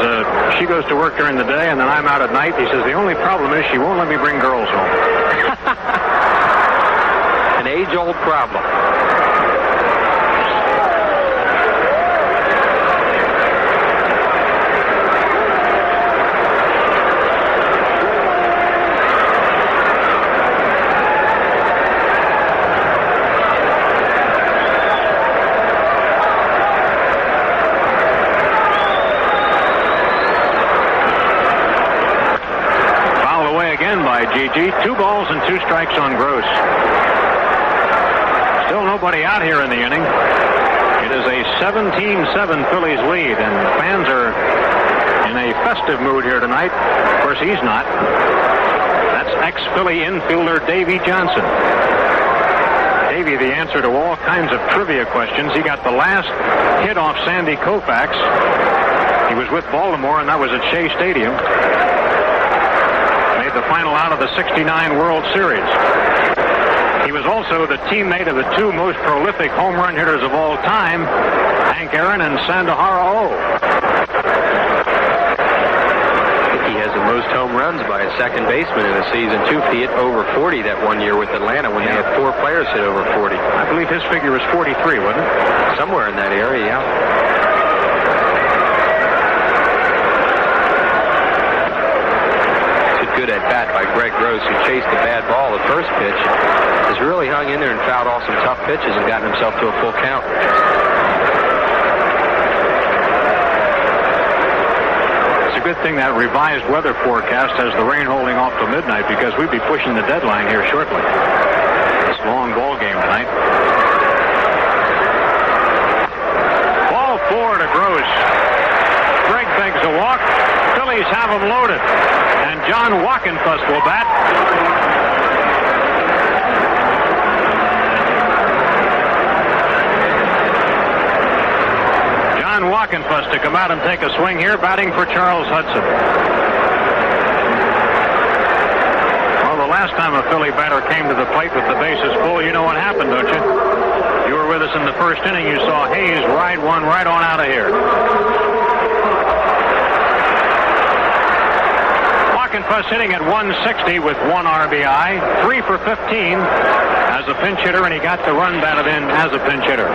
A: she goes to work during the day and then I'm out at night. He says the only problem is she won't let me bring girls home.
B: An age-old problem.
A: GG. 2 balls and 2 strikes on Gross. Still nobody out here in the inning. It is a 17-7 Phillies lead, and the fans are in a festive mood here tonight. Of course, he's not. That's ex-Philly infielder Davey Johnson. Davey, the answer to all kinds of trivia questions. He got the last hit off Sandy Koufax. He was with Baltimore, and that was at Shea Stadium. The final out of the '69 World Series. He was also the teammate of the 2 most prolific home run hitters of all time, Hank Aaron and Sandahara O.
B: He has the most home runs by a second baseman in a season, too. He hit over 40 that one year with Atlanta when they had 4 players hit over 40.
A: I believe his figure was 43, wasn't it?
B: Somewhere in that area, yeah. Good at bat by Greg Gross, who chased the bad ball the first pitch, has really hung in there and fouled off some tough pitches and gotten himself to a full count.
A: It's a good thing that revised weather forecast has the rain holding off till midnight, because we'd be pushing the deadline here shortly. This long ball game tonight. Ball 4 to Gross. Greg begs a walk. Phillies have him loaded. And John Walkenfuss will bat. John Walkenfuss to come out and take a swing here, batting for Charles Hudson. Well, the last time a Philly batter came to the plate with the bases full, you know what happened, don't you? You were with us in the first inning. You saw Hayes ride one right on out of here. Walkenfuss hitting at 160 with 1 RBI, 3 for 15 as a pinch hitter, and he got the run batted in as a pinch hitter.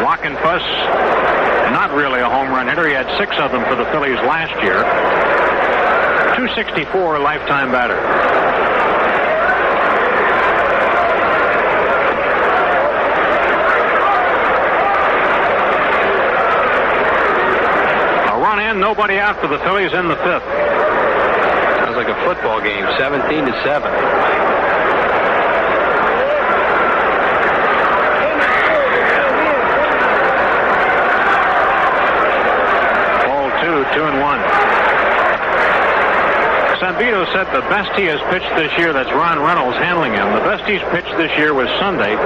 A: Walkenfuss, not really a home run hitter. He had 6 of them for the Phillies last year. 264 lifetime batter. Nobody out for the Phillies in the 5th.
B: like a football game, 17-7.
A: Ball 2-1. Sambito said the best he has pitched this year, that's Ron Reynolds handling him, the best he's pitched this year was Sunday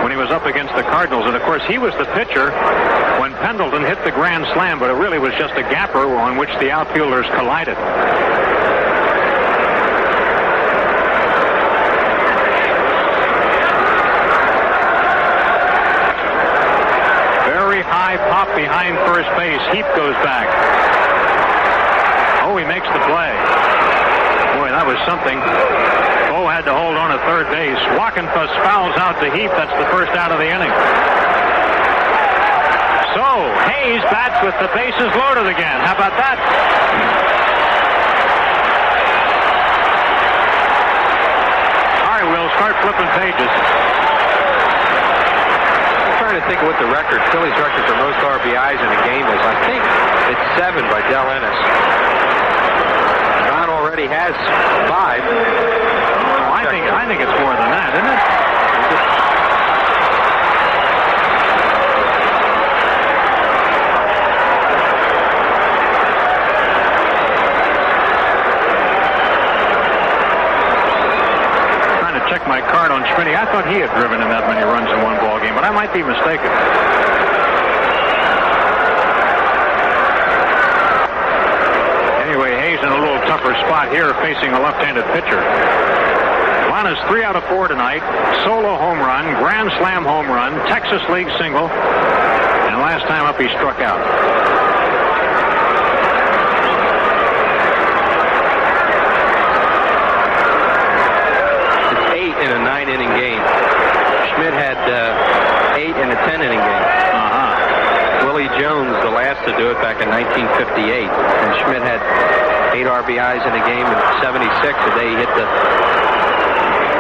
A: when he was up against the Cardinals. And, of course, he was the pitcher when Pendleton hit the grand slam, but it really was just a gapper on which the outfielders collided. Very high pop behind first base. Heap goes back. Oh, he makes the play. Boy, that was something. Bo had to hold on at third base. Wackenfuss fouls out to Heap. That's the first out of the inning. So, Hayes bats with the bases loaded again. How about that? All right, we'll start flipping pages.
B: I'm trying to think of what the record, Phillies record for most RBIs in a game is. I think it's 7 by Del Ennis. Ron already has 5.
A: I think it's more than that, isn't it? Trying to check my card on Schmitty. I thought he had driven in that many runs in one ball game, but I might be mistaken. Anyway, Hayes in a little tougher spot here facing a left-handed pitcher. Is 3 out of 4 tonight. Solo home run, grand slam home run, Texas League single, and last time up he struck out.
B: It's 8 in a 9-inning game. Schmidt had 8 in a 10-inning game. Willie Jones, the last to do it back in 1958, and Schmidt had 8 RBIs in a game in 76. The day he hit the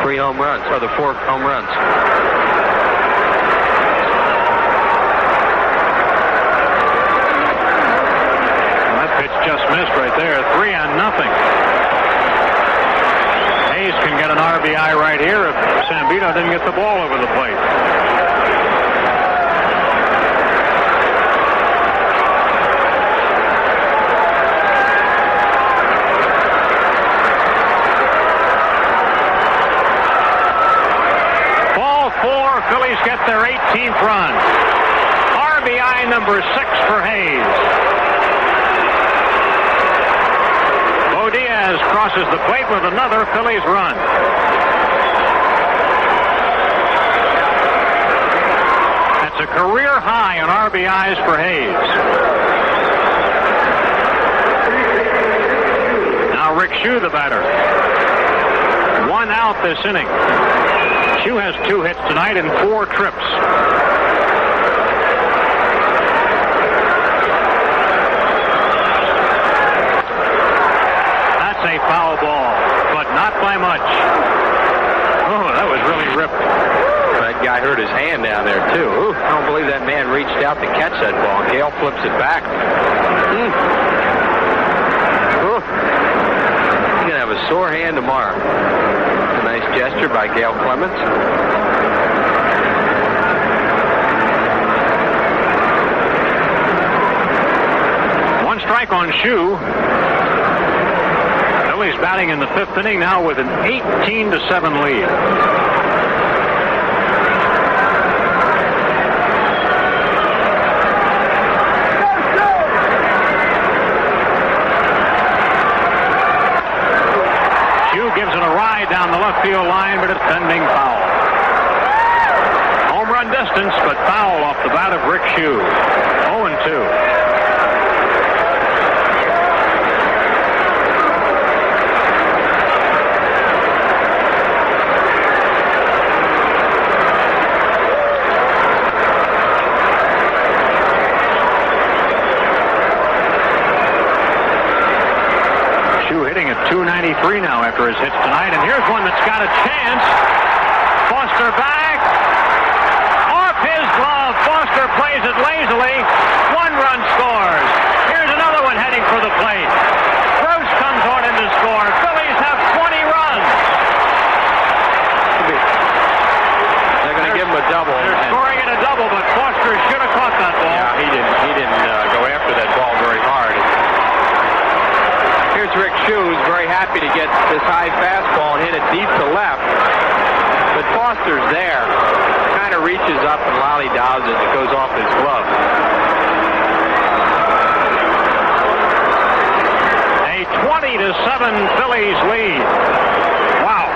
B: 3 home runs, or the 4 home runs.
A: Well, that pitch just missed right there. 3-0. Hayes can get an RBI right here if Sambito didn't get the ball over the plate. Phillies get their 18th run. RBI number 6 for Hayes. Bo Diaz crosses the plate with another Phillies run. That's a career high in RBIs for Hayes. Now Rick Shue, the batter. 1 out this inning. Shue has 2 hits tonight and 4 trips. That's a foul ball, but not by much. Oh, that was really ripped.
B: That guy hurt his hand down there, too. Ooh, I don't believe that man reached out to catch that ball. Gale flips it back. Ooh. He's going to have a sore hand tomorrow. Nice gesture by Gale Clements.
A: One strike on Shue. Phillies batting in the 5th inning now with an 18-7 lead. Down the left field line, but it's pending foul. Home run distance, but foul off the bat of Rick Shue. 0-2. .293 now after his hits tonight, and here's one that's got a chance. Foster back. Off his glove. Foster plays it lazily. 1 run scores. Here's another one heading for the plate. Gross comes on in to score.
B: happy to get this high fastball and hit it deep to left. But Foster's there. Kind of reaches up and lollydobs it. It goes off his glove.
A: A 20-7 Phillies lead. Wow.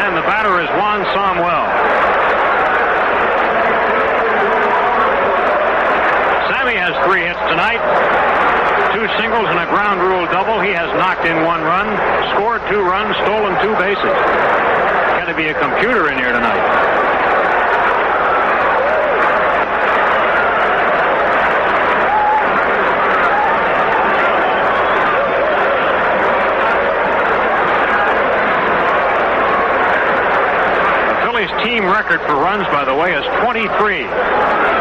A: And the batter is Juan Samuel. Sammy has 3 hits tonight. 2 singles and a ground rule double. He has knocked in 1 run, scored 2 runs, stolen 2 bases. Got to be a computer in here tonight. Team record for runs, by the way, is 23.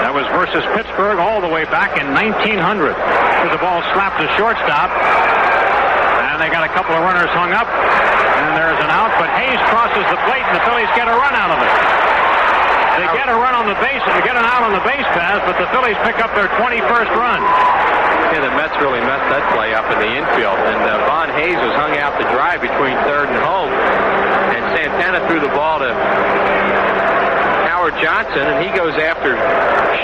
A: That was versus Pittsburgh all the way back in 1900. There's a ball slapped to shortstop, and they got a couple of runners hung up, and there's an out, but Hayes crosses the plate, and the Phillies get a run out of it. They get a run on the base, and they get an out on the base pass, but the Phillies pick up their 21st run.
B: Yeah, the Mets really messed that play up in the infield, and Von Hayes was hung out to dry between third and home, and Santana threw the ball to Howard Johnson, and he goes after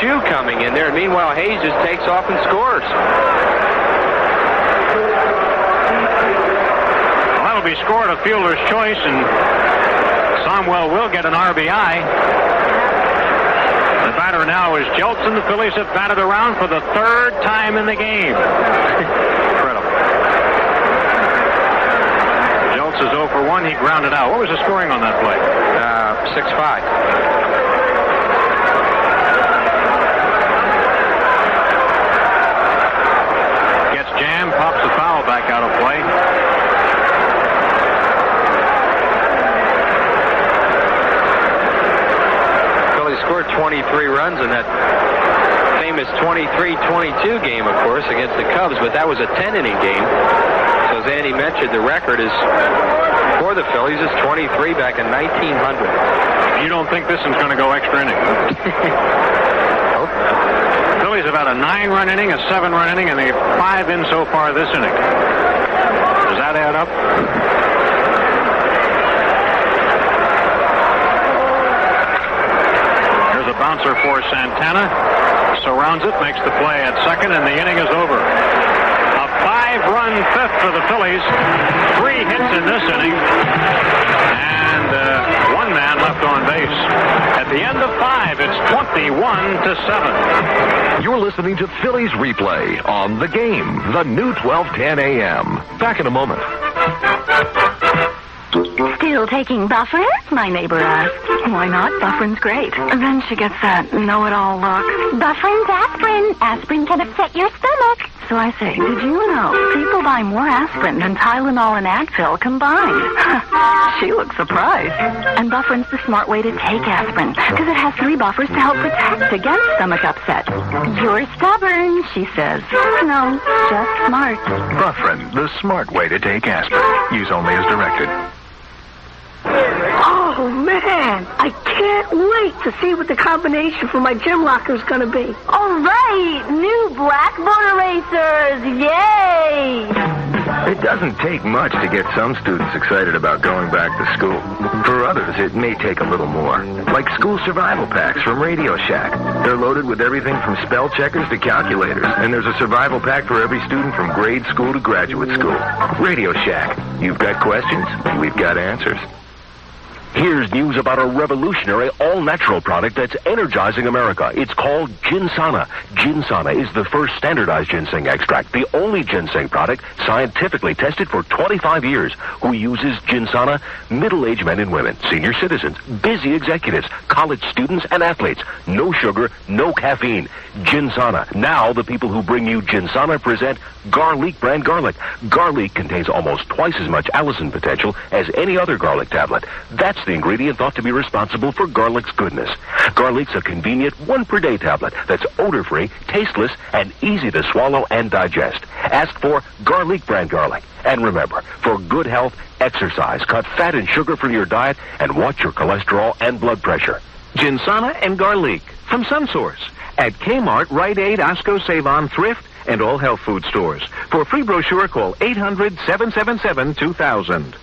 B: Shue coming in there. And meanwhile, Hayes just takes off and scores.
A: Well, that'll be scored a fielder's choice, and Samuel will get an RBI. The batter now is Jeltsin. The Phillies have batted around for the 3rd time in the game. Incredible. Jeltz is 0 for 1. He grounded out. What was the scoring on that play?
B: 6-5.
A: Jam, pops the foul back out of play.
B: Phillies scored 23 runs in that famous 23-22 game, of course, against the Cubs, but that was a 10-inning game. So as Andy mentioned, the record is for the Phillies is 23 back in 1900.
A: You don't think this one's going to go extra inning? Phillies have had a 9-run inning, a 7-run inning, and they've 5 in so far this inning. Does that add up? Here's a bouncer for Santana. Surrounds it, makes the play at second, and the inning is over. A 5-run 5th for the Phillies. 3 hits in this inning. And 1 man left on base. At the end of 5, it's 21-7.
C: You're listening to Phillies Replay on The Game, the new 1210 AM. Back in a moment.
I: Still taking Buffer? My neighbor asked. Why not? Buffer's great. And then she gets that know-it-all look. Buffer's aspirin. Aspirin can upset your stomach. So I say, did you know people buy more aspirin than Tylenol and Advil combined? She looks surprised. And Buffer's the smart way to take aspirin, because it has 3 buffers to help protect against stomach upset. You're stubborn, she says. No, just smart.
S: Bufferin, the smart way to take aspirin. Use only as directed.
J: Oh, man. I can't wait to see what the combination for my gym locker is going to be.
I: All right. New Blackboard erasers. Yay!
K: It doesn't take much to get some students excited about going back to school. For others, it may take a little more. Like school survival packs from Radio Shack. They're loaded with everything from spell checkers to calculators. And there's a survival pack for every student from grade school to graduate school. Radio Shack. You've got questions, we've got answers.
W: Here's news about a revolutionary all-natural product that's energizing America. It's called Ginsana. Ginsana is the first standardized ginseng extract, the only ginseng product scientifically tested for 25 years. Who uses Ginsana? Middle-aged men and women, senior citizens, busy executives, college students, and athletes. No sugar, no caffeine. Ginsana. Now the people who bring you Ginsana present Garlic brand garlic. Garlic contains almost twice as much allicin potential as any other garlic tablet. That's the ingredient thought to be responsible for garlic's goodness. Garlic's a convenient 1-per-day tablet that's odor-free, tasteless, and easy to swallow and digest. Ask for Garlic brand garlic. And remember, for good health, exercise, cut fat and sugar from your diet, and watch your cholesterol and blood pressure.
X: Ginsana and Garlic from SunSource.
F: at Kmart, Rite Aid, Osco, Save-On, Thrift, and all health food stores. For a free brochure, call 800-777-2000.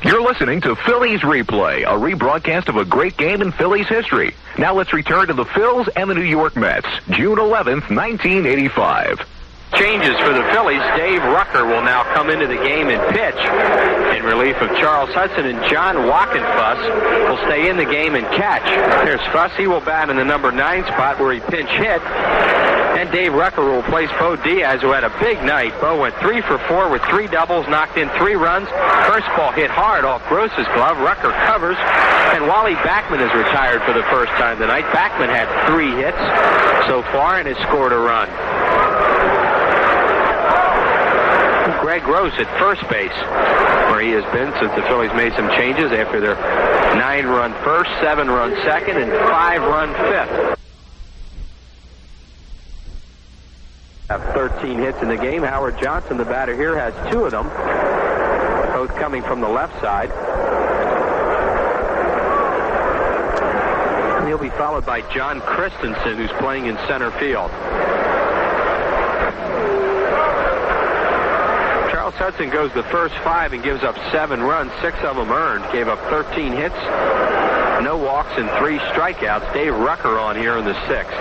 W: You're listening to Phillies Replay, a rebroadcast of a great game in Phillies history. Now let's return to the Phils and the New York Mets, June 11th, 1985.
B: Changes for the Phillies. Dave Rucker will now come into the game and pitch in relief of Charles Hudson, and John Wackenfuss will stay in the game and catch. There's Fuss. He will bat in the number 9 spot where he pinch hit. And Dave Rucker will replace Bo Diaz, who had a big night. Bo went 3 for 4 with 3 doubles, knocked in 3 runs. First ball hit hard off Gross's glove. Rucker covers. And Wally Backman is retired for the first time tonight. Backman had 3 hits so far and has scored a run. Greg Gross at first base, where he has been since the Phillies made some changes after their 9-run first, 7-run second, and 5-run fifth. Have 13 hits in the game. Howard Johnson, the batter here, has 2 of them, both coming from the left side. And he'll be followed by John Christensen, who's playing in center field. Charles Hudson goes the first 5 and gives up 7 runs, 6 of them earned. Gave up 13 hits, no walks, and 3 strikeouts. Dave Rucker on here in the 6th.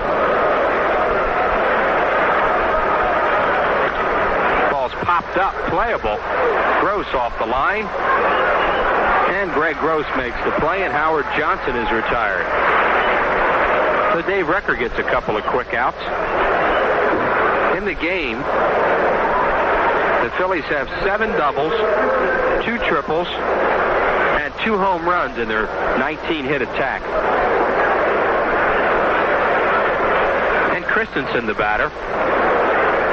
B: Ball's popped up, playable. Gross off the line. And Greg Gross makes the play, and Howard Johnson is retired. So Dave Rucker gets a couple of quick outs. In the game, the Phillies have 7 doubles, 2 triples, and 2 home runs in their 19-hit attack. And Christensen, the batter,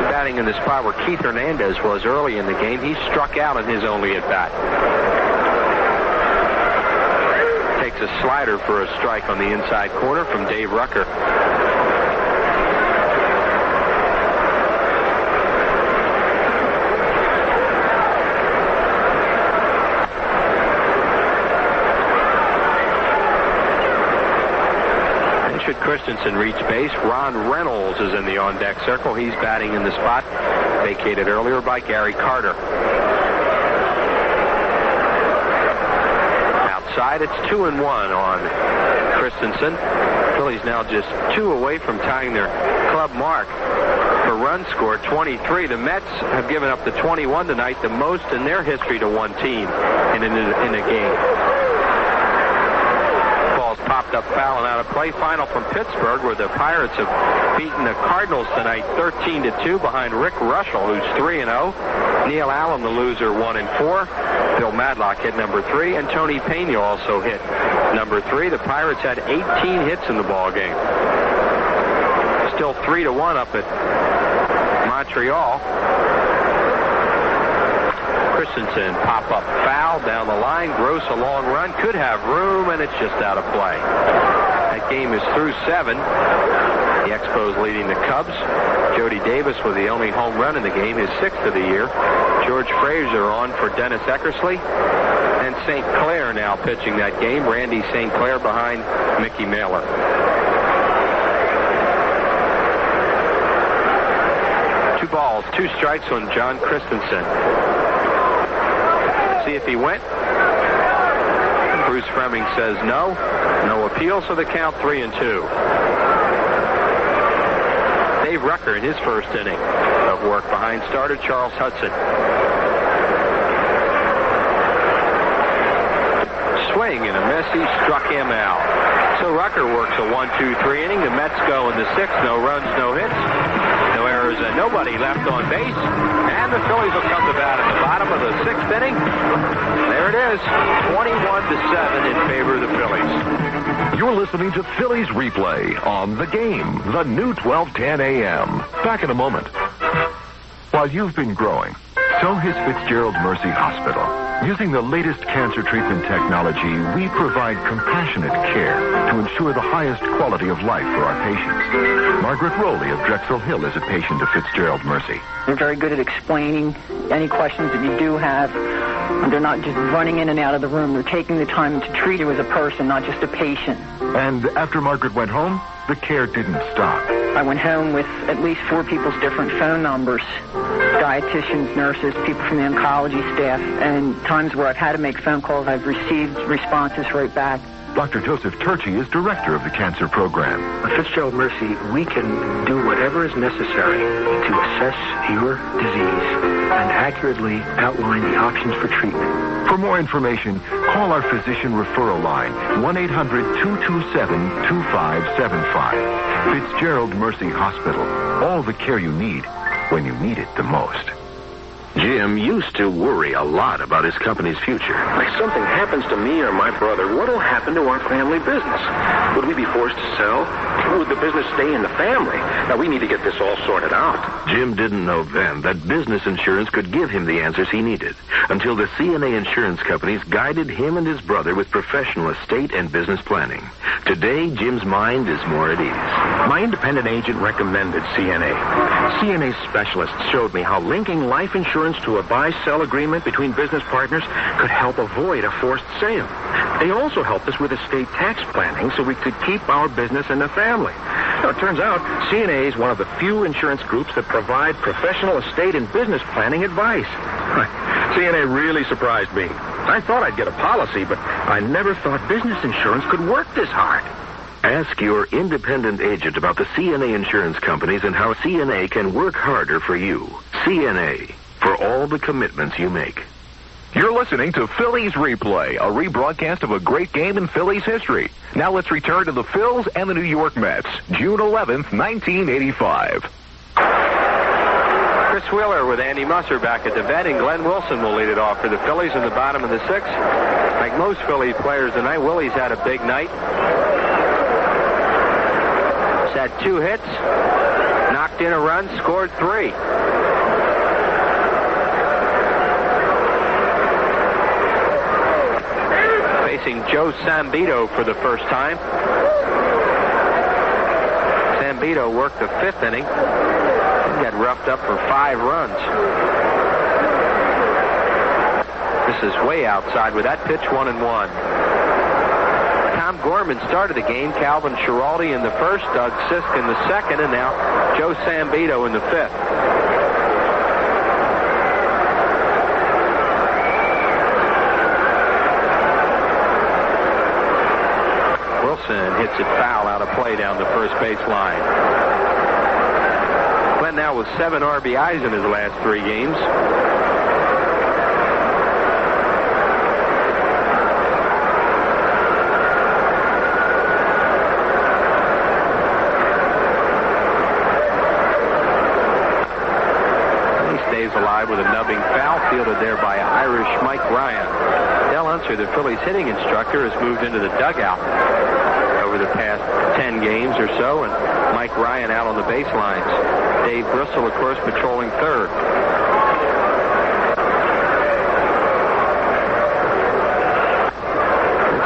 B: batting in the spot where Keith Hernandez was early in the game. He struck out in his only at-bat. Takes a slider for a strike on the inside corner from Dave Rucker. Should Christensen reach base, Ron Reynolds is in the on-deck circle. He's batting in the spot vacated earlier by Gary Carter. Outside, it's 2-1 on Christensen. Phillies now just 2 away from tying their club mark for runs scored, 23. The Mets have given up the 21 tonight, the most in their history to one team in a game. Popped up foul and out of play. Final from Pittsburgh, where the Pirates have beaten the Cardinals tonight 13-2 behind Rick Russell, who's 3-0. Neil Allen, the loser, 1-4. Bill Madlock hit number 3, and Tony Pena also hit number 3. The Pirates had 18 hits in the ball game. Still 3-1 up at Montreal. Christensen pop-up foul down the line. Gross a long run. Could have room, and it's just out of play. That game is through 7. The Expos leading the Cubs. Jody Davis with the only home run in the game, his 6th of the year. George Frazier on for Dennis Eckersley. And St. Clair now pitching that game. Randy St. Clair behind Mickey Mailer. Two balls, 2 strikes on John Christensen. See if he went. Bruce Fleming says no. No appeal, so the count 3-2. Dave Rucker in his first inning of work behind starter Charles Hudson. Swing and a miss. He struck him out. So Rucker works a 1-2-3 inning. The Mets go in the 6th. No runs, no hits. No errors, and nobody left on base. And the Phillies will come to bat at the bottom of the 6th inning. There it is, 21-7 in favor of the Phillies.
C: You're listening to Phillies Replay on The Game, the new 1210 AM. Back in a moment. While you've been growing, so has Fitzgerald Mercy Hospital. Using the latest cancer treatment technology, we provide compassionate care to ensure the highest quality of life for our patients. Margaret Rowley of Drexel Hill is a patient of Fitzgerald Mercy.
D: They're very good at explaining any questions that you do have. They're not just running in and out of the room. They're taking the time to treat you as a person, not just a patient.
C: And after Margaret went home, the care didn't stop.
D: I went home with at least 4 people's different phone numbers, dietitians, nurses, people from the oncology staff, and times where I've had to make phone calls, I've received responses right back.
C: Dr. Joseph Turchi is director of the cancer program.
N: At Fitzgerald Mercy, we can do whatever is necessary to assess your disease and accurately outline the options for treatment.
C: For more information, call our physician referral line, 1-800-227-2575. Fitzgerald Mercy Hospital. All the care you need when you need it the most.
W: Jim used to worry a lot about his company's future.
S: If something happens to me or my brother, what'll happen to our family business? Would we be forced to sell? Would the business stay in the family? Now, we need to get this all sorted out.
W: Jim didn't know then that business insurance could give him the answers he needed, until the CNA insurance companies guided him and his brother with professional estate and business planning. Today, Jim's mind is more at ease.
S: My independent agent recommended CNA. CNA specialists showed me how linking life insurance to a buy-sell agreement between business partners could help avoid a forced sale. They also helped us with estate tax planning so we could keep our business in the family. Now, it turns out CNA is one of the few insurance groups that provide professional estate and business planning advice. CNA really surprised me. I thought I'd get a policy, but I never thought business insurance could work this hard.
W: Ask your independent agent about the CNA insurance companies and how CNA can work harder for you. CNA, for all the commitments you make.
C: You're listening to Phillies Replay, a rebroadcast of a great game in Phillies history. Now let's return to the Phils and the New York Mets, June 11th, 1985.
B: Chris Wheeler with Andy Musser back at the vet, and Glenn Wilson will lead it off for the Phillies in the bottom of the 6th. Like most Phillies players tonight, Willie's had a big night. He's had 2 hits, knocked in a run, scored 3. Facing Joe Sambito for the first time. Sambito worked the 5th inning. He got roughed up for 5 runs. This is way outside with that pitch, 1-1. Tom Gorman started the game. Calvin Schiraldi in the 1st, Doug Sisk in the 2nd, and now Joe Sambito in the 5th. Wilson hits it foul out of play down the first baseline. Glenn now with 7 RBIs in his last 3 games. He stays alive with a nubbing foul fielded there by Irish Mike Ryan. Del Unser, the Phillies hitting instructor, has moved into the dugout over the past 10 games or so, and Mike Ryan out on the baselines. Dave Bristol, of course, patrolling 3rd.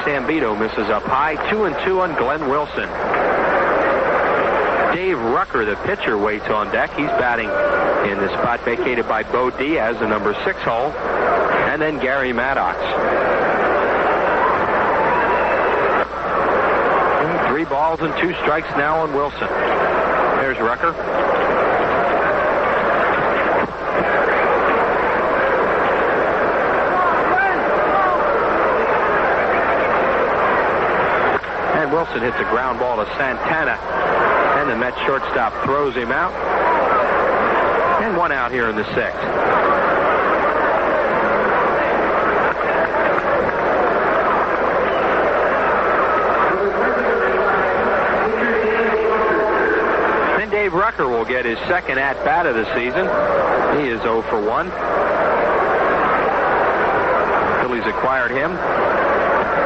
B: Sambito misses up high. 2-2 on Glenn Wilson. Dave Rucker, the pitcher, waits on deck. He's batting in the spot vacated by Bo Diaz, the number 6 hole, and then Gary Maddox. 3 balls and 2 strikes now on Wilson. There's Rucker. And Wilson hits a ground ball to Santana. And the Mets shortstop throws him out. And 1 out here in the 6th. Dave Rucker will get his 2nd at-bat of the season. He is 0 for 1. Phillies acquired him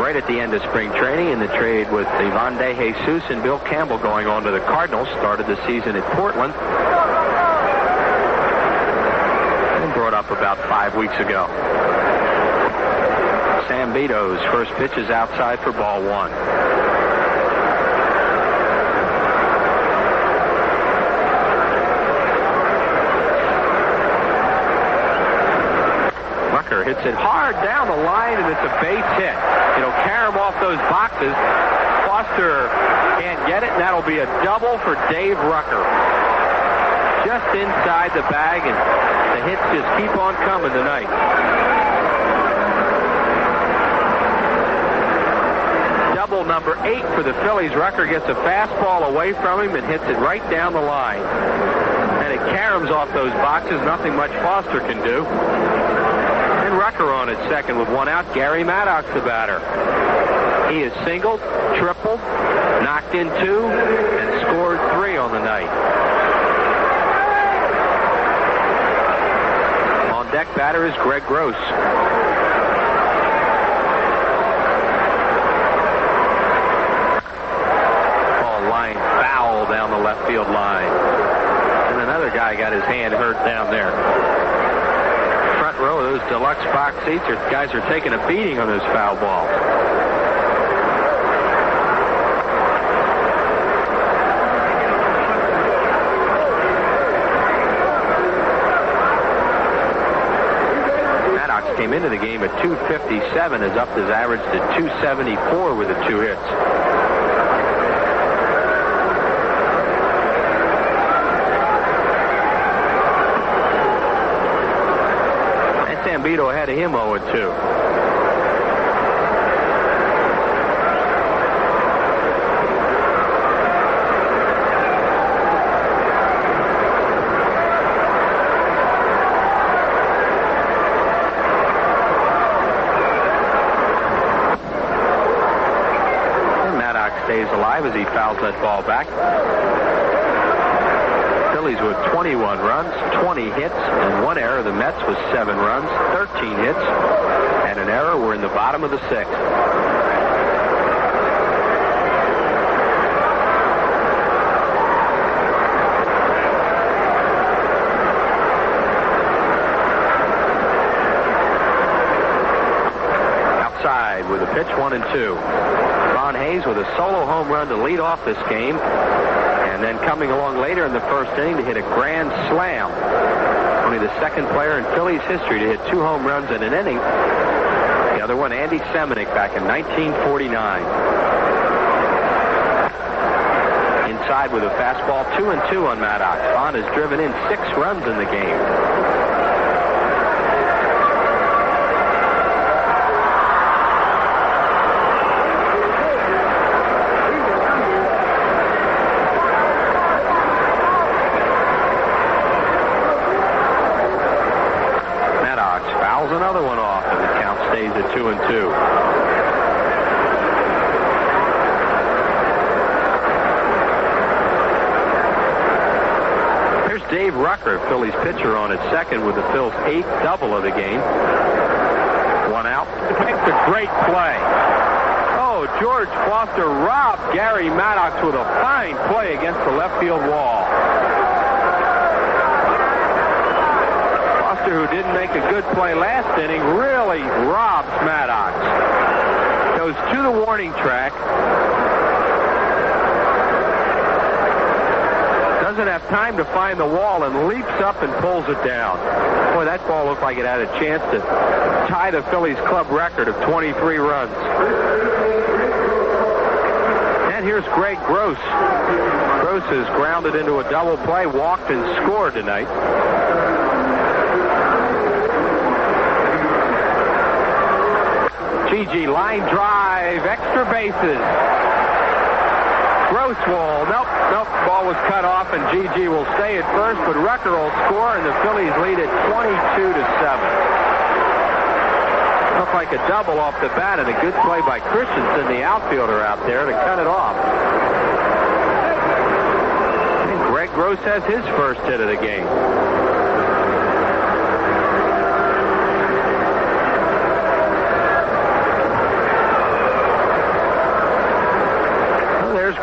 B: right at the end of spring training in the trade with Ivan De Jesus and Bill Campbell going on to the Cardinals. Started the season at Portland. And brought up about 5 weeks ago. Sam Beto's first pitch is outside for ball one. Rucker hits it hard down the line, and it's a base hit. It'll carry him off those boxes. Foster can't get it, and that'll be a double for Dave Rucker. Just inside the bag, and the hits just keep on coming tonight. Double number 8 for the Phillies. Rucker gets a fastball away from him and hits it right down the line. And it caroms off those boxes. Nothing much Foster can do. And Rucker on at second with one out. Gary Maddox, the batter. He has singled, tripled, knocked in 2, and scored 3 on the night. On deck batter is Greg Gross. Foul down the left field line. And another guy got his hand hurt down there. Front row of those deluxe box seats, guys are taking a beating on those foul balls. Maddox came into the game at 257, has upped his average to 274 with the 2 hits. Beto ahead of him 0-2. And Maddox stays alive as he fouls that ball back. Phillies with 21 runs, 20 hits, and 1 error. The Mets with 7 runs, 13 hits, and an error. We're in the bottom of the 6th. Outside with a pitch, 1-2. Ron Hayes with a solo home run to lead off this game. And then coming along later in the first inning to hit a grand slam. Only the second player in Phillies history to hit 2 home runs in an inning. The other one, Andy Seminick, back in 1949. Inside with a fastball, 2-2 on Maddox. Vaughn has driven in 6 runs in the game. Another one off, and the count stays at 2-2. Here's Dave Rucker, Phillies pitcher, on at second with the Phil's 8th double of the game. 1 out. Makes a great play. Oh, George Foster robbed Gary Maddox with a fine play against the left field wall. Who didn't make a good play last inning really robs Maddox. Goes to the warning track. Doesn't have time to find the wall and leaps up and pulls it down. Boy, that ball looked like it had a chance to tie the Phillies club record of 23 runs. And here's Greg Gross. Gross has grounded into a double play, walked and scored tonight. GG line drive, extra bases. Gross will, nope, ball was cut off, and GG will stay at first, but Rucker will score, and the Phillies lead it 22-7. Looked like a double off the bat, and a good play by Christensen, the outfielder out there, to cut it off. And Greg Gross has his first hit of the game.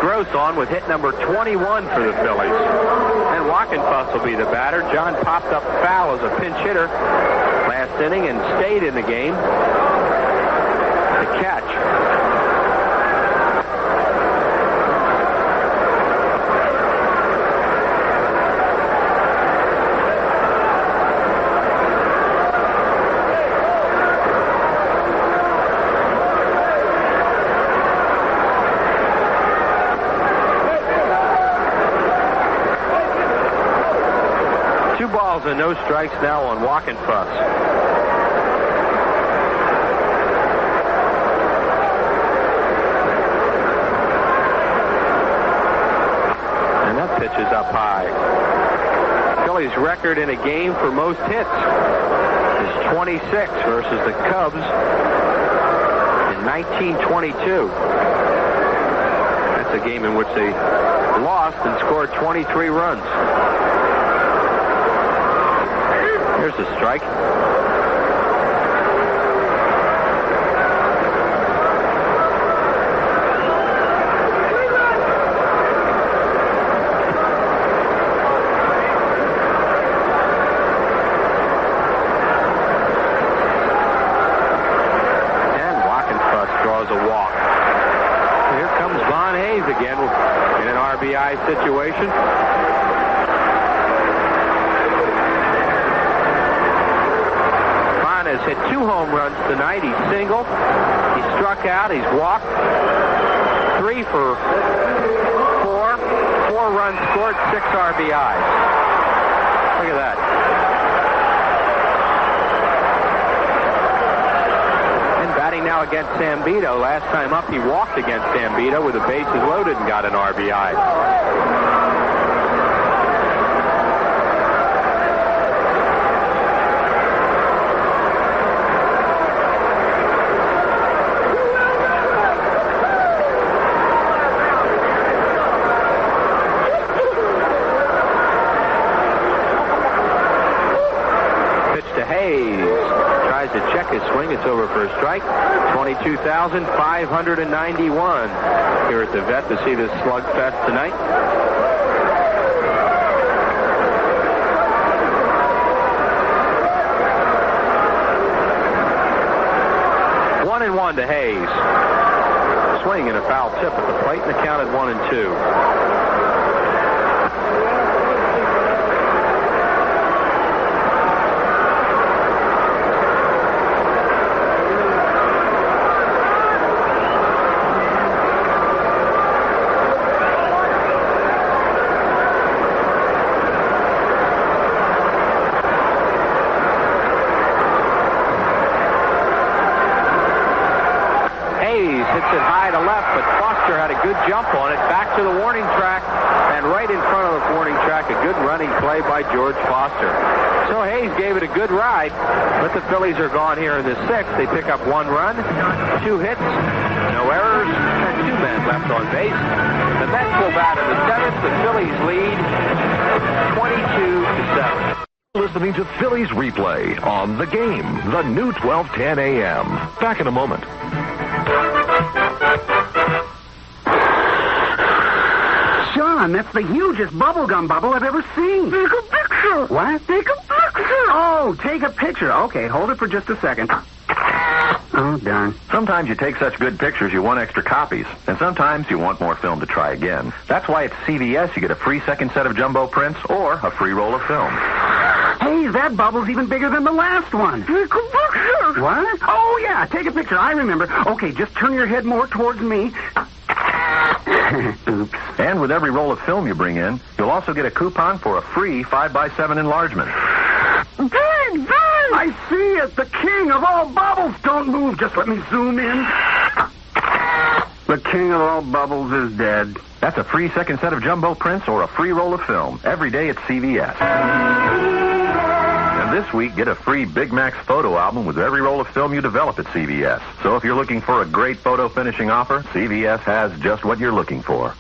B: Gross on with hit number 21 for the Phillies. And Wackenfuss will be the batter. John popped up foul as a pinch hitter last inning and stayed in the game. the catch. 2 balls and no strikes now on Walkenfuss. And that pitch is up high. Phillies' record in a game for most hits is 26 versus the Cubs in 1922. That's a game in which they lost and scored 23 runs. Here's the strike. And Walkenfuss draws a walk. Here comes Von Hayes again in an RBI situation. Has hit 2 home runs tonight. He's singled. He struck out. He's walked. 3 for 4. 4 runs scored, 6 RBIs. Look at that. And batting now against Zambito. Last time up, he walked against Zambito with the bases loaded and got an RBI. To check his swing. It's over for a strike. 22,591 here at the Vet to see this slugfest tonight. One and one to Hayes. Swing and a foul tip at the plate, and the count at 1-2. Hits it high to left, but Foster had a good jump on it. Back to the warning track, and right in front of the warning track, a good running play by George Foster. So Hayes gave it a good ride, but the Phillies are gone here in the 6th. They pick up 1 run, 2 hits, no errors, and 2 men left on base. The Mets will bat in the 7th. The Phillies lead 22-7.
C: Listening to Phillies Replay on The Game, the new 12:10 a.m. Back in a moment.
G: John, that's the hugest bubblegum bubble I've ever seen.
J: Take a picture.
G: What?
J: Take a picture.
G: Oh, take a picture. Okay, hold it for just a second. Oh, darn.
K: Sometimes you take such good pictures you want extra copies, and sometimes you want more film to try again. That's why at CVS you get a free second set of jumbo prints or a free roll of film.
G: Hey, that bubble's even bigger than the last one.
J: Take a picture.
G: What? Oh, yeah, take a picture. I remember. Okay, just turn your head more towards me. Oops.
K: And with every roll of film you bring in, you'll also get a coupon for a free 5x7 enlargement.
J: Big, big.
G: I see it. The king of all bubbles. Don't move. Just let me zoom in. The king of all bubbles is dead.
K: That's a free second set of jumbo prints or a free roll of film every day at CVS. And this week, get a free Big Mac's photo album with every roll of film you develop at CVS. So if you're looking for a great photo finishing offer, CVS has just what you're looking for.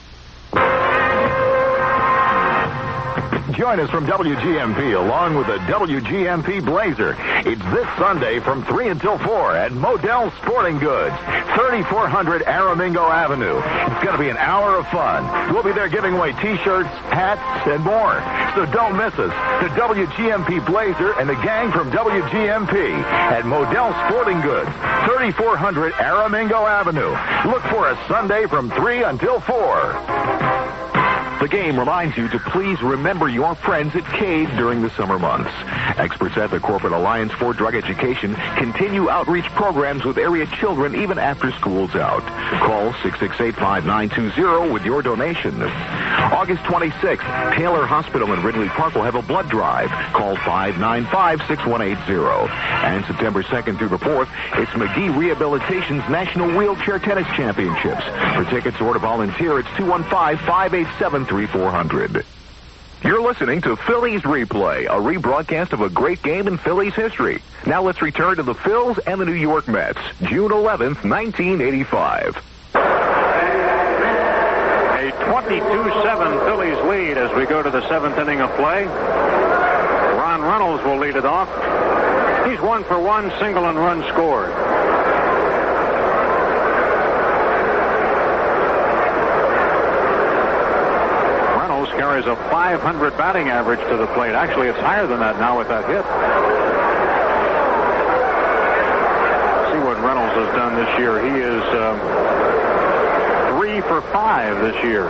C: Join us from WGMP along with the WGMP Blazer. It's this Sunday from 3 until 4 at Modell Sporting Goods, 3400 Aramingo Avenue. It's going to be an hour of fun. We'll be there giving away T-shirts, hats, and more. So don't miss us. The WGMP Blazer and the gang from WGMP at Modell Sporting Goods, 3400 Aramingo Avenue. Look for us Sunday from 3 until 4.
W: The game reminds you to please remember your friends at Cade during the summer months. Experts at the Corporate Alliance for Drug Education continue outreach programs with area children even after school's out. Call 668-5920 with your donation. August 26th, Taylor Hospital in Ridley Park will have a blood drive. Call 595-6180. And September 2nd through the 4th, it's McGee Rehabilitation's National Wheelchair Tennis Championships. For tickets or to volunteer, it's 215-587-3400. You're listening to Phillies Replay, a rebroadcast of a great game in Phillies history. Now let's return to the Phils and the New York Mets, June 11th, 1985.
A: A 22-7 Phillies lead as we go to the 7th inning of play. Ron Reynolds will lead it off. He's 1 for 1, single and run scored. Carries a 500 batting average to the plate. Actually, it's higher than that now with that hit. See what Reynolds has done this year. He is 3 for 5 this year.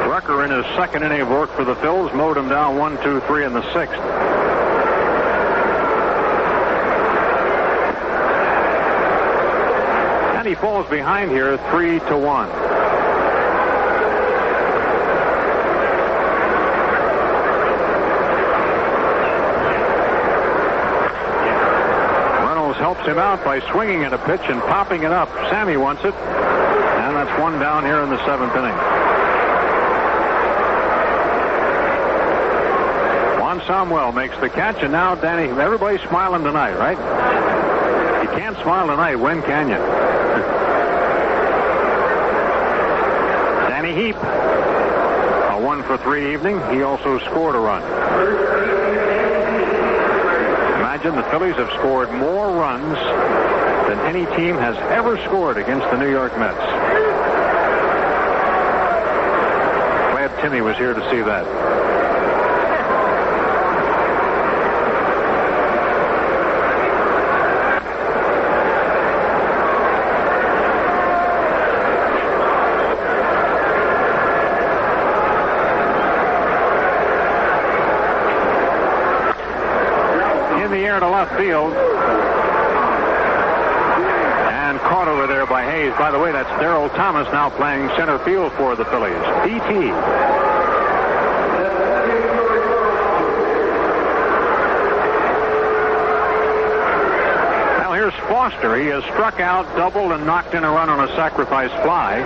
A: Rucker in his second inning of work for the Phils mowed him down 1-2-3 in the 6th. He falls behind here 3-1. Reynolds helps him out by swinging at a pitch and popping it up. Sammy wants it, and that's 1 down here in the 7th inning. Juan Samuel makes the catch, and now Danny, everybody's smiling tonight, right? You can't smile tonight. When can you? Danny Heap, a 1 for 3 evening. He also scored a run. Imagine the Phillies have scored more runs than any team has ever scored against the New York Mets. Glad Timmy was here to see that. To left field and caught over there by Hayes. By the way, that's Darryl Thomas now playing center field for the Phillies. DT. Now here's Foster. He has struck out, doubled, and knocked in a run on a sacrifice fly.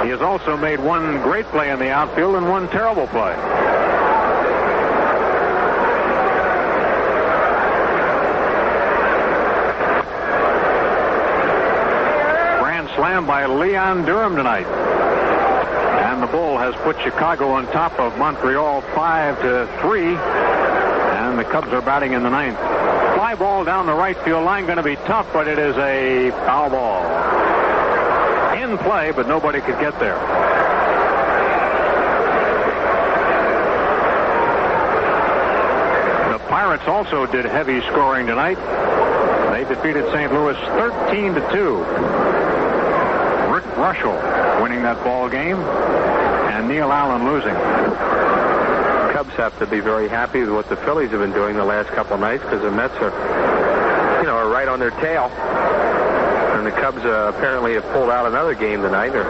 A: He has also made 1 great play in the outfield and 1 terrible play. Slam by Leon Durham tonight. And the Bull has put Chicago on top of Montreal 5-3. And the Cubs are batting in the 9th. Fly ball down the right field line, going to be tough, but it is a foul ball. In play, but nobody could get there. The Pirates also did heavy scoring tonight. They defeated St. Louis 13-2. Russell winning that ball game, and Neil Allen losing.
B: Cubs have to be very happy with what the Phillies have been doing the last couple of nights, because the Mets are right on their tail. And the Cubs apparently have pulled out another game tonight, or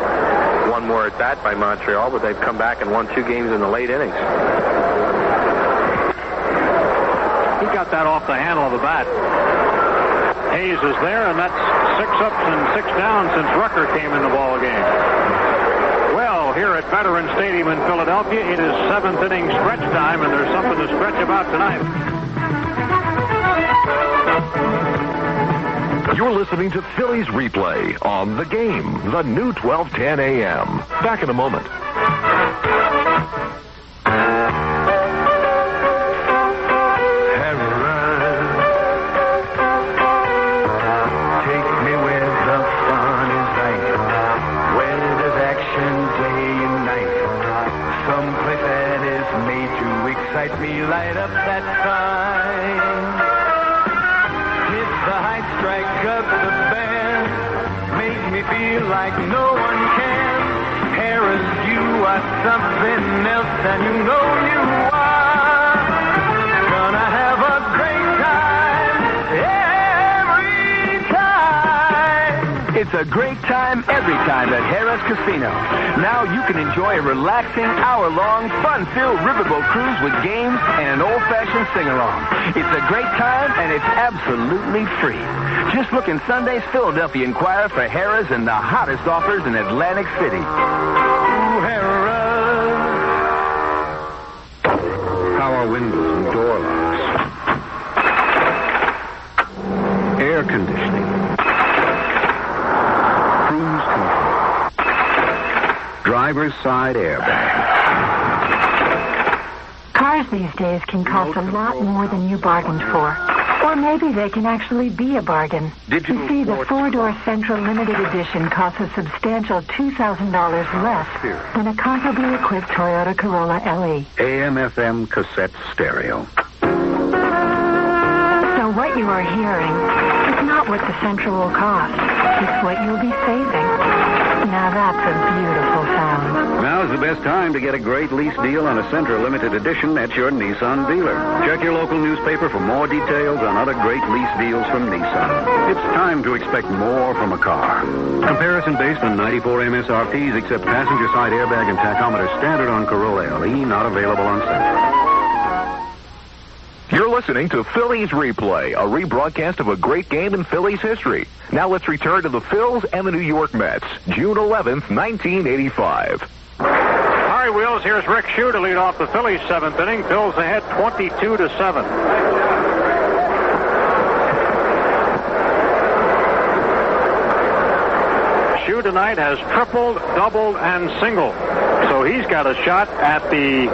B: 1 more at bat by Montreal, but they've come back and won 2 games in the late innings.
A: He got that off the handle of the bat. Hayes is there, and that's 6 ups and 6 downs since Rucker came in the ball game. Well, here at Veterans Stadium in Philadelphia, it is 7th inning stretch time, and there's something to stretch about tonight.
C: You're listening to Phillies Replay on The Game, the new 1210 a.m. Back in a moment.
L: Take me where the fun is right, where there's action day and night. Someplace that is made to excite me, light up that sign. Hit the high strike of the band, make me feel like no one can. Harris, you are something else, and you know you are. Gonna have a great time every time.
G: It's a great time every time at Harrah's Casino. Now you can enjoy a relaxing, hour-long, fun-filled riverboat cruise with games and an old-fashioned sing-along. It's a great time, and it's absolutely free. Just look in Sunday's Philadelphia Inquirer for Harrah's and the hottest offers in Atlantic City. Ooh, Harrah's.
U: Power windows and door locks. Air conditioning. Cruise control. Driver's side airbag.
H: Cars these days can cost a lot more than you bargained for. Or maybe they can actually be a bargain. You see, the four-door Central Limited Edition costs a substantial $2,000 less than a comparably equipped Toyota Corolla LE.
U: AM/FM cassette stereo.
H: So what you are hearing is not what the Central will cost. It's what you'll be saving. Now that's a beautiful sound.
U: Now's the best time to get a great lease deal on a Central Limited Edition at your Nissan dealer. Check your local newspaper for more details on other great lease deals from Nissan. It's time to expect more from a car. Comparison based on 94 MSRPs, except passenger side airbag and tachometer standard on Corolla LE, not available on Central.
C: You're listening to Phillies Replay, a rebroadcast of a great game in Phillies history. Now let's return to the Phils and the New York Mets, June 11th, 1985.
A: All right, Wheels, here's Rick Shue to lead off the Phillies' seventh inning. Phils ahead 22-7. Shue tonight has tripled, doubled, and singled. So he's got a shot at the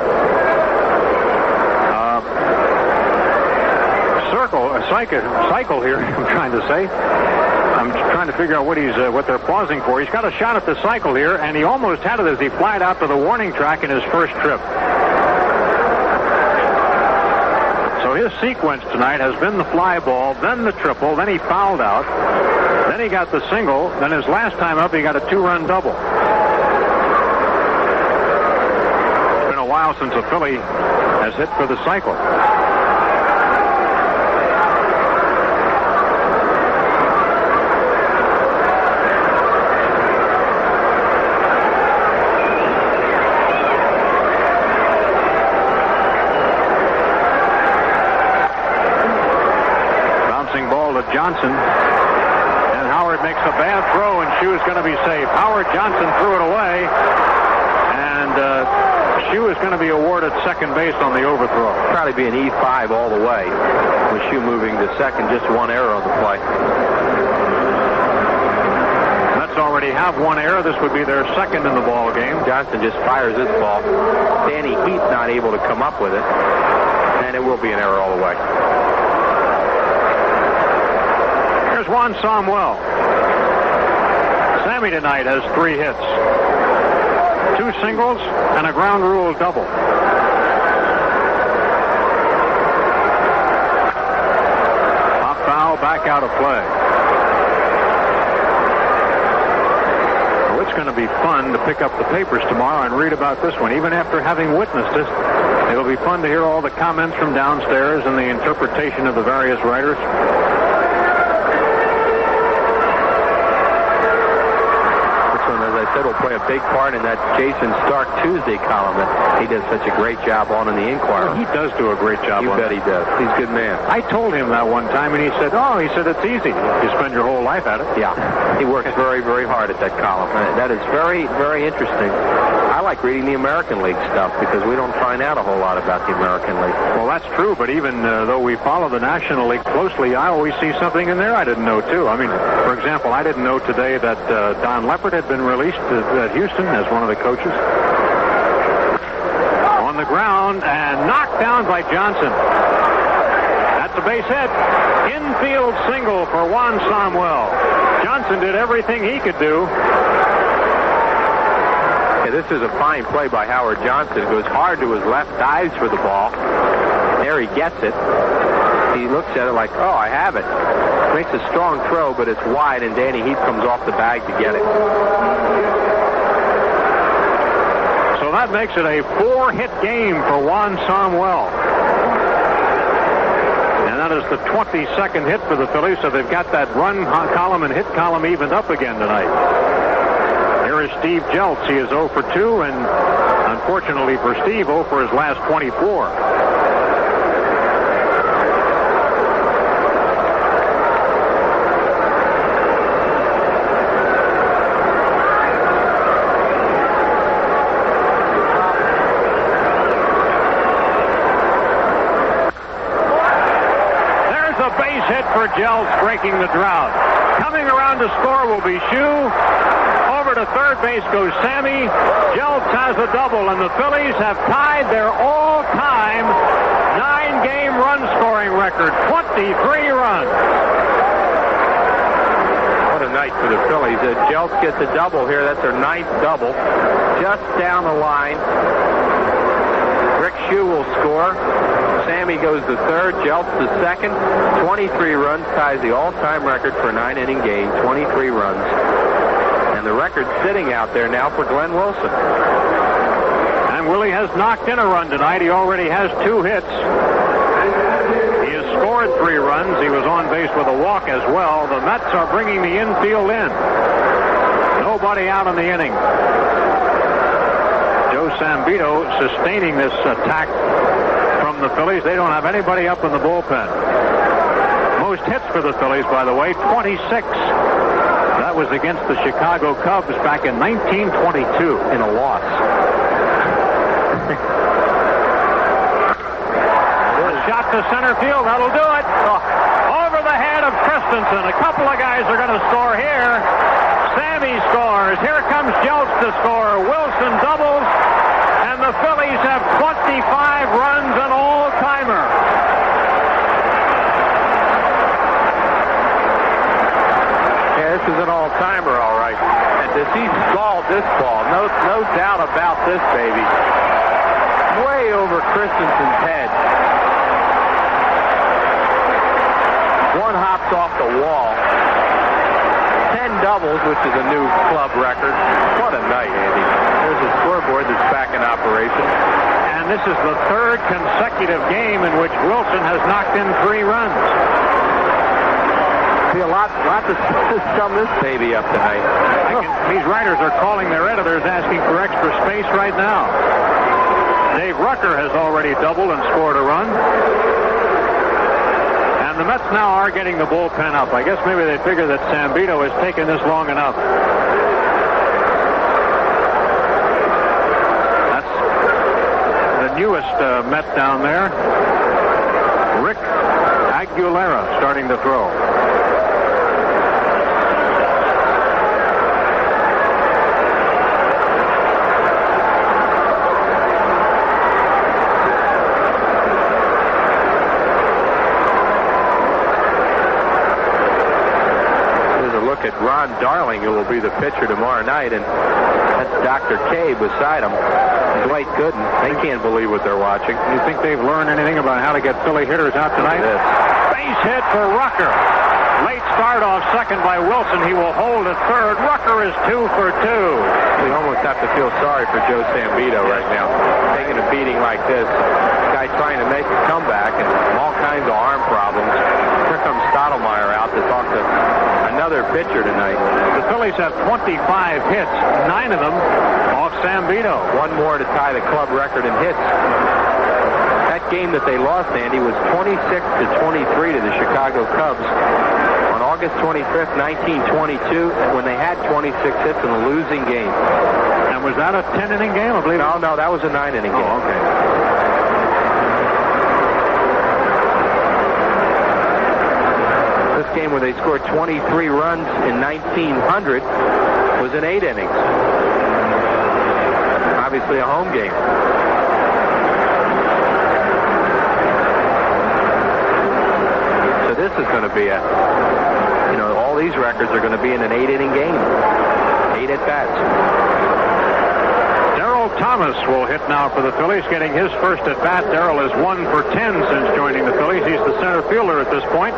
A: cycle here, I'm trying to say. I'm trying to figure out what they're pausing for. He's got a shot at the cycle here, and he almost had it as he flied out to the warning track in his first trip. So his sequence tonight has been the fly ball, then the triple, then he fouled out, then he got the single, then his last time up he got a two-run double. It's been a while since a Philly has hit for the cycle. Johnson, and Howard makes a bad throw, and Shue is going to be safe. Howard Johnson threw it away, and Shue is going to be awarded second base on the overthrow.
B: Probably be an E5 all the way, with Shue moving to second, just one error on the play.
A: Mets already have one error. This would be their second in the ball game.
B: Johnson just fires this ball. Danny Heath not able to come up with it, and it will be an error all the way.
A: Juan Samuel. Sammy tonight has 3 hits, 2 singles, and a ground rule double. Pop foul, back out of play. Well, it's going to be fun to pick up the papers tomorrow and read about this one. Even after having witnessed it, it'll be fun to hear all the comments from downstairs and the interpretation of the various writers.
B: It'll play a big part in that Jason Stark Tuesday column that he does such a great job on in the Inquirer.
A: He does do a great job
B: You
A: on
B: bet he does. He's a good man.
A: I told him that one time, and he said, it's easy. You spend your whole life at it.
B: Yeah. He works very, very hard at that column. That is very, very interesting. I like reading the American League stuff because we don't find out a whole lot about the American League.
A: Well, that's true, but even though we follow the National League closely, I always see something in there I didn't know, too. I mean, for example, I didn't know today that Don Leppert had been released at Houston as one of the coaches. On the ground and knocked down by Johnson. That's a base hit. Infield single for Juan Samuel. Johnson did everything he could do.
B: Yeah, this is a fine play by Howard Johnson. Goes hard to his left, dives for the ball. There he gets it. He looks at it like, I have it. Makes a strong throw, but it's wide, and Danny Heath comes off the bag to get it.
A: So that makes it a 4-hit game for Juan Samuel. And that is the 22nd hit for the Phillies, so they've got that run column and hit column evened up again tonight. Here is Steve Jeltz. He is 0 for 2, and unfortunately for Steve, 0 for his last 24. For Jeltz, breaking the drought. Coming around to score will be Shue. Over to third base goes Sammy. Jeltz has a double, and the Phillies have tied their all-time 9-game run-scoring record, 23 runs.
B: What a night for the Phillies. Jeltz gets a double here. That's their 9th double. Just down the line. Rick Shue will score. Sammy goes to third, Jeltz to second. 23 runs, ties the all-time record for a 9-inning game, 23 runs. And the record's sitting out there now for Glenn Wilson.
A: And Willie has knocked in a run tonight. He already has 2 hits. He has scored 3 runs. He was on base with a walk as well. The Mets are bringing the infield in. Nobody out in the inning. Joe Sambito sustaining this attack from the Phillies. They don't have anybody up in the bullpen. Most hits for the Phillies, by the way, 26. That was against the Chicago Cubs back in 1922 in a loss. A shot to center field. That'll do it. Over the head of Christensen. A couple of guys are going to score here. Sammy scores. Here comes Jeltz to score. Wilson doubles. And the Phillies have 25 runs, an all-timer.
B: Yeah, this is an all-timer, all right. And does he stall this ball? No doubt about this, baby. Way over Christensen's head. One hops off the wall. 10 doubles, which is a new club record. What a night, Andy. There's a scoreboard that's back in operation.
A: And this is the 3rd consecutive game in which Wilson has knocked in 3 runs.
B: See a lot to sum this baby up tonight.
A: These writers are calling their editors asking for extra space right now. Dave Rucker has already doubled and scored a run. And the Mets now are getting the bullpen up. I guess maybe they figure that Sambito has taken this long enough. That's the newest Met down there. Rick Aguilera starting to throw.
B: At Ron Darling, who will be the pitcher tomorrow night, and that's Dr. K beside him. Dwight Gooden. They can't believe what they're watching.
A: You think they've learned anything about how to get Philly hitters out tonight? Base hit for Rucker. Late start off second by Wilson. He will hold at third. Rucker is 2 for 2.
B: We almost have to feel sorry for Joe Sambito right now. Taking a beating like this. Guy trying to make a comeback and all kinds of arm problems. Here comes Stottlemyre out to talk to another another pitcher tonight.
A: The Phillies have 25 hits, 9 of them off Zambito.
B: One more to tie the club record in hits. That game that they lost, Andy, was 26-23 to the Chicago Cubs on August 25th, 1922, when they had 26 hits in a losing game.
A: And was that a 10-inning game, I believe?
B: No, that was a 9-inning game.
A: Oh, okay.
B: This game where they scored 23 runs in 1900 was in 8 innings. Obviously a home game. So this is going to be all these records are going to be in an 8-inning game. 8 at-bats.
A: Darrell Thomas will hit now for the Phillies, getting his first at-bat. Darrell is 1 for 10 since joining the Phillies. He's the center fielder at this point.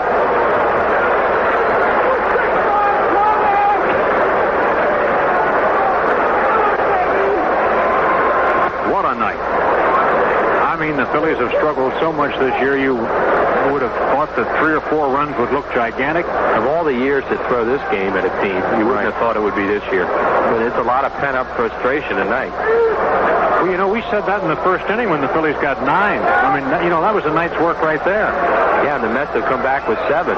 A: What a night. I mean, the Phillies have struggled so much this year, you would have thought that 3 or 4 runs would look gigantic.
B: Of all the years to throw this game at a team, you wouldn't have thought it would be this year. But it's a lot of pent-up frustration tonight.
A: Well, we said that in the first inning when the Phillies got 9. I mean, that was a night's work right there.
B: Yeah, and the Mets have come back with 7.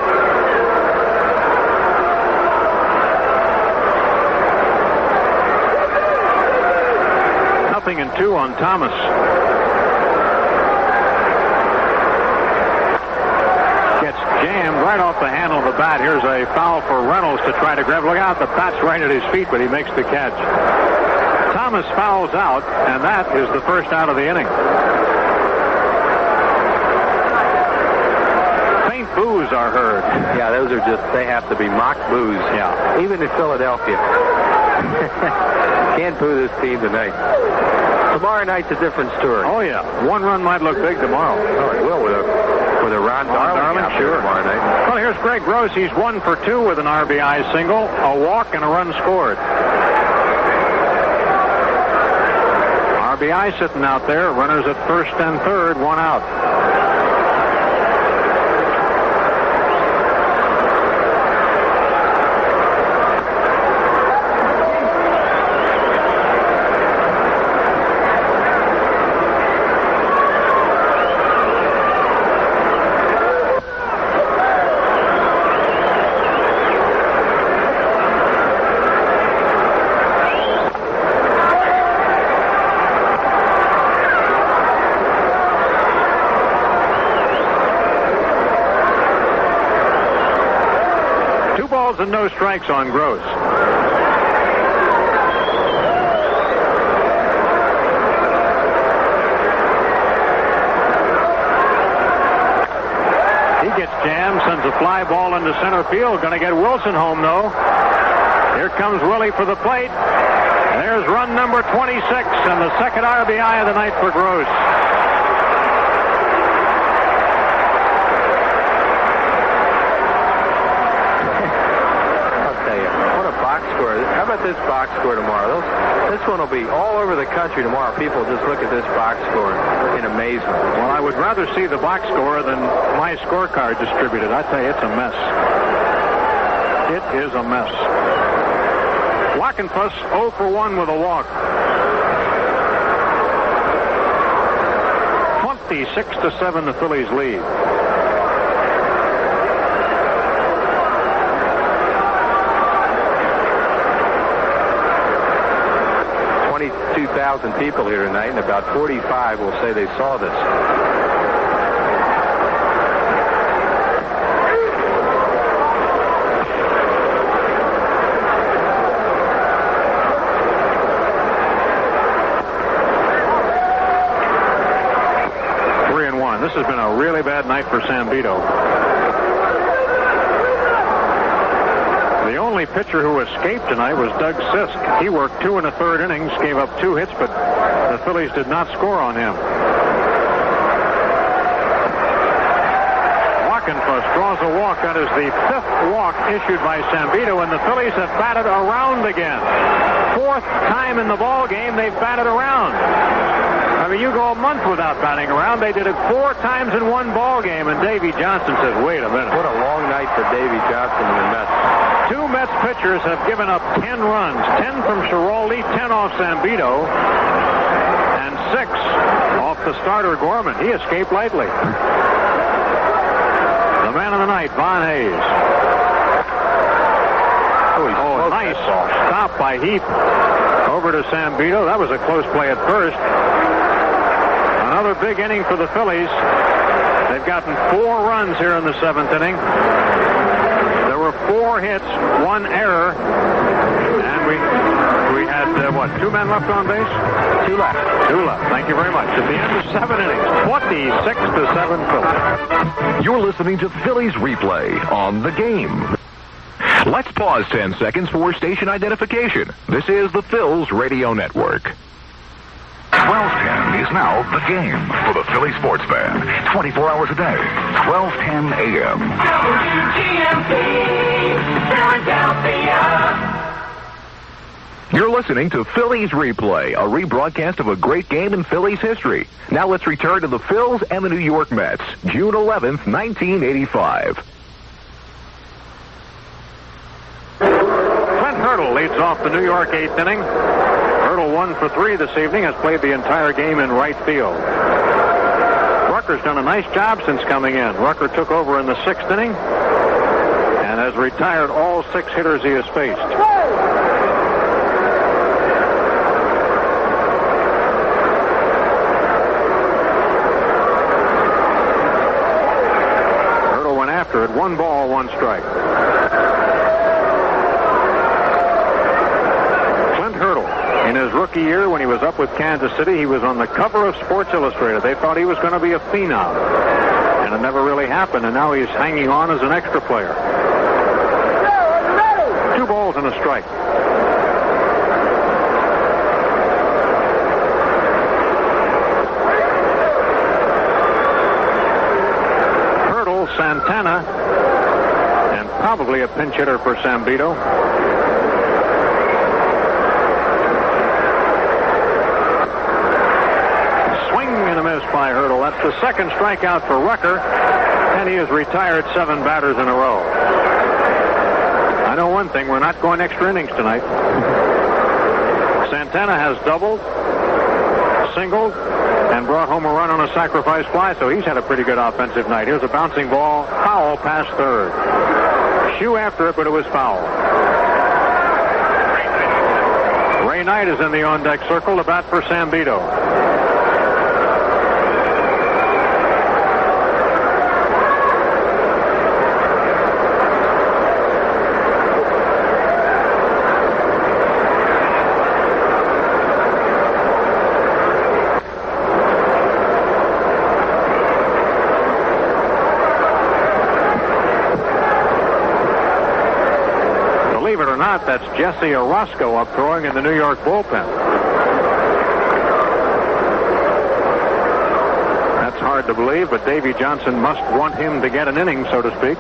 A: Nothing and 2 on Thomas. Gets jammed right off the handle of the bat. Here's a foul for Reynolds to try to grab. Look out, the bat's right at his feet, but he makes the catch. Thomas fouls out, and that is the first out of the inning. Faint boos are heard.
B: Yeah, those are they have to be mock boos.
A: Yeah.
B: Even in Philadelphia. Can't boo this team tonight. Tomorrow night's a different story.
A: Oh, yeah. 1 run might look big tomorrow.
B: Oh, it will with a Ron Darling out there tomorrow night.
A: Well, here's Greg Gross. He's 1 for 2 with an RBI single, a walk, and a run scored. RBI sitting out there. Runners at first and third, 1 out. And no strikes on Gross. He gets jammed, sends a fly ball into center field. Going to get Wilson home, though. Here comes Willie for the plate. There's run number 26 and the second RBI of the night for Gross.
B: How about this box score tomorrow? This one will be all over the country tomorrow. People just look at this box score in amazement.
A: Well, I would rather see the box score than my scorecard distributed. I tell you, it's a mess. It is a mess. Wackenfuss 0 for 1 with a walk. 26-7, the Phillies lead.
B: 22,000 people here tonight, and about 45 will say they saw this.
A: This has been a really bad night for Zambito. The only pitcher who escaped tonight was Doug Sisk. He worked 2 1/3 innings, gave up 2 hits, but the Phillies did not score on him. Wackenfuss draws a walk. That is the 5th walk issued by Zambito, and the Phillies have batted around again. 4th time in the ball game they've batted around. I mean, you go a month without batting around. They did it 4 times in one ball game, and Davy Johnson says, wait a minute.
B: What a long night for Davy Johnson and the Mets.
A: Two Mets pitchers have given up 10 runs. 10 from Schiraldi, 10 off Zambito, and 6 off the starter Gorman. He escaped lightly. The man of the night, Von Hayes. Oh, nice stop by Heap over to Zambito. That was a close play at first. Another big inning for the Phillies. They've gotten 4 runs here in the 7th inning. There were 4 hits, 1 error, and we had, 2 men left on base? 2 left. 2 left. Thank you very much. At the end of 7 innings, 26-7 Phillies.
C: You're listening to Phillies Replay on The Game. Let's pause 10 seconds for station identification. This is the Phil's Radio Network. 1210 is now The Game for the Philly sports fan. 24 hours a day, 1210 a.m.
M: WGMP, Philadelphia.
C: You're listening to Phillies Replay, a rebroadcast of a great game in Phillies history. Now let's return to the Phils and the New York Mets, June 11th, 1985.
A: Clint Hurdle leads off the New York 8th inning. Hurdle 1 for 3 this evening, has played the entire game in right field. Rucker's done a nice job since coming in. Rucker took over in the 6th inning and has retired all 6 hitters he has faced. Hurdle went after it. 1 ball, 1 strike. In his rookie year, when he was up with Kansas City, he was on the cover of Sports Illustrated. They thought he was going to be a phenom, and it never really happened, and now he's hanging on as an extra player. 2 balls and a strike. Hurdle, Santana, and probably a pinch hitter for Zambito. By Hurdle. That's the 2nd strikeout for Rucker, and he has retired 7 batters in a row. I know one thing, we're not going extra innings tonight. Santana has doubled, singled, and brought home a run on a sacrifice fly, so he's had a pretty good offensive night. Here's a bouncing ball, foul past third. Shoe after it, but it was foul. Ray Knight is in the on-deck circle to bat for Zambito. Believe it or not, that's Jesse Orozco up throwing in the New York bullpen. That's hard to believe, but Davey Johnson must want him to get an inning, so to speak.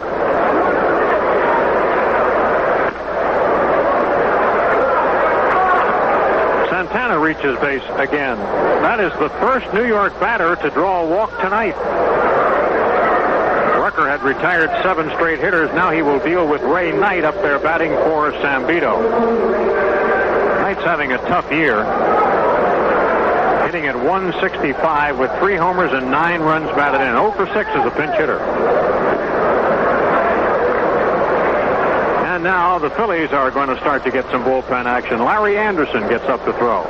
A: Santana reaches base again. That is the first New York batter to draw a walk tonight. Rucker had retired 7 straight hitters. Now he will deal with Ray Knight up there batting for Zambito. Knight's having a tough year. Hitting at 165 with 3 homers and 9 runs batted in. 0 for 6 as a pinch hitter. And now the Phillies are going to start to get some bullpen action. Larry Anderson gets up to throw.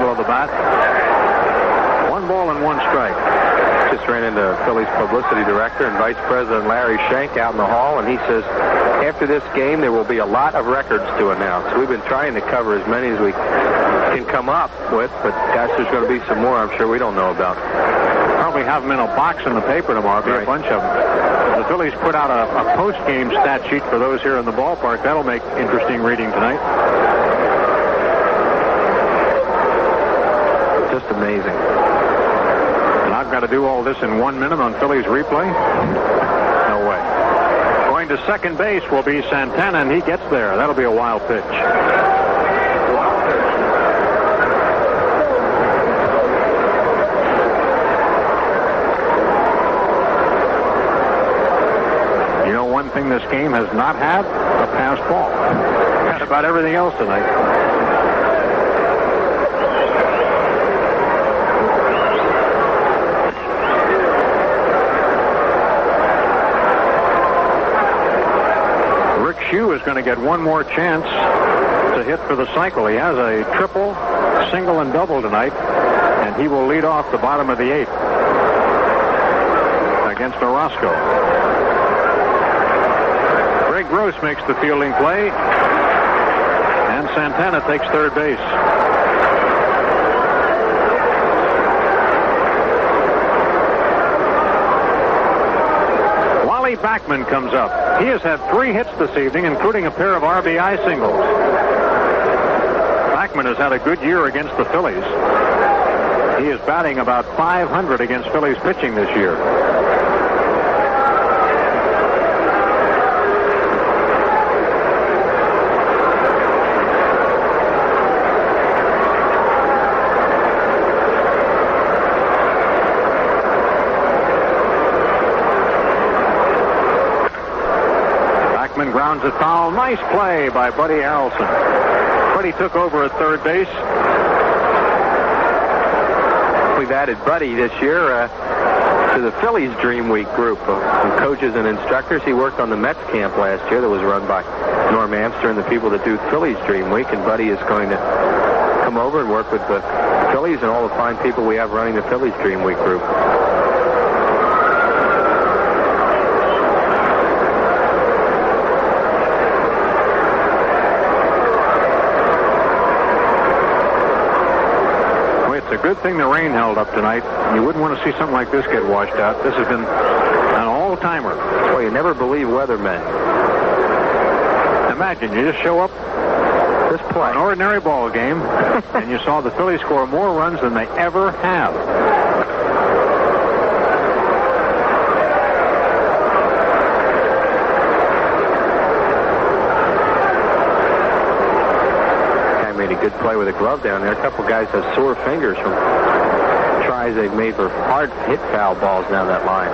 A: The bat. 1 ball and 1 strike.
B: Just ran into Phillies publicity director and Vice President Larry Schenck out in the hall, and he says, after this game, there will be a lot of records to announce. We've been trying to cover as many as we can come up with, but gosh, there's going to be some more I'm sure we don't know about.
A: Probably have them in a box in the paper tomorrow. Be right. A bunch of them. The Phillies put out a post-game stat sheet for those here in the ballpark. That'll make interesting reading tonight.
B: Just amazing.
A: And I've got to do all this in 1 minute on Phillies Replay? No way. Going to second base will be Santana, and he gets there. That'll be a wild pitch. one thing this game has not had, a pass ball. Had about everything else tonight. Rick Shue is going to get one more chance to hit for the cycle. He has a triple, single, and double tonight, and he will lead off the bottom of the 8th against Orozco. Greg Gross makes the fielding play, and Santana takes third base. Wally Backman comes up. He has had 3 hits this evening, including a pair of RBI singles. Backman has had a good year against the Phillies. He is batting about .500 against Phillies pitching this year. Backman grounds it foul. Nice play by Buddy Harrelson. Buddy took over at third base.
B: We've added Buddy this year to the Phillies Dream Week group of coaches and instructors. He worked on the Mets camp last year that was run by Norm Amster and the people that do Phillies Dream Week, and Buddy is going to come over and work with the Phillies and all the fine people we have running the Phillies Dream Week group.
A: It's a good thing the rain held up tonight. You wouldn't want to see something like this get washed out. This has been an all-timer.
B: Well, you never believe weathermen.
A: Imagine you just show up
B: this play,
A: an ordinary ball game, and you saw the Phillies score more runs than they ever have.
B: Made a good play with a glove down there. A couple guys have sore fingers from tries they've made for hard hit foul balls down that line.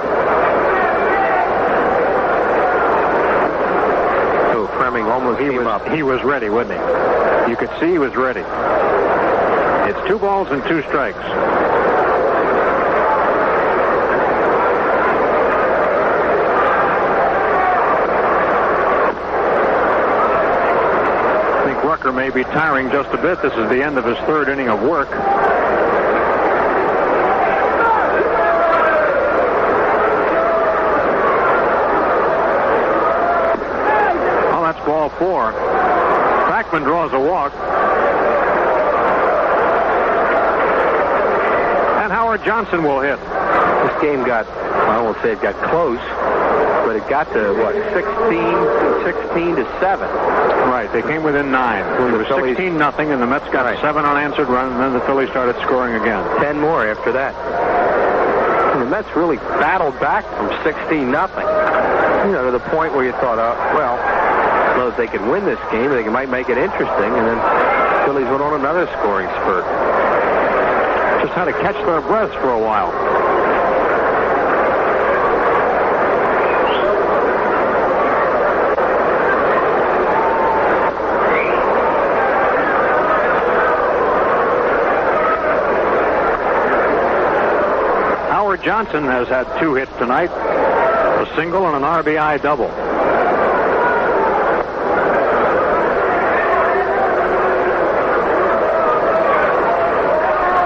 B: Oh, Fleming almost came up.
A: He was ready, wasn't he? You could see he was ready. It's 2 balls and 2 strikes. Rucker may be tiring just a bit. This is the end of his 3rd inning of work. Oh, that's ball 4. Backman draws a walk. And Howard Johnson will hit.
B: This game got, I won't say it got close, but it got to, 16 to 7.
A: Right, they came within 9. It was 16-0, and the Mets got 7 unanswered runs, and then the Phillies started scoring again.
B: 10 more after that. And the Mets really battled back from 16-0. To the point where you thought, well, as long as they can win this game, they might make it interesting, and then the Phillies went on another scoring spurt.
A: Just had to catch their breaths for a while. Johnson has had 2 hits tonight, a single and an RBI double.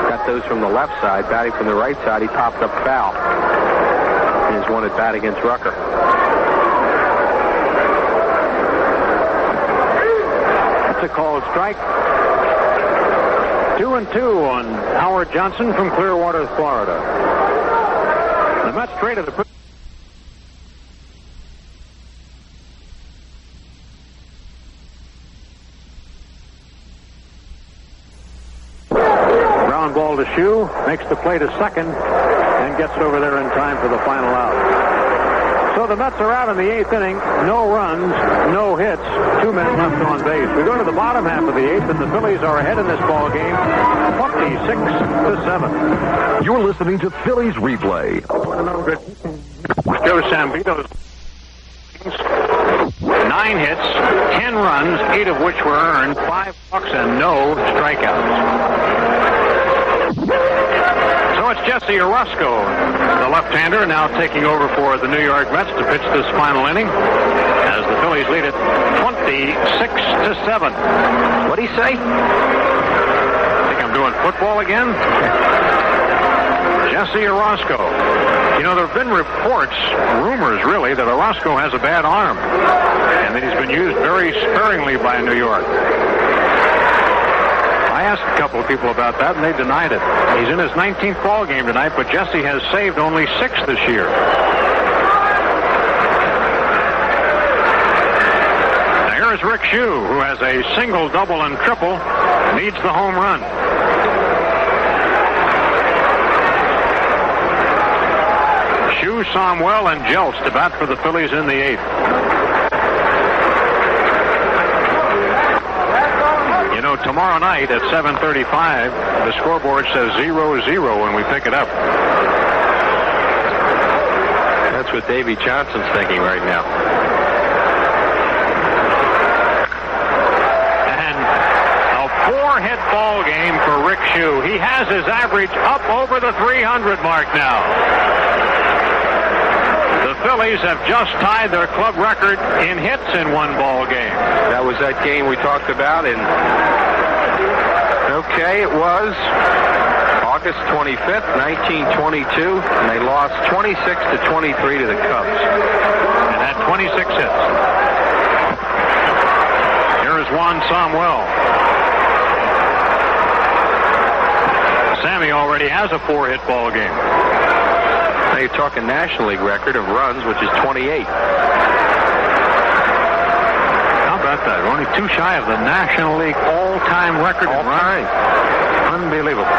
B: Got those from the left side. Batting from the right side, he popped up foul. And he's won at bat against Rucker.
A: That's a called strike. 2-2 on Howard Johnson from Clearwater, Florida. The Mets traded the ground ball to Shue, makes the play to second, and gets it over there in time for the final out. So the Mets are out in the 8th inning. No runs, no hits, 2 men left on base. We go to the bottom half of the 8th, and the Phillies are ahead in this ball game, 26-7.
C: You're listening to Phillies Replay.
A: Joe Sambito's 9 hits, 10 runs, 8 of which were earned, 5 walks, and no strikeouts. So it's Jesse Orozco, the left-hander, now taking over for the New York Mets to pitch this final inning as the Phillies lead it 26-7.
B: What'd he say?
A: Think I'm doing football again? Jesse Orozco. You know, there have been reports, rumors really, that Orozco has a bad arm and that he's been used very sparingly by New York. I asked a couple of people about that, and they denied it. He's in his 19th ball game tonight, but Jesse has saved only 6 this year. Now here is Rick Shue, who has a single, double, and triple, needs the home run. Shue, Somwell, and Jeltz to bat for the Phillies in the 8th. You know, tomorrow night at 7:35, the scoreboard says 0-0 when we pick it up.
B: That's what Davey Johnson's thinking right now.
A: And a 4-hit ball game for Rick Shue. He has his average up over the 300 mark now. The Phillies have just tied their club record in hits in one ball game.
B: That was that game we talked about in... Okay, it was August 25th, 1922, and they lost 26-23 to the Cubs.
A: And had 26 hits. Here is Juan Somwell. Sammy already has a 4-hit ball game.
B: Now you're talking National League record of runs, which is 28.
A: How about that? We're only 2 shy of the National League all-time record.
B: All time.
A: Unbelievable.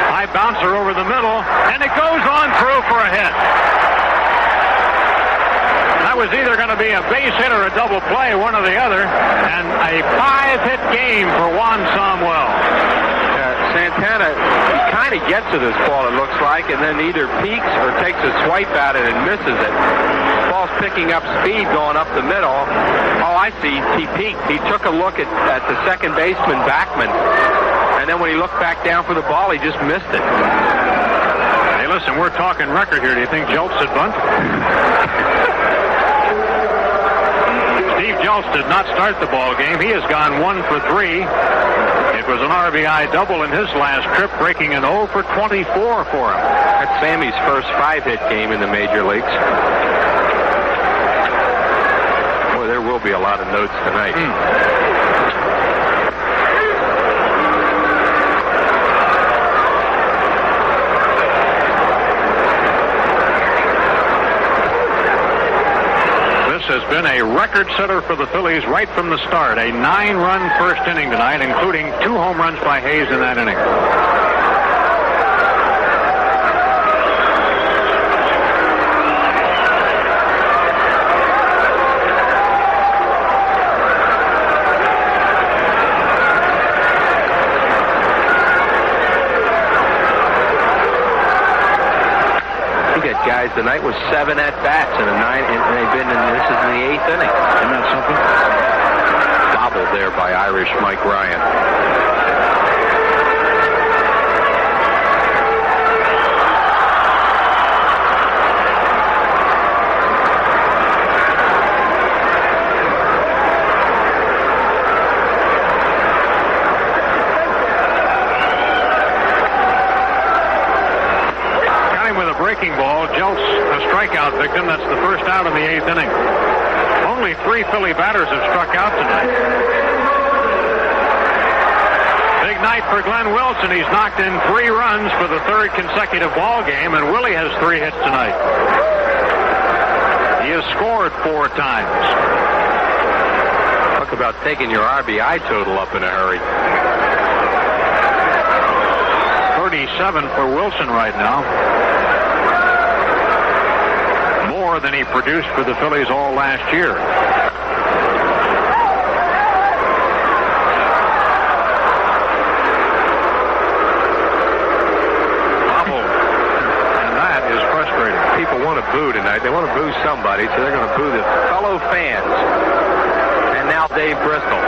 A: High bouncer over the middle, and it goes on through for a hit. That was either going to be a base hit or a double play, one or the other, and a 5-hit game for Juan Somwell.
B: Santana, he kind of gets to this ball, it looks like, and then either peeks or takes a swipe at it and misses it. Ball's picking up speed going up the middle. Oh, I see. He peeked. He took a look at the second baseman, Backman, and then when he looked back down for the ball, he just missed it.
A: Hey, listen, we're talking record here. Do you think Jeltz should bunt? Steve Jeltz did not start the ball game. He has gone 1 for 3. It was an RBI double in his last trip, breaking an 0 for 24 for him.
B: That's Sammy's first 5-hit game in the major leagues. Boy, there will be a lot of notes tonight.
A: Has been a record setter for the Phillies right from the start. A 9-run first inning tonight, including 2 home runs by Hayes in that inning.
B: Guys, tonight was 7 at-bats and they've been in, this is in the 8th inning.
A: Isn't that something?
B: Bobbled there by Irish Mike Ryan.
A: Breaking ball, Jeltz a strikeout victim. That's the first out in the 8th inning. Only 3 Philly batters have struck out tonight. Big night for Glenn Wilson. He's knocked in 3 runs for the 3rd consecutive ball game, and Willie has 3 hits tonight. He has scored 4 times.
B: Talk about taking your RBI total up in a hurry.
A: 37 for Wilson right now. More than he produced for the Phillies all last year. Bobble. And that is
B: boo tonight. They want to boo somebody, so they're going to boo the fellow fans. And now Dave Bristol.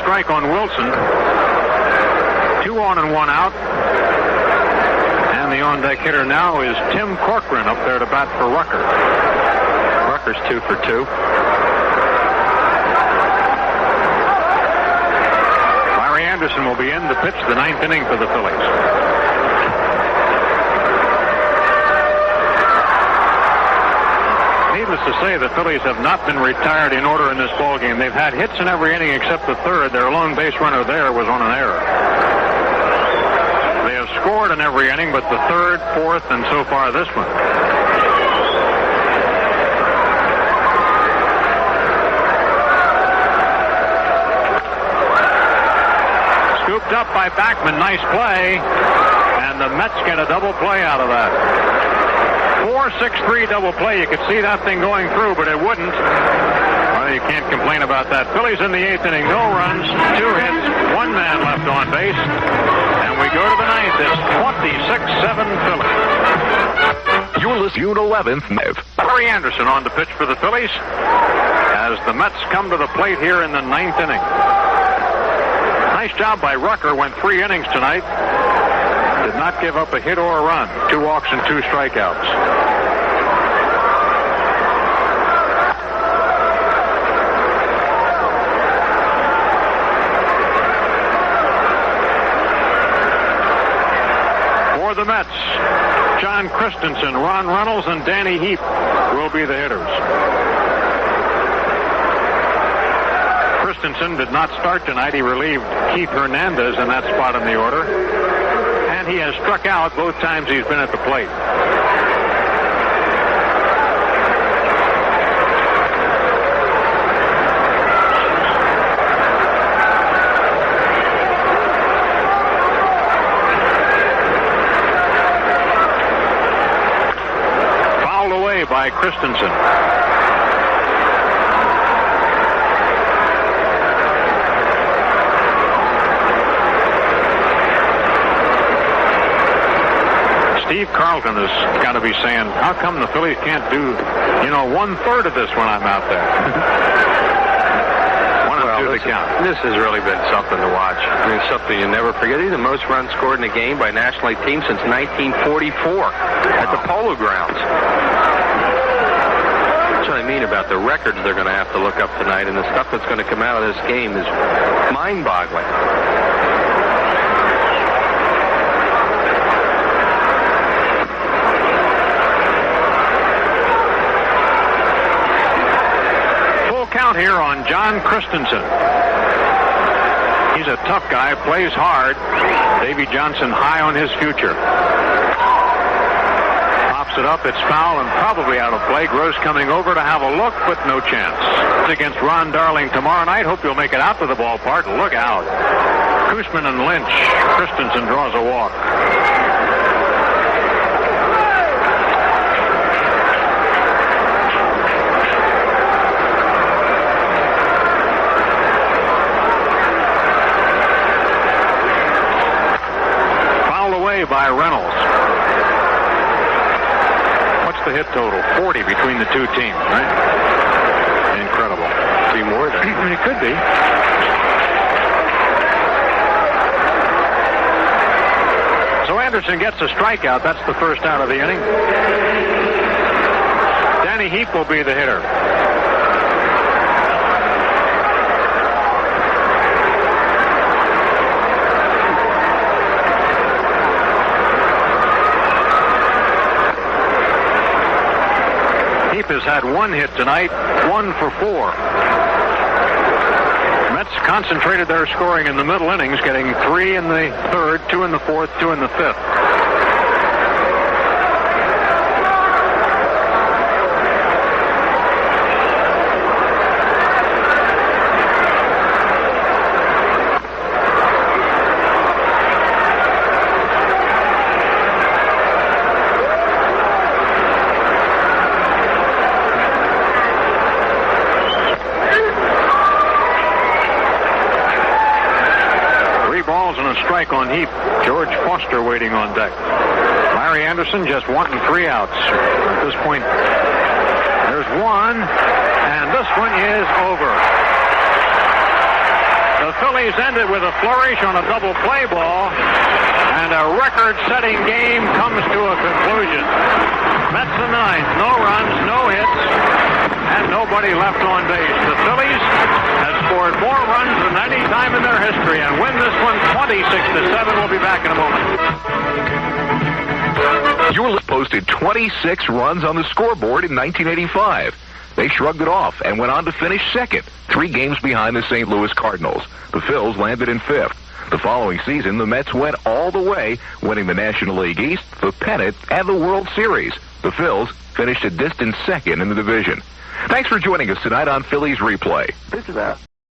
A: Strike on Wilson. 2 on and 1 out. And the on-deck hitter now is Tim Corcoran up there to bat for Rucker. Rucker's 2 for 2. Larry Anderson will be in to pitch the 9th inning for the Phillies. Needless to say, the Phillies have not been retired in order in this ballgame. They've had hits in every inning except the third. Their lone base runner there was on an error. They have scored in every inning but the third, fourth, and so far this one. Scooped up by Backman. Nice play. And the Mets get a double play out of that. 4-6-3 double play. You could see that thing going through, but it wouldn't. Well, you can't complain about that. Phillies in the 8th inning. No runs, 2 hits, 1 man left on base. And we go to the 9th. It's 26-7 Phillies.
C: You're listening June 11th.
A: Larry Anderson on to pitch for the Phillies as the Mets come to the plate here in the 9th inning. Nice job by Rucker. Went 3 innings tonight. Did not give up a hit or a run. 2 walks and 2 strikeouts. For the Mets, John Christensen, Ron Reynolds, and Danny Heap will be the hitters. Christensen did not start tonight. He relieved Keith Hernandez in that spot in the order. He has struck out both times he's been at the plate. Fouled away by Christensen. Steve Carlton has got to be saying, how come the Phillies can't do, 1/3 of this when I'm out there?
B: This has really been something to watch. I mean, something you never forget. He's the most runs scored in a game by a National League team since 1944 at the Polo Grounds. That's what I mean about the records they're going to have to look up tonight, and the stuff that's going to come out of this game is mind-boggling.
A: Count here on John Christensen. He's a tough guy, plays hard. Davy Johnson high on his future. Pops it up, it's foul and probably out of play. Gross coming over to have a look, but no chance. It's against Ron Darling tomorrow night. Hope you'll make it out to the ballpark. Look out. Koosman and Lynch. Christensen draws a walk. By Reynolds. What's the hit total? 40 between the two teams, right? Incredible.
B: Be more than
A: it could be. So Anderson gets a strikeout. That's the first out of the inning. Danny Heap will be the hitter. Has had 1 hit tonight, 1 for 4. Mets concentrated their scoring in the middle innings, getting 3 in the 3rd, 2 in the 4th, 2 in the 5th. a strike on Heap. George Foster waiting on deck. Larry Anderson just wanting 3 outs. At this point, there's one, and this one is over. The Phillies ended with a flourish on a double play ball, and a record-setting game comes to a conclusion. Mets the ninth, no runs, no hits, and nobody left on base. The Phillies have scored more runs than any time in their history and win this one 26-7. We'll be back in a moment.
C: Your list posted 26 runs on the scoreboard in 1985. They shrugged it off and went on to finish second, 3 games behind the St. Louis Cardinals. The Phils landed in 5th. The following season, the Mets went all the way, winning the National League East, the pennant, and the World Series. The Phils finished a distant second in the division. Thanks for joining us tonight on Phillies Replay.
N: This is a